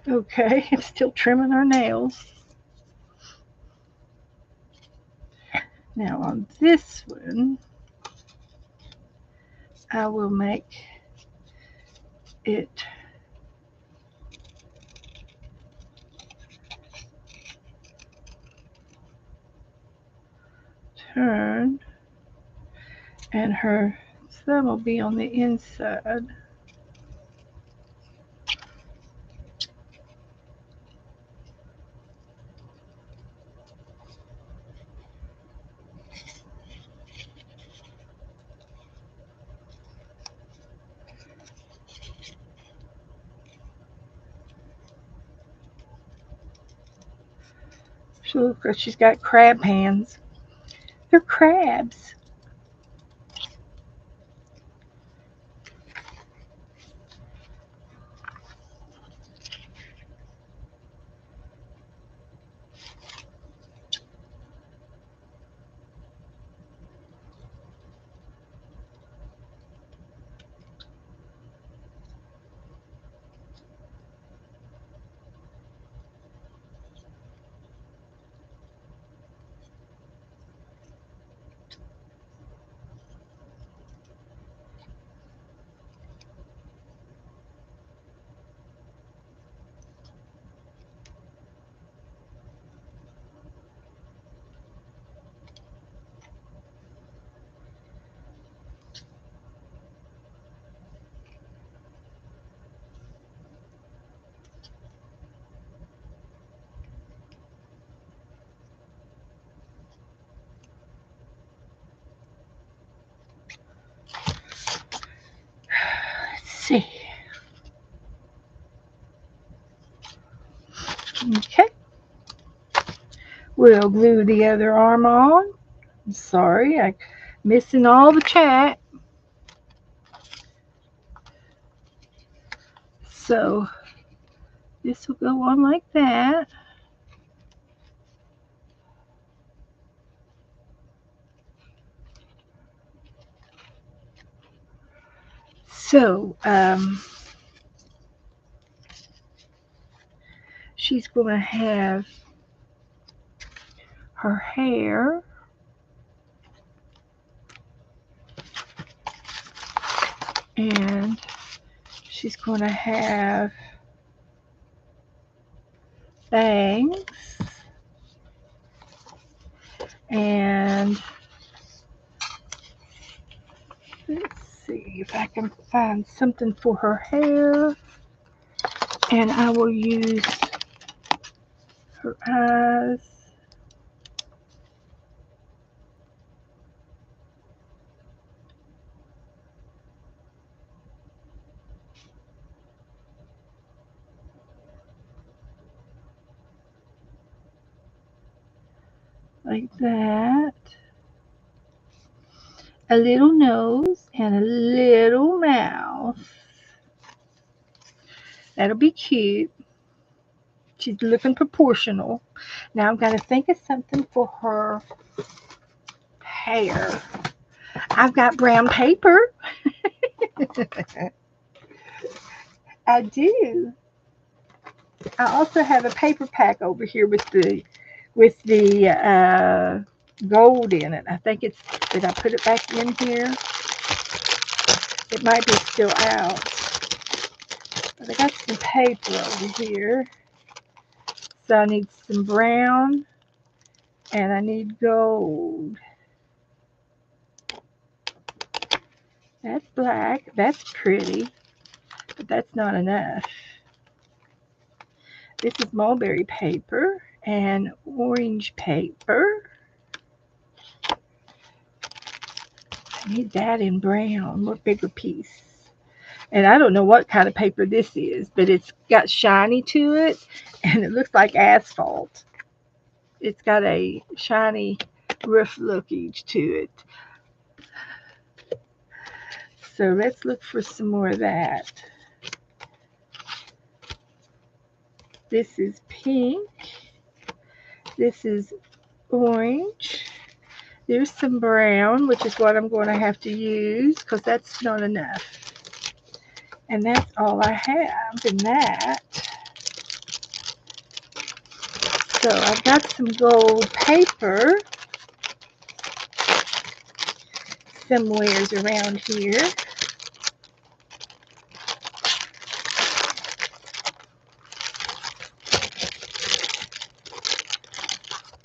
Okay, I'm still trimming our nails. Now on this one, I will make it turn, and her thumb will be on the inside. So look, she's got crab hands. They're crabs. Let's see. We'll glue the other arm on. I'm sorry, I'm missing all the chat. So this will go on like that. So she's going to have her hair, and she's going to have bangs, and let's see if I can find something for her hair, and I will use her eyes. Like that. A little nose and a little mouth. That'll be cute. She's looking proportional. Now I'm going to think of something for her hair. I've got brown paper. I do. I also have a paper pack over here with the gold in it. I think it's, did I put it back in here? It might be still out. But I got some paper over here. So I need some brown and I need gold. That's black. That's pretty. But that's not enough. This is mulberry paper and orange paper. I need that in brown, a bigger piece. And I don't know what kind of paper this is, but it's got shiny to it and it looks like asphalt. It's got a shiny rough lookage to it. So let's look for some more of that. This is pink. This is orange. There's some brown, which is what I'm going to have to use because that's not enough. And that's all I have in that. So I've got some gold paper somewheres around here.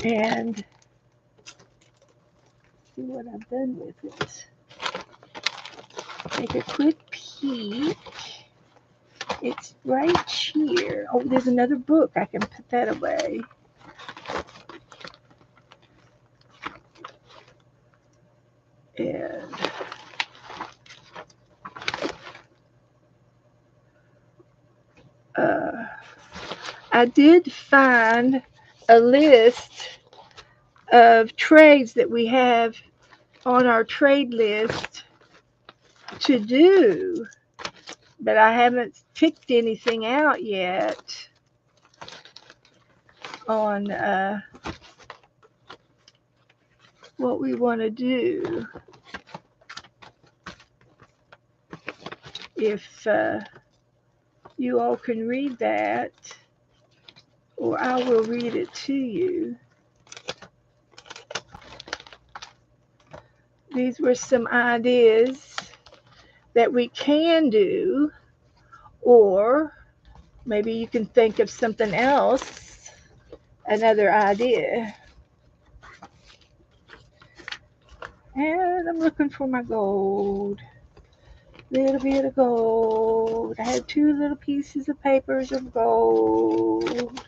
And see what I've done with it. Take a quick peek. It's right here. Oh, there's another book. I can put that away. And I did find a list of trades that we have on our trade list to do, but I haven't picked anything out yet on what we want to do. If you all can read that, or I will read it to you. These were some ideas that we can do, or maybe you can think of something else, another idea. And I'm looking for my gold. Little bit of gold. I had 2 little pieces of papers of gold.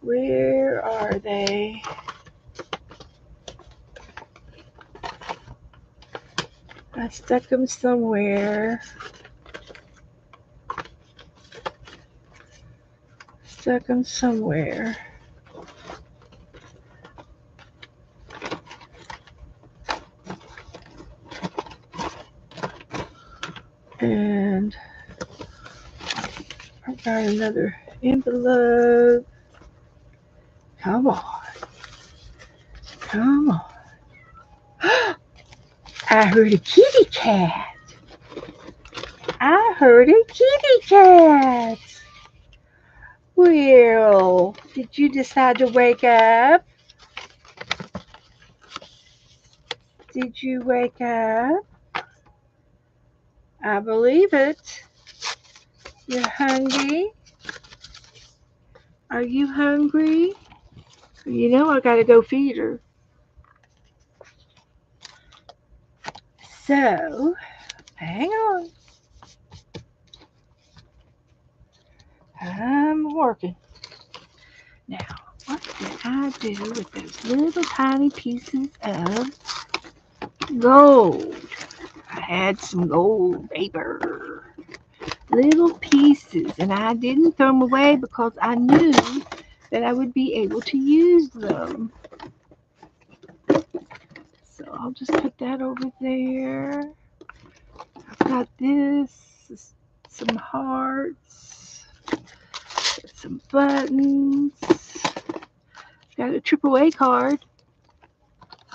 Where are they? I stuck them somewhere. Stuck them somewhere. And I've got another envelope. Come on. Come on. I heard a kitty cat. I heard a kitty cat. Well, did you decide to wake up? Did you wake up? I believe it. You're hungry? Are you hungry? You know I gotta go feed her. So, hang on. I'm working. Now, what did I do with those little tiny pieces of gold? I had some gold paper. Little pieces, and I didn't throw them away because I knew that I would be able to use them. So I'll just put that over there. I've got this, some hearts, some buttons. Got a AAA card.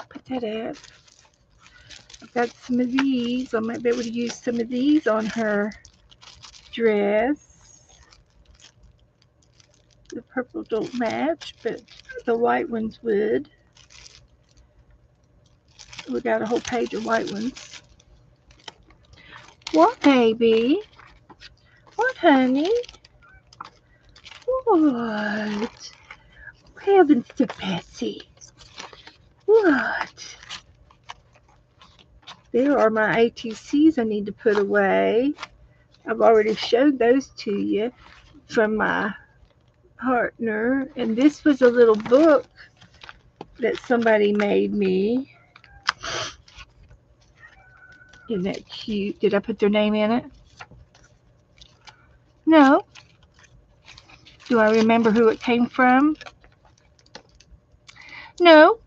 Put that at. I've got some of these. I might be able to use some of these on her dress. The purple don't match, but the white ones would. We got a whole page of white ones. What, baby? What, honey? What? Heavens to Betsy. What? There are my ATCs I need to put away. I've already showed those to you from my partner. And this was a little book that somebody made me. Isn't that cute? Did I put their name in it? No. Do I remember who it came from? No.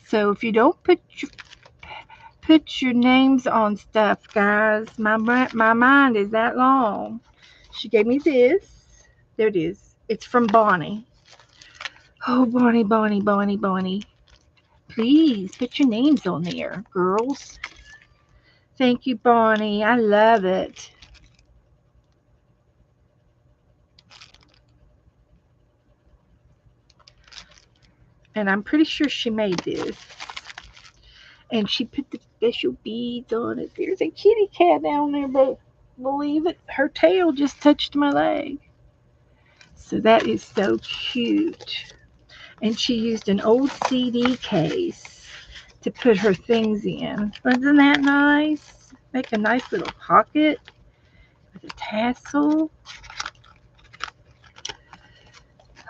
So if you don't put your names on stuff, guys, my mind is that long. She gave me this. There it is. It's from Bonnie. Oh, Bonnie, Bonnie, Bonnie, Bonnie. Please put your names on there, girls. Thank you, Bonnie. I love it. And I'm pretty sure she made this. And she put the special beads on it. There's a kitty cat down there, but believe it, her tail just touched my leg. So that is so cute. And she used an old CD case to put her things in. Wasn't that nice? Make a nice little pocket with a tassel.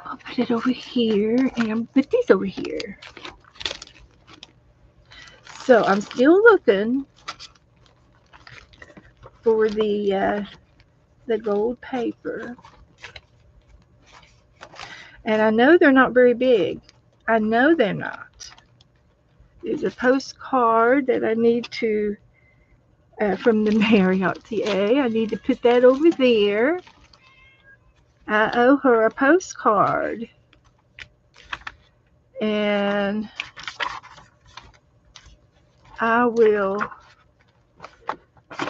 I'll put it over here, and I'll put these over here. So I'm still looking for the gold paper. And I know they're not very big. I know they're not. There's a postcard that I need to, from the Marriott TA. I need to put that over there. I owe her a postcard. And I will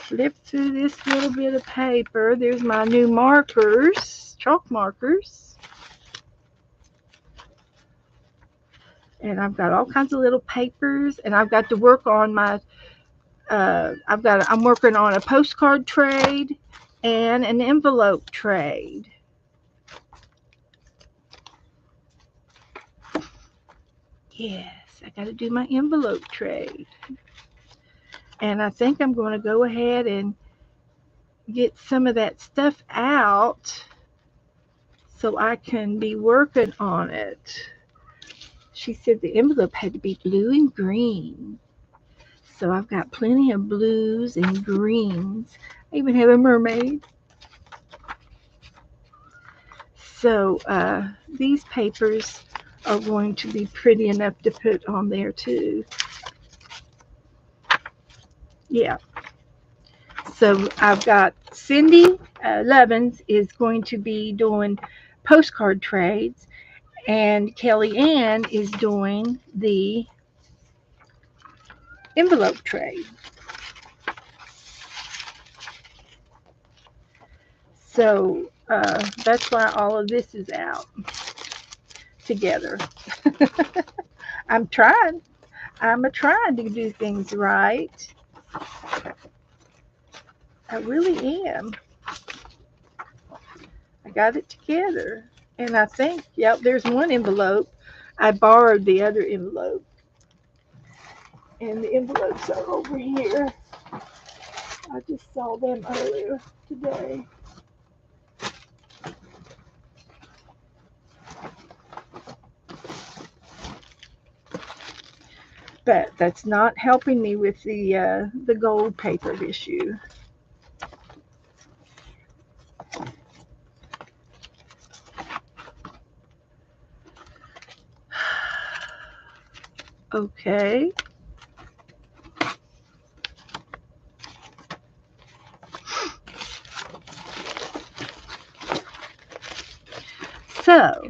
flip through this little bit of paper. There's my new markers, chalk markers. And I've got all kinds of little papers, and I've got to work on my, I'm working on a postcard trade and an envelope trade. Yes, I got to do my envelope trade. And I think I'm going to go ahead and get some of that stuff out so I can be working on it. She said the envelope had to be blue and green. So I've got plenty of blues and greens. I even have a mermaid. So these papers are going to be pretty enough to put on there too. Yeah. So I've got Cindy Levens is going to be doing postcard trades, and Kelly Ann is doing the envelope trade. So that's why all of this is out together. I'm trying. I'm a trying to do things right. I really am. I got it together. And I think, yep, there's one envelope. I borrowed the other envelope. And the envelopes are over here. I just saw them earlier today. But that's not helping me with the gold paper issue. Okay. So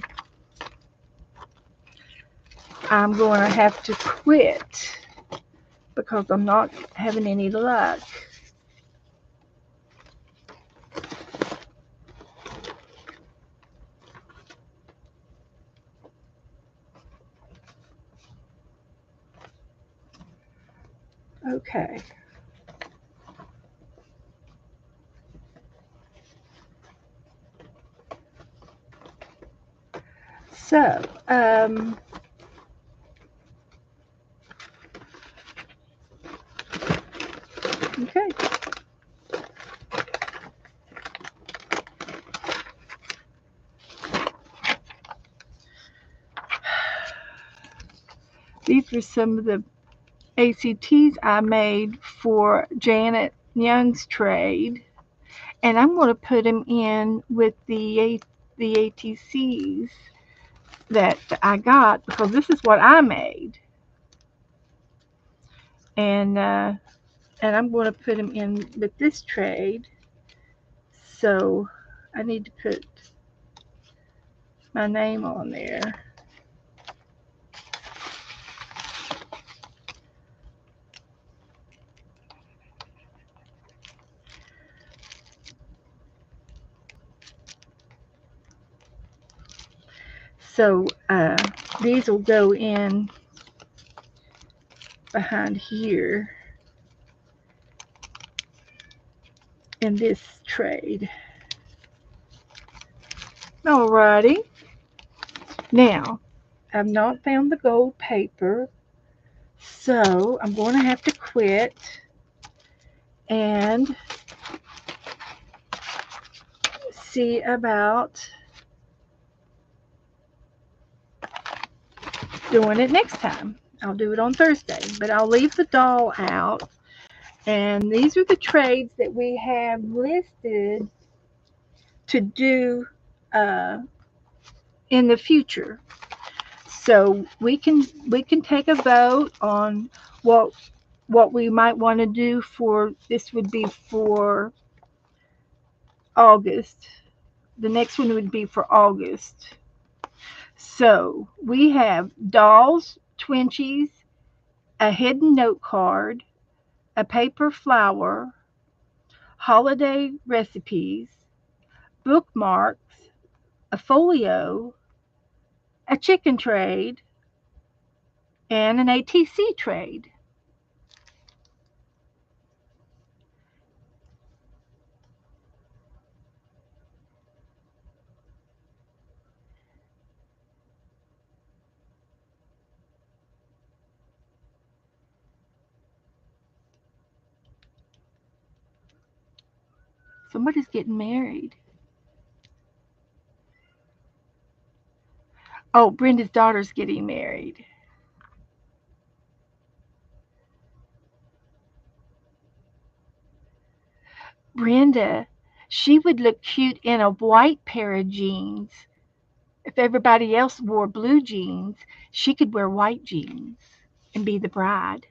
I'm going to have to quit because I'm not having any luck. Okay. So, okay. These were some of the ACTs I made for Janet Young's trade, and I'm going to put them in with the ATCs that I got because this is what I made, and I'm going to put them in with this trade. So I need to put my name on there. So these will go in behind here in this trade. Alrighty. Now, I've not found the gold paper, so I'm going to have to quit and see about doing it next time. I'll do it on Thursday, but I'll leave the doll out. And these are the trades that we have listed to do uh, in the future. So we can take a vote on what what we might want to do for this would be for August. The next one would be for August. So we have dolls, Twinchies, a hidden note card, a paper flower, holiday recipes, bookmarks, a folio, a chicken trade, and an ATC trade. Somebody's getting married. Oh, Brenda's daughter's getting married. Brenda, she would look cute in a white pair of jeans. If everybody else wore blue jeans, she could wear white jeans and be the bride.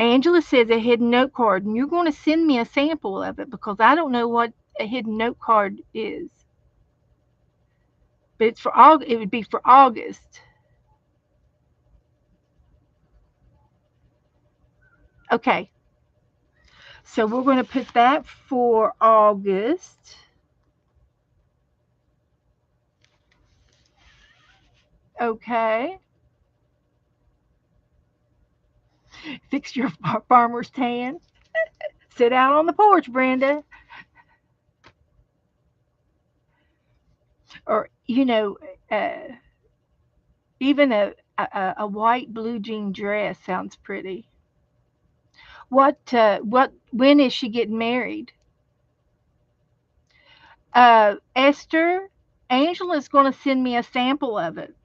Angela says a hidden note card, and you're going to send me a sample of it because I don't know what a hidden note card is. But it's for August. It would be for August. Okay, so we're going to put that for August. Okay, fix your farmer's tan. Sit out on the porch, Brenda. Or uh, even a white blue jean dress sounds pretty. What? When is she getting married? Esther, Angela's going to send me a sample of it,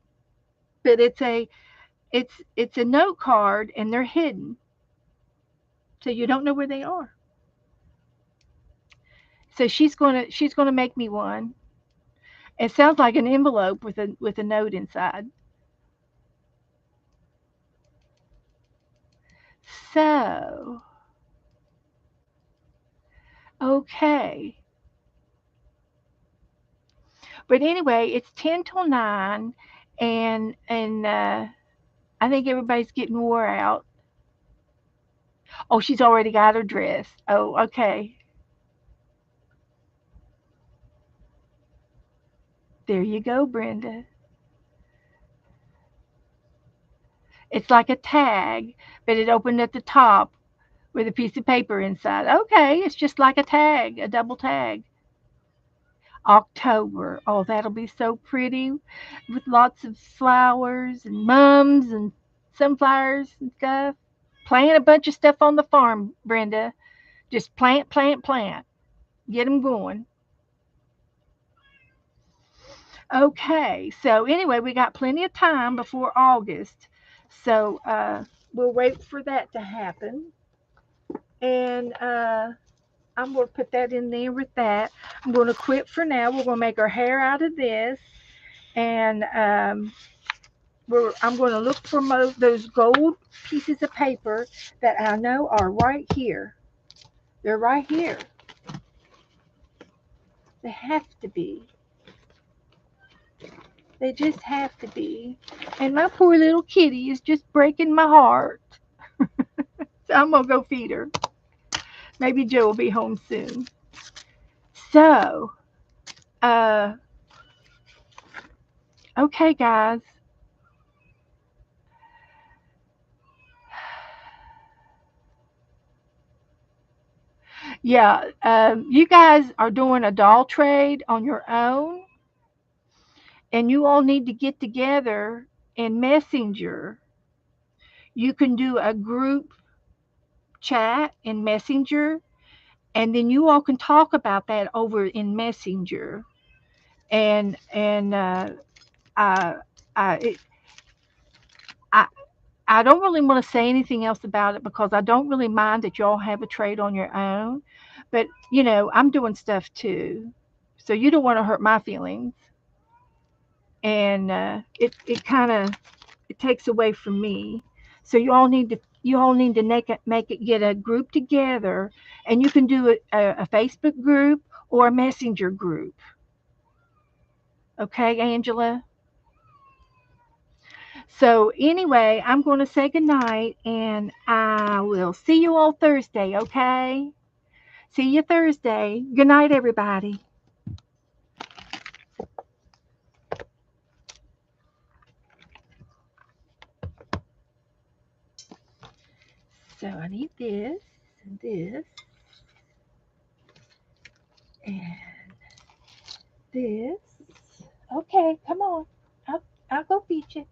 but it's a note card and they're hidden, so you don't know where they are. So she's gonna make me one. It sounds like an envelope with a note inside. So okay, but anyway, it's 10 till 9, and I think everybody's getting wore out. Oh, she's already got her dress. Oh, okay. There you go, Brenda. It's like a tag, but it opened at the top with a piece of paper inside. Okay, it's just like a tag, a double tag. October. Oh, that'll be so pretty with lots of flowers and mums and sunflowers and stuff. Plant a bunch of stuff on the farm, Brenda. Just plant, plant, plant. Get them going. Okay, so anyway, we got plenty of time before August. So we'll wait for that to happen. And I'm going to put that in there with that. I'm going to quit for now. We're going to make our hair out of this. And I'm going to look for those gold pieces of paper that I know are right here. They're right here. They have to be. They just have to be. And my poor little kitty is just breaking my heart. So I'm going to go feed her. Maybe Joe will be home soon. So, uh, okay, guys. Yeah, you guys are doing a doll trade on your own, and you all need to get together in Messenger. You can do a group chat in Messenger, and then you all can talk about that over in Messenger. And I, I, it, I I don't really want to say anything else about it because I don't really mind that y'all have a trade on your own, but I'm doing stuff too, so you don't want to hurt my feelings, and it kind of it takes away from me. So you all need to make it get a group together, and you can do a Facebook group or a Messenger group. Okay, Angela. So anyway, I'm going to say goodnight, and I will see you all Thursday. Okay. See you Thursday. Good night, everybody. So I need this and this and this. Okay, come on. I'll go feed you.